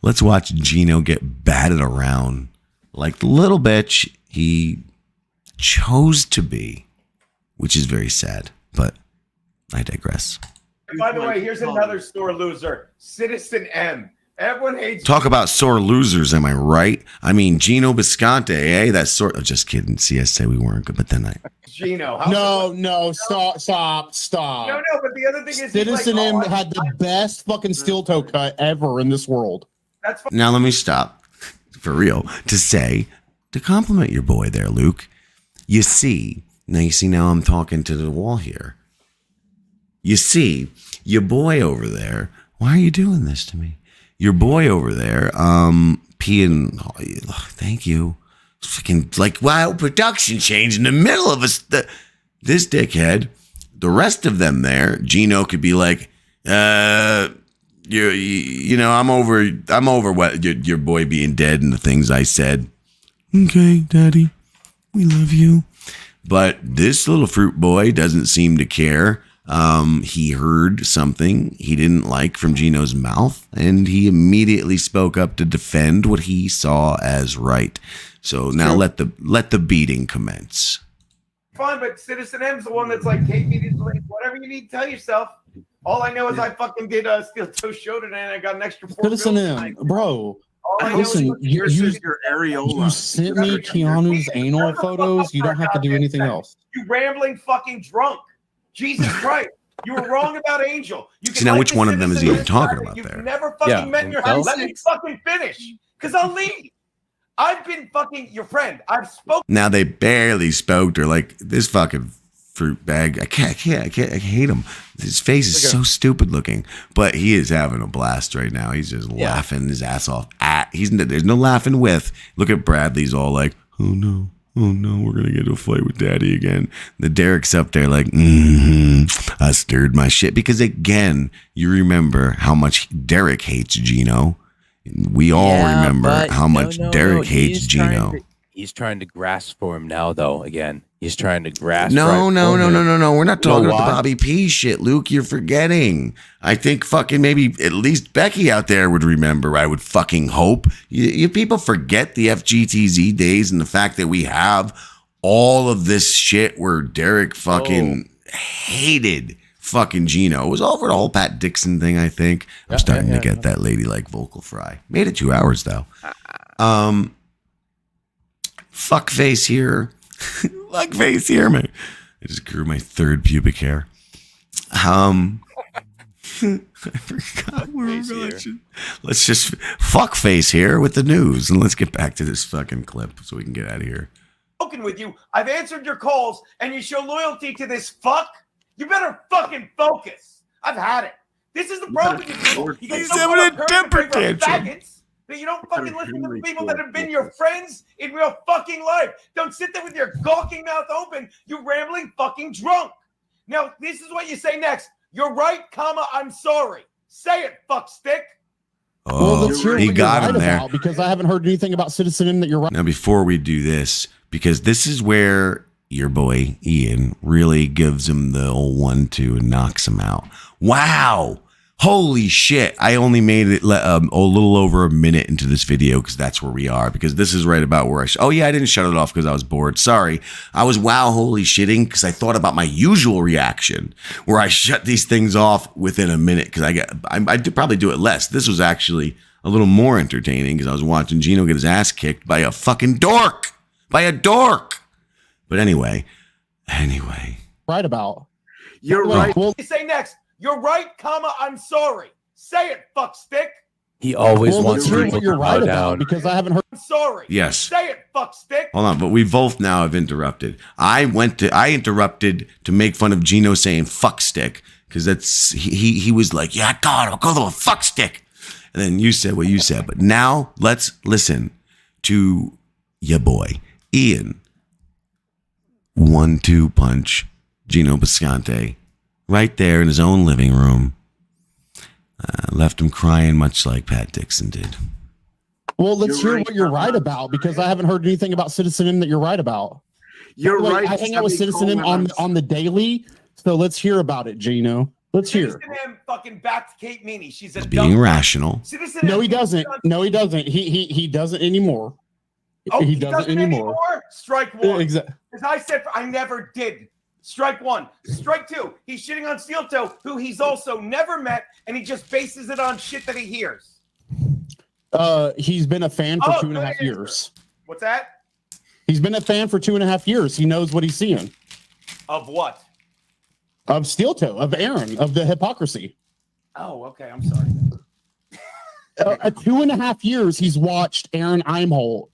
let's watch Gino get batted around like the little bitch he chose to be, which is very sad. But I digress. By the way, here's another sore loser, Citizen M. Everyone hates. Talk about sore losers, am I right? I mean, Gino Bisconte, eh? That's sort of just kidding. CSA, we weren't good, but then I. Gino. No, stop. No, but the other thing is, Citizen like, M had the best fucking steel toe cut ever in this world. That's Now let me stop for real to compliment your boy there, Luke. You see, now I'm talking to the wall here. You see, your boy over there. Why are you doing this to me? Your boy over there, peeing. Oh, thank you. Freaking like wow, production change in the middle of this dickhead. The rest of them there, Gino could be like, you know, I'm over what your boy being dead and the things I said. Okay, Daddy, we love you. But this little fruit boy doesn't seem to care. He heard something he didn't like from Gino's mouth, and he immediately spoke up to defend what he saw as right. So now let the beating commence. fine, but Citizen M's the one that's like, take me to whatever you need to tell yourself. All I know is I fucking did a Steel Toe show today, and I got an extra 4 Citizen M, bro. Listen, you sent me Keanu's anal photos. You don't have to do anything else. You rambling fucking drunk. Jesus Christ. You were wrong about Angel. You See, now which one of them is he even talking about You've there? never fucking met in your house. Let me fucking finish, because I'll leave. I've been fucking your friend. I've spoken. Now they barely spoke to her. Like this fucking fruit bag. I hate him. His face is so stupid looking, but he is having a blast right now. He's just laughing his ass off. There's no laughing with. Look at Bradley's all like, oh no, we're gonna get into a fight with Daddy again. The Derek's up there like, I stirred my shit, because again, you remember how much Derek hates Gino. We all remember how much Derek hates Gino. He's trying to grasp for him now, though. Again, he's trying to grasp. No. We're not talking about the Bobby P shit, Luke. You're forgetting. I think fucking maybe at least Becky out there would remember. I would fucking hope. You people forget the FGTZ days and the fact that we have all of this shit where Derek fucking hated fucking Gino. It was over the whole Pat Dixon thing, I think. I'm starting to get that ladylike vocal fry. Made it 2 hours though. Fuckface here. Fuckface here, man. I just grew my 3rd pubic hair. I forgot where we're going. Let's just fuckface here with the news, and let's get back to this fucking clip so we can get out of here. Spoken with you. I've answered your calls, and you show loyalty to this fuck. You better fucking focus. I've had it. This is the problem with you people. You get He's having a temper tantrum. That you don't fucking listen to the people that have been your friends in real fucking life. Don't sit there with your gawking mouth open, you rambling fucking drunk. Now, this is what you say next. You're right, comma, I'm sorry. Say it, fuck stick. Oh, he got him there. Because I haven't heard anything about Citizen M that you're right. Now, before we do this, because this is where your boy Ian really gives him the old 1-2 and knocks him out. Wow. Holy shit. I only made it a little over a minute into this video because that's where we are, because this is right about where I I didn't shut it off because I was bored. Sorry. I was holy shitting because I thought about my usual reaction where I shut these things off within a minute because I did probably do it less. This was actually a little more entertaining because I was watching Gino get his ass kicked by a fucking dork. By a dork. But anyway. Right about. You're right. Well, you say next. You're right, comma, I'm sorry. Say it, fuck stick. He always wants to hear people what you're to right bow about, down. because I haven't heard. I'm sorry. Yes. Say it, fuck stick. Hold on, but we both now have interrupted. I interrupted to make fun of Gino saying fuck stick, because that's he was like, yeah, God, I'll go to a fuck stick. And then you said what you said. But now let's listen to your boy, Ian. 1-2 punch Gino Bisconte right there in his own living room. Left him crying much like Pat Dixon did. Well, let's hear what you're right about, because I haven't heard anything about Citizen M that you're right about. You're right. I hang out with Citizen M on the daily, so let's hear about it, Gino. Let's hear. Citizen M fucking backed Kate Meany. She's a being rational. No, he doesn't. No, he doesn't. He doesn't anymore. Oh, he doesn't anymore. Strike one. Exactly. As I said, I never did. Strike one. Strike two. He's shitting on Steel Toe, who he's also never met, and he just bases it on shit that he hears. He's been a fan for 2.5 years. What's that? He's been a fan for 2.5 years. He knows what he's seeing. Of what? Of Steel Toe, of Aaron, of the hypocrisy. Oh, okay. I'm sorry. 2.5 years he's watched Aaron Eimholt,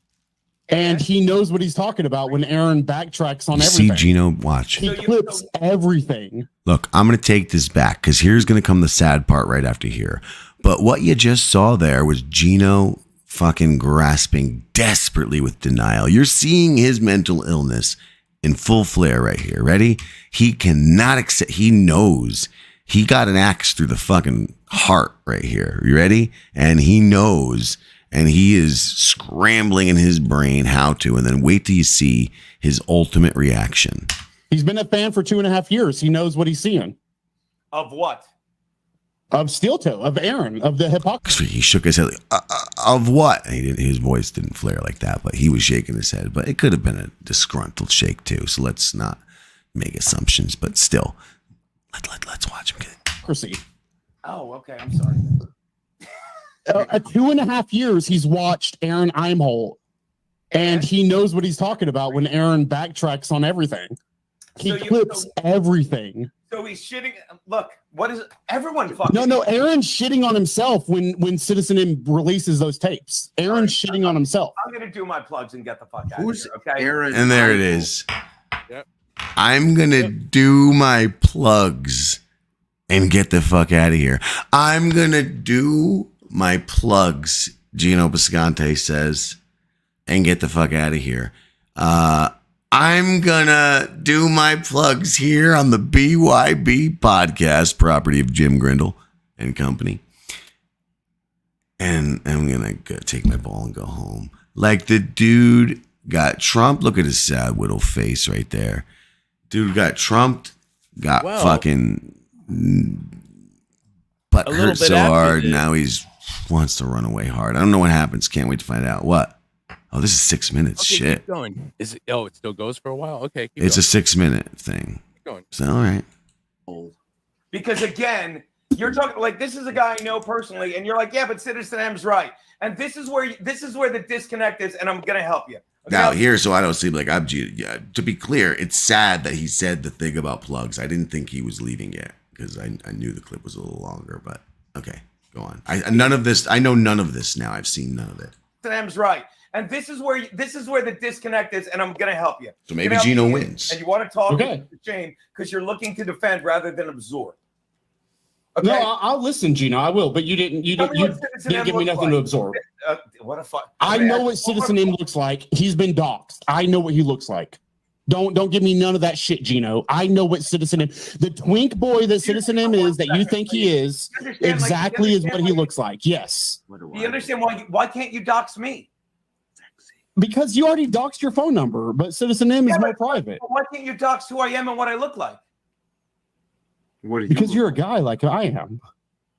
and he knows what he's talking about when Aaron backtracks on everything. See, Gino, watch. He clips everything. Look, I'm going to take this back because here's going to come the sad part right after here. But what you just saw there was Gino fucking grasping desperately with denial. You're seeing his mental illness in full flare right here. Ready? He cannot accept. He knows he got an axe through the fucking heart right here. You ready? And he knows, and he is scrambling in his brain how to. And then wait till you see his ultimate reaction. He's been a fan for 2.5 years. He knows what he's seeing. Of what? Of Steel Toe, of Aaron, of the hypocrisy. He shook his head like, of what? And he didn't, his voice didn't flare like that, but he was shaking his head. But it could have been a disgruntled shake too. So let's not make assumptions. But still, let's watch him get it. Hypocrisy. Oh, okay. I'm sorry. 2.5 years he's watched Aaron Eimholt, and he knows what he's talking about when Aaron backtracks on everything. He clips everything. So he's shitting. Look, what is everyone fucking? No. Aaron's shitting on himself when Citizen M releases those tapes. Aaron's shitting on himself. I'm gonna do my plugs and get the fuck out of here. Okay. Aaron? And there it is. Yep. I'm going to do my plugs and get the fuck out of here. I'm going to do my plugs, Gino Bisconte says, and get the fuck out of here. I'm gonna do my plugs here on the BYB podcast, property of Jim Grindle and company. And I'm gonna go take my ball and go home. Like the dude got Trump. Look at his sad little face right there. Dude got trumped, got fucking butt hurt so hard. Now he's wants to run away hard. I don't know what happens. Can't wait to find out. What? Oh, this is 6 minutes. Okay, shit. keep going. Is it? Oh, it still goes for a while. Okay, keep It's going. a 6 minute thing. Keep going. So all right. Because again, you're talking like this is a guy I know personally, and you're like, yeah, but Citizen M's right, and this is where the disconnect is, and I'm gonna help you. Okay? Now here, so I don't seem like I'm. Yeah, to be clear, it's sad that he said the thing about plugs. I didn't think he was leaving yet because I knew the clip was a little longer. But okay, go on. None of this. I know none of this now. I've seen none of it. Citizen M's right. And this is where the disconnect is, and I'm gonna help you. So maybe Gino wins. And you want to talk to Shane because you're looking to defend rather than absorb. Okay? No, I'll listen, Gino. I will, but you didn't give me nothing to absorb. What a fuck! I know what Citizen M looks like. He's been doxxed. I know what he looks like. Don't give me none of that shit, Gino. I know what Citizen M, the twink boy that Citizen M is, that you think he is, exactly is what he looks like. Yes. Do you understand why can't you dox me? Because you already doxed your phone number, but Citizen M is more private. Why can't you dox who I am and what I look like? Because you're a guy like I am.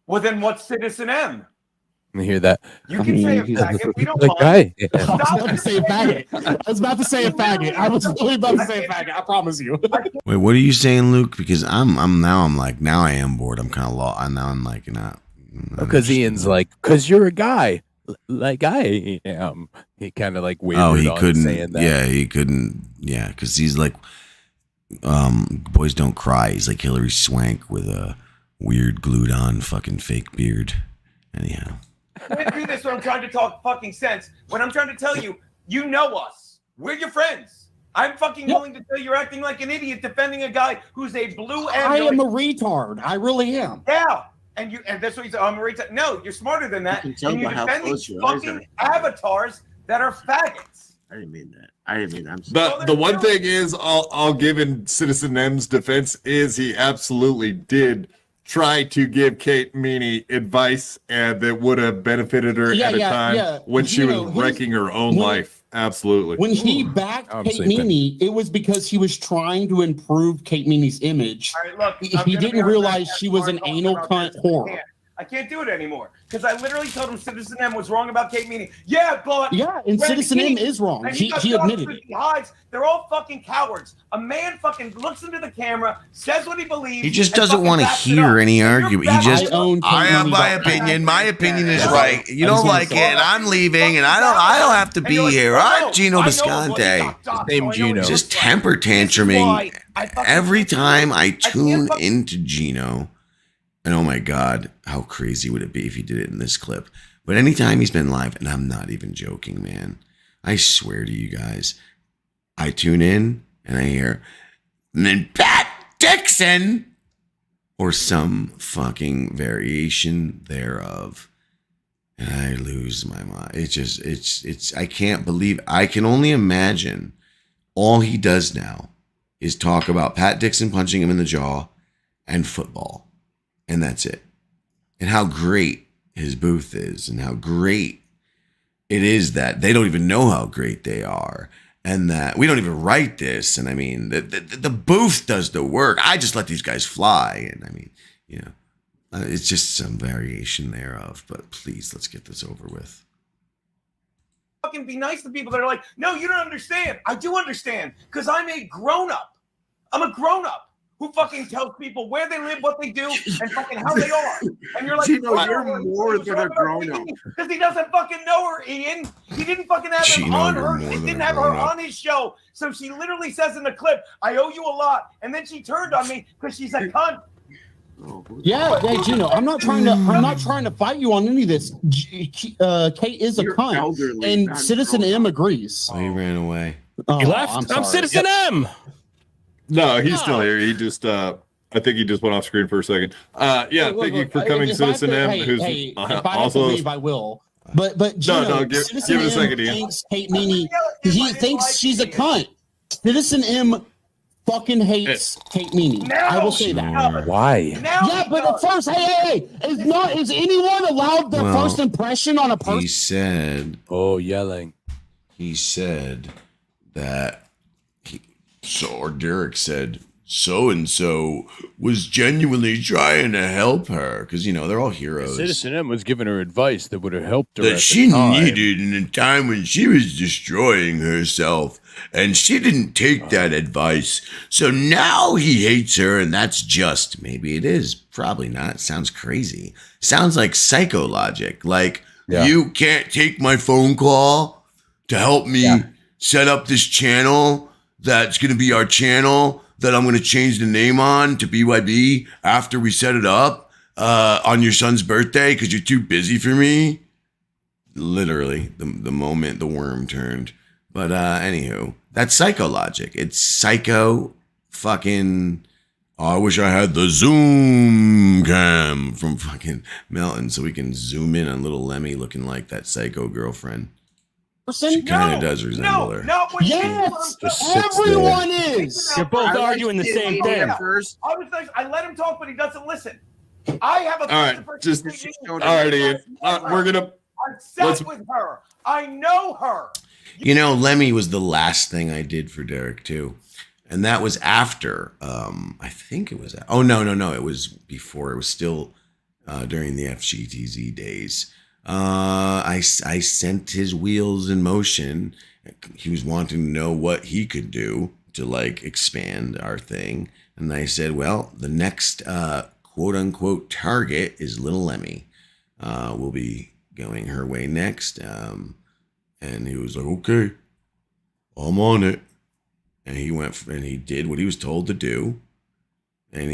Well, then what's Citizen M? Let me hear that. You can say a faggot. We don't mind. Guy. I was about to say a faggot. I was about to say a faggot. I promise you. Wait, what are you saying, Luke? Because I'm now I am bored. I'm kind of lost. Now I'm like not. Because Ian's like, because you're a guy like I am. He kind of like wavered he on couldn't. saying that. Yeah, he couldn't. Yeah, because he's like, boys don't cry. He's like Hillary Swank with a weird glued on fucking fake beard. Anyhow. I can't do this when I'm trying to talk fucking sense. When I'm trying to tell you, you know us. We're your friends. I'm fucking willing to tell you're acting like an idiot defending a guy who's a blue Android. I am a retard. I really am. Yeah. And that's what you said. I'm a retard. No, you're smarter than that. And you're defending fucking avatars that are faggots. I didn't mean that. The one thing is, I'll give in Citizen M's defense is he absolutely did try to give Kate Meany advice and that would have benefited her at a time when she was wrecking her own life. Absolutely. When he backed Kate Meany, it was because he was trying to improve Kate Meany's image. All right, look, he didn't realize she was an anal cunt whore. I can't do it anymore because I literally told him Citizen M was wrong about Kate Meany. Yeah, but Yeah, and Citizen M is wrong. and He got admitted dogs, it. he hides. They're all fucking cowards. A man fucking looks into the camera, says what he believes. He just and doesn't fucking want to backs it hear up. any And you're argument. He backing just, it up. I have my opinion. My opinion is right. You don't like it, and I'm leaving, and I don't have to be here. I'm Gino Bisconte. Name Gino. Just temper tantruming every time I tune into Gino. And oh my God, how crazy would it be if he did it in this clip? But anytime he's been live, and I'm not even joking, man, I swear to you guys, I tune in and I hear, and then Pat Dixon, or some fucking variation thereof. And I lose my mind. It's, I can't believe, I can only imagine all he does now is talk about Pat Dixon punching him in the jaw and football. And that's it. And how great his booth is, and how great it is that they don't even know how great they are, and that we don't even write this. And I mean, the booth does the work. I just let these guys fly. And I mean, you know, it's just some variation thereof. But please, let's get this over with. Fucking be nice to people that are like, no, you don't understand. I do understand because I'm a grown up. I'm a grown up who fucking tells people where they live, what they do, and fucking how they are. And you're like, Gino, you're more than a grown-up. Because he doesn't fucking know her, Ian. He didn't fucking have him Gino, on you're her. more He than didn't a have her grown-up. on his show. So she literally says in the clip, I owe you a lot. And then she turned on me because she's a cunt. Yeah, hey Gino, I'm not trying to fight you on any of this. Kate is a cunt, elderly, and not Citizen grown M agrees. Oh, he ran away. Oh, He left. I'm sorry. Citizen M. No, he's still here. He just I think he just went off screen for a second. Yeah, Look, thank you look, for coming, if I have Citizen to- M, hey, who's hey, if I have also to leave, I will. But Gino, give Citizen it a M second, Ian. thinks Kate Meany. He thinks she's a cunt. Citizen M fucking hates Kate Meany. I will say that. Why? Yeah, but at first, hey, is anyone allowed their Well, first impression on a person? He said, Oh, yelling. he said that or Derek said so-and-so was genuinely trying to help her because, you know, they're all heroes. Citizen M was giving her advice that would have helped her at That the she time. needed in a time when she was destroying herself, and she didn't take that advice. So now he hates her, and that's just, maybe it is, probably not. Sounds crazy. Sounds like psycho logic. Like, you can't take my phone call to help me set up this channel that's going to be our channel that I'm going to change the name on to BYB after we set it up on your son's birthday because you're too busy for me. Literally, the moment the worm turned. But anywho, that's psycho logic. It's psycho fucking... Oh, I wish I had the Zoom cam from fucking Melton so we can zoom in on little Lemmy looking like that psycho girlfriend. She kind of does resemble her. Not when Yes, Just sits everyone is. You're both I arguing the same thing. First. I let him talk, but he doesn't listen. I have a All right, just all right, Ian. We're gonna I sat with her. I know her. You know, Lemmy was the last thing I did for Derek too. And that was after, I think it was, oh, no, it was before. It was still during the FGTZ days. I sent his wheels in motion. He was wanting to know what he could do to like expand our thing. And I said, well, the next quote unquote target is little Lemmy. We'll be going her way next. And he was like, okay, I'm on it. And he went and he did what he was told to do. And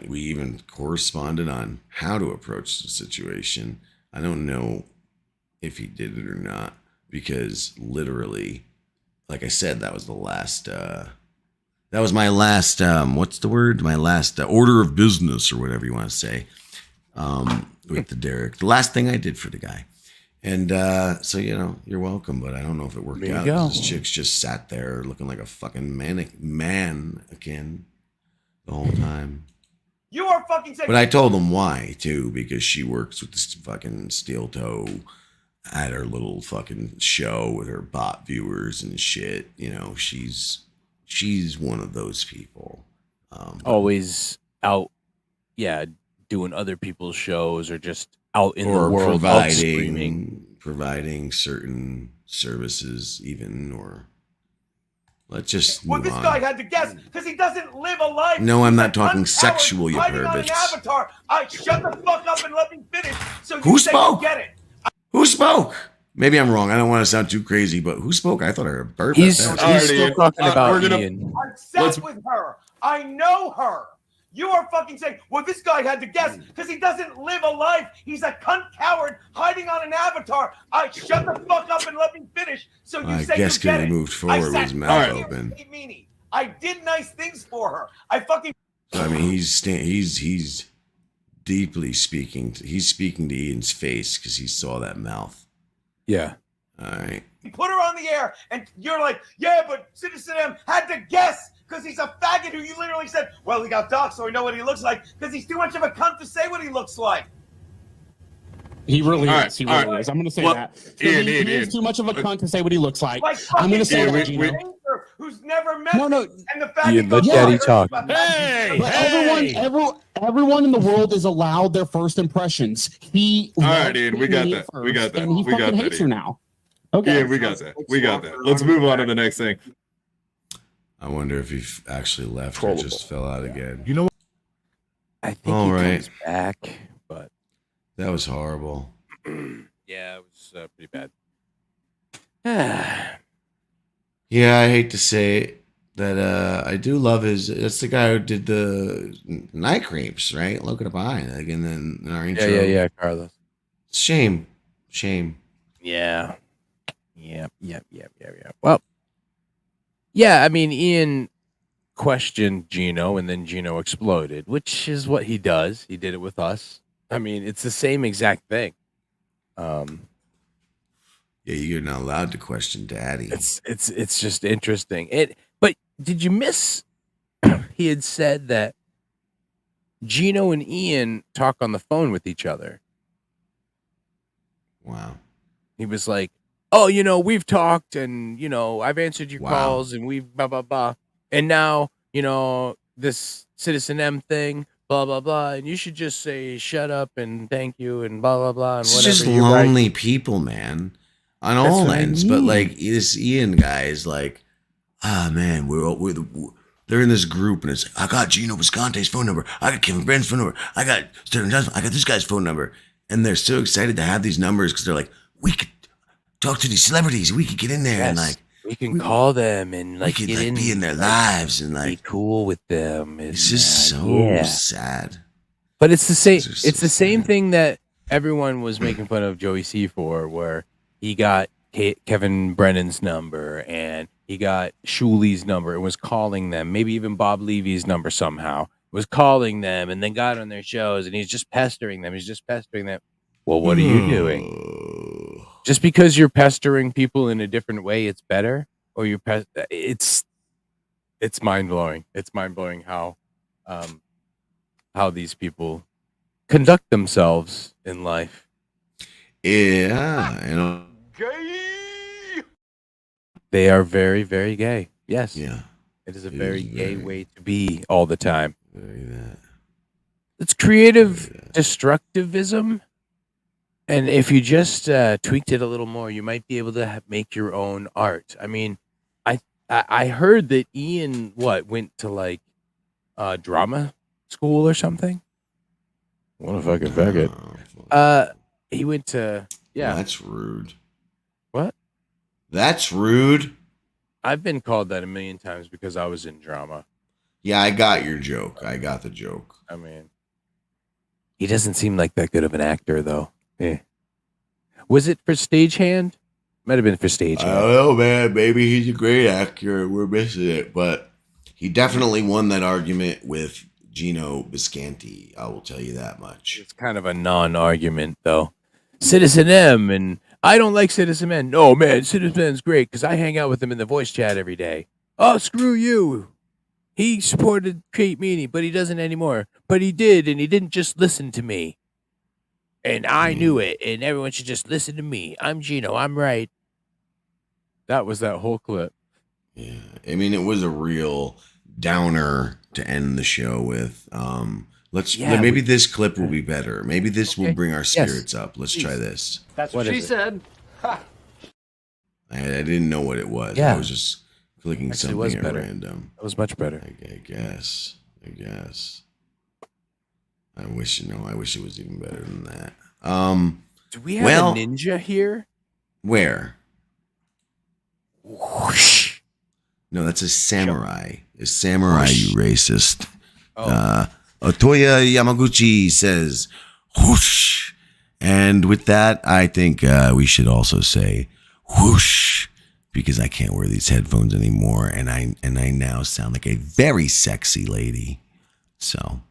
we even corresponded on how to approach the situation. I don't know if he did it or not, because literally, like I said, that was the last, that was my last, what's the word? My last order of business or whatever you want to say, with the Derek. The last thing I did for the guy. And so, you know, you're welcome, but I don't know if it worked There you out. go. This chick's just sat there looking like a fucking mannequin the whole time. You are fucking saying. But I told him why, too, because she works with this fucking steel toe at her little fucking show with her bot viewers and shit. You know, she's one of those people. Always out, doing other people's shows or just out in or the world of streaming. providing certain services, even, or let's just Well, move this on. guy had to guess because he doesn't live a life. No, I'm He's not a talking cunt sexual, coward you hiding on an perverts. avatar. Shut the fuck up and let me finish. So Who you say you spoke? get it. Who spoke? Maybe I'm wrong. I don't want to sound too crazy, but who spoke? I thought I heard Bert. He's That's- still talking about Ian. I'm sat with her. I know her. You are fucking saying, well, this guy had to guess because he doesn't live a life. He's a cunt coward hiding on an avatar. Shut the fuck up and let me finish. So you I say guess you get because he it. moved forward with his mouth open. I did nice things for her. I fucking. So, I mean, he's deeply speaking. He's speaking to Ian's face because he saw that mouth. Yeah. All right. Put her on the air, and you're like, yeah, but Citizen M had to guess because he's a faggot who you literally said, well, he got doxxed, so we know what he looks like because he's too much of a cunt to say what he looks like. He really All is. right, He all really right. is. I'm going to say Well, that. 'Cause Ian, he Ian, is Ian. too much of a cunt to say what he looks like. Like I'm going to say Ian, that, we- Gino. Who's never met No, no. me, and the faggot Ian, let goes, Daddy "Oh, talk." Hey, But hey. everyone in the world is allowed their first impressions. He All right, loved Ian, we Kate got Mooney that. at We got first, that. And he We got fucking that, hates her Ian. now. Okay. Yeah, we got that. We got that. Let's move on to the next thing. I wonder if he actually left or just fell out again. You know what? I think All he right. comes back, but That was horrible. yeah, it was pretty bad. Yeah, I hate to say it, that I do love his. That's the guy who did the night creeps, right? Look at the behind, like in our intro. Yeah, Carlos. Shame. Yeah. Well, yeah, I mean, Ian questioned Gino and then Gino exploded, which is what he does. He did it with us. I mean, it's the same exact thing. Yeah, you're not allowed to question Daddy. It's just interesting. But did you miss he had said that Gino and Ian talk on the phone with each other. Wow. He was like, oh, we've talked and, I've answered your Wow. calls and we've blah, blah, blah. And now, this Citizen M thing, blah, blah, blah. And you should just say, shut up and thank you and blah, blah, blah. And It's whatever just you write. lonely people, man, on That's all what I ends. But mean. like this Ian guy is like, man, they're in this group and it's I got Gino Visconti's phone number, I got Kevin Brand's phone number, I got Stephen Johnson, I got this guy's phone number, and they're so excited to have these numbers because they're like, we could talk to these celebrities, we could get in there and Yes. like We can call them and we could get like be in their lives and be like cool with them. And, it's just so yeah. sad. But it's the same. These are so It's the same sad. thing that everyone was making fun of Joey C for, where he got Kevin Brennan's number and he got Shuli's number and was calling them. Maybe even Bob Levy's number somehow was calling them, and then got on their shows and he's just pestering them. Well, what are you doing? Just because you're pestering people in a different way, it's better, or it's mind blowing. It's mind blowing how these people conduct themselves in life. Yeah, They are very, very gay. Yes. yeah, It is a It very is gay very- way to be all the time. very that. It's creative destructivism. And if you just tweaked it a little more, you might be able to make your own art. I mean, I heard that Ian went to like drama school or something. What a fucking faggot. He went to That's rude. What? That's rude. I've been called that a million times because I was in drama. Yeah, I got your joke. I got the joke. I mean, he doesn't seem like that good of an actor, though. Was it for Stagehand? Might have been for I Stagehand. don't know, man. Maybe he's a great actor. We're missing it, but he definitely won that argument with Gino Visconti. I will tell you that much. It's kind of a non-argument, though. Citizen M, and I don't like Citizen M. No, man, Citizen M's great because I hang out with him in the voice chat every day. Oh, screw you. He supported Kate Meany, but he doesn't anymore. But he did, and he didn't just listen to me. And I knew it, and everyone should just listen to me. I'm Gino. I'm right. That was that whole clip. Yeah, I mean, it was a real downer to end the show with. Maybe this clip will be better. Maybe this will bring our spirits up. Let's try this. That's what she said. I didn't know what it was. Yeah. I was just clicking Actually, it was something at better. random. That was much better. I guess. I wish it was even better than that. Do we have a ninja here? Where? Whoosh. No, that's a samurai. A samurai, you racist. Otoya Yamaguchi says, whoosh. And with that, I think we should also say whoosh, because I can't wear these headphones anymore, and I now sound like a very sexy lady. So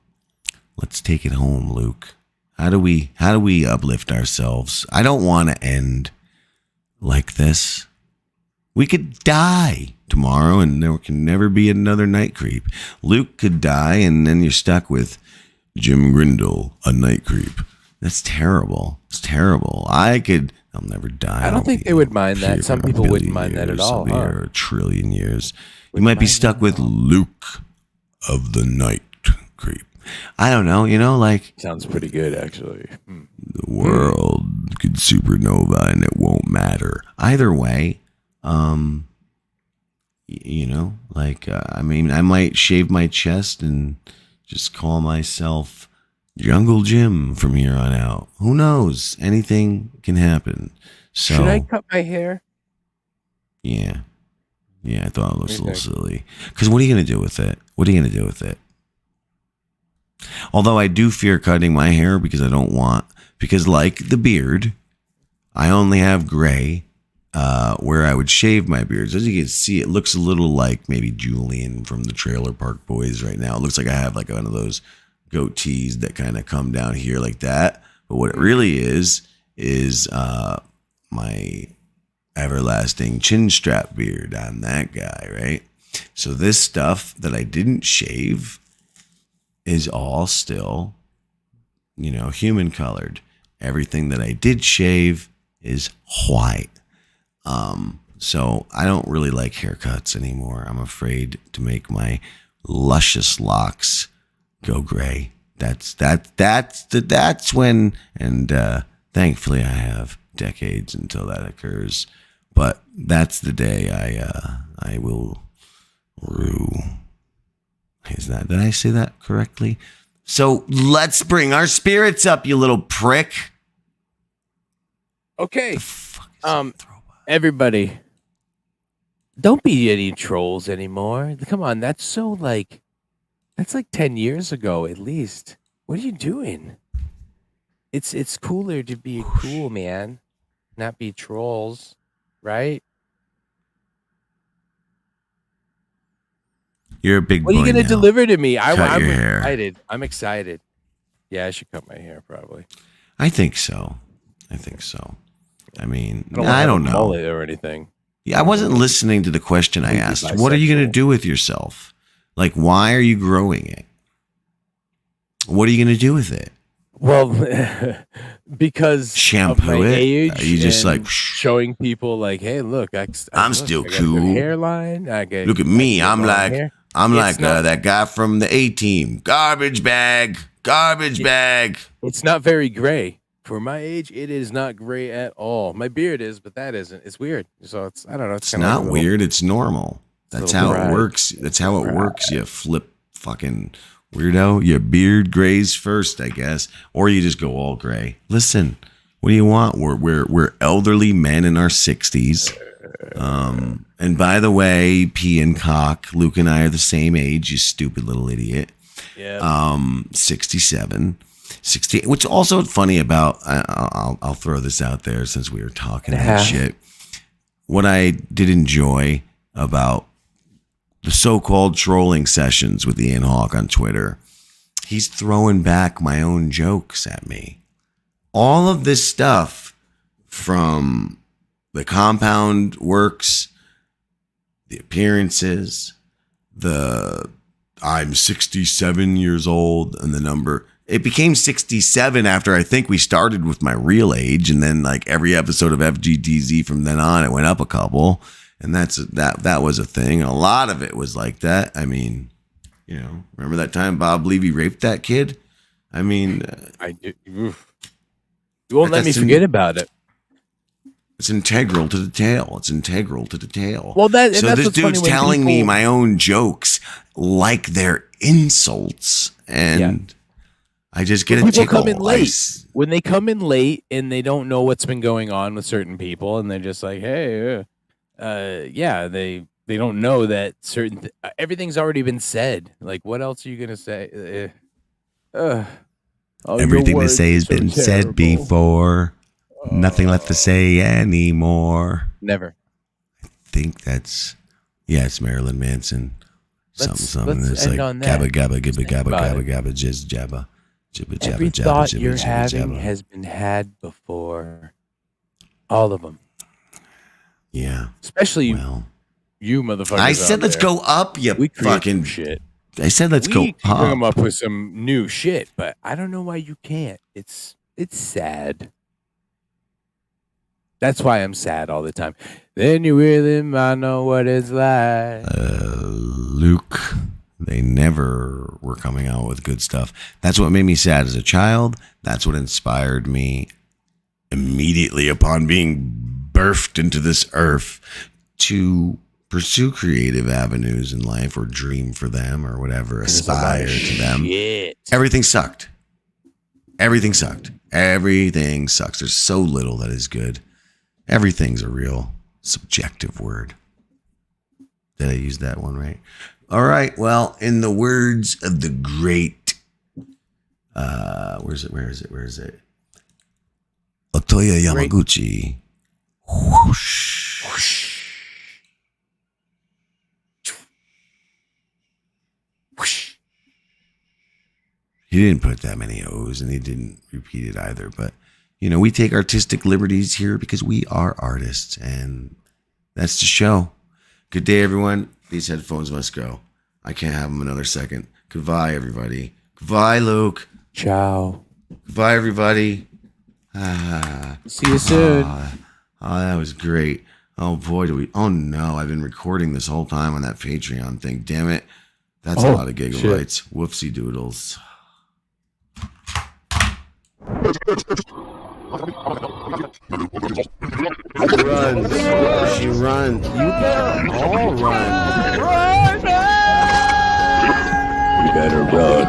let's take it home, Luke. How do we uplift ourselves? I don't want to end like this. We could die tomorrow and there can never be another Night Creep. Luke could die and then you're stuck with Jim Grindle, a Night Creep. That's terrible. It's terrible. I'll never die. I don't think they would mind that. Some people wouldn't mind that at all. Or a trillion years. You might be stuck with Luke of the Night Creep. I don't know, sounds pretty good actually. The world could supernova and it won't matter. Either way, I might shave my chest and just call myself Jungle Jim from here on out. Who knows? Anything can happen. So should I cut my hair? Yeah, I thought it was a little silly. Because what are you going to do with it? Although I do fear cutting my hair because because like the beard, I only have gray where I would shave my beard. So as you can see, it looks a little like maybe Julian from the Trailer Park Boys right now. It looks like I have like one of those goatees that kind of come down here like that. But what it really is my everlasting chin strap beard on that guy, right? So this stuff that I didn't shave is all still, human colored. Everything that I did shave is white. So I don't really like haircuts anymore. I'm afraid to make my luscious locks go gray. That's when, and thankfully I have decades until that occurs. But that's the day I will rue. Did I say that correctly? So let's bring our spirits up, you little prick. Okay. Everybody, don't be any trolls anymore. Come on, that's like 10 years ago at least. What are you doing? It's cooler to be cool, man, not be trolls, right? You're a big boy. What are you going to deliver to me? I'm hair. excited. I'm excited. Yeah, I should cut my hair probably. I think so. I mean, I don't know. Mullet or anything. Yeah, I wasn't listening to the question I asked. What are you going to do with yourself? Like, why are you growing it? What are you going to do with it? Well, because shampoo of my it. Age are you just like showing people like, hey, look, I'm still cool. Hairline. Look at me. I'm like that guy from the A-Team. Garbage bag. It's not very gray. For my age, it is not gray at all. My beard is, but that isn't. It's weird. So I don't know. It's not weird. It's normal. That's how it works. That's how it works. You flip fucking weirdo. Your beard grays first, I guess, or you just go all gray. Listen, what do you want? We're elderly men in our 60s. And by the way, P and Cock, Luke and I are the same age. You stupid little idiot. Yeah. 67. 60, which also funny about, I'll throw this out there since we were talking that shit. What I did enjoy about the so-called trolling sessions with Ian Hawk on Twitter, he's throwing back my own jokes at me. All of this stuff from the compound works, the appearances, the I'm 67 years old, and the number. It became 67 after I think we started with my real age, and then like every episode of FGTZ from then on, it went up a couple, and that was a thing. A lot of it was like that. I mean, remember that time Bob Levy raped that kid? I mean, I do. Oof. You won't let me That's forget about it. it's integral to the tale. It's integral to the tale. Well, and so that's this what's funny dude's when telling me people- my own jokes like they're insults, and I just get a People tickle. come in late. When they come in late and they don't know what's been going on with certain people, and they're just like, "Hey, yeah," they don't know that certain everything's already been said. Like, what else are you gonna say? Oh, your Everything to words say are has so been said terrible. before. Nothing left to say anymore. Never. I think that's it's Marilyn Manson. Something let's that's end like on that. gabba gabba gibba Think gabba about gabba it. gabba jizz jabba jibba jabba Every jabba thought jibba you're jibba having jabba. has been had before. All of them. Yeah. Especially you motherfuckers. I said out let's there. go up, you We create fucking some shit. I said let's We go can come up. up with some new shit, but I don't know why you can't. It's sad. That's why I'm sad all the time. Then you really might know what it's like. Luke, they never were coming out with good stuff. That's what made me sad as a child. That's what inspired me immediately upon being birthed into this earth to pursue creative avenues in life or dream for them or whatever, aspire to them. Shit. Everything sucked. Everything sucked. Everything sucks. There's so little that is good. Everything's a real subjective word. Did I use that one right? All right. Well, in the words of the great, where is it? Otoya Yamaguchi. Whoosh. Whoosh. Whoosh. He didn't put that many O's and he didn't repeat it either. But, you know, we take artistic liberties here because we are artists and that's the show. Good day, everyone. These headphones must go. I can't have them another second. Goodbye, everybody. Goodbye, Luke. Ciao. Goodbye, everybody. See you soon. That was great. Oh, boy, oh, no. I've been recording this whole time on that Patreon thing. Damn it. That's a lot of gigabytes. Whoopsie doodles. Run. She run. You better all run. Run! You better run.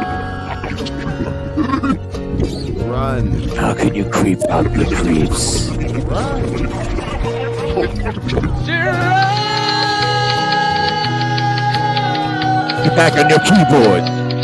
Run. How can you creep out the creeps? Get back on your keyboard.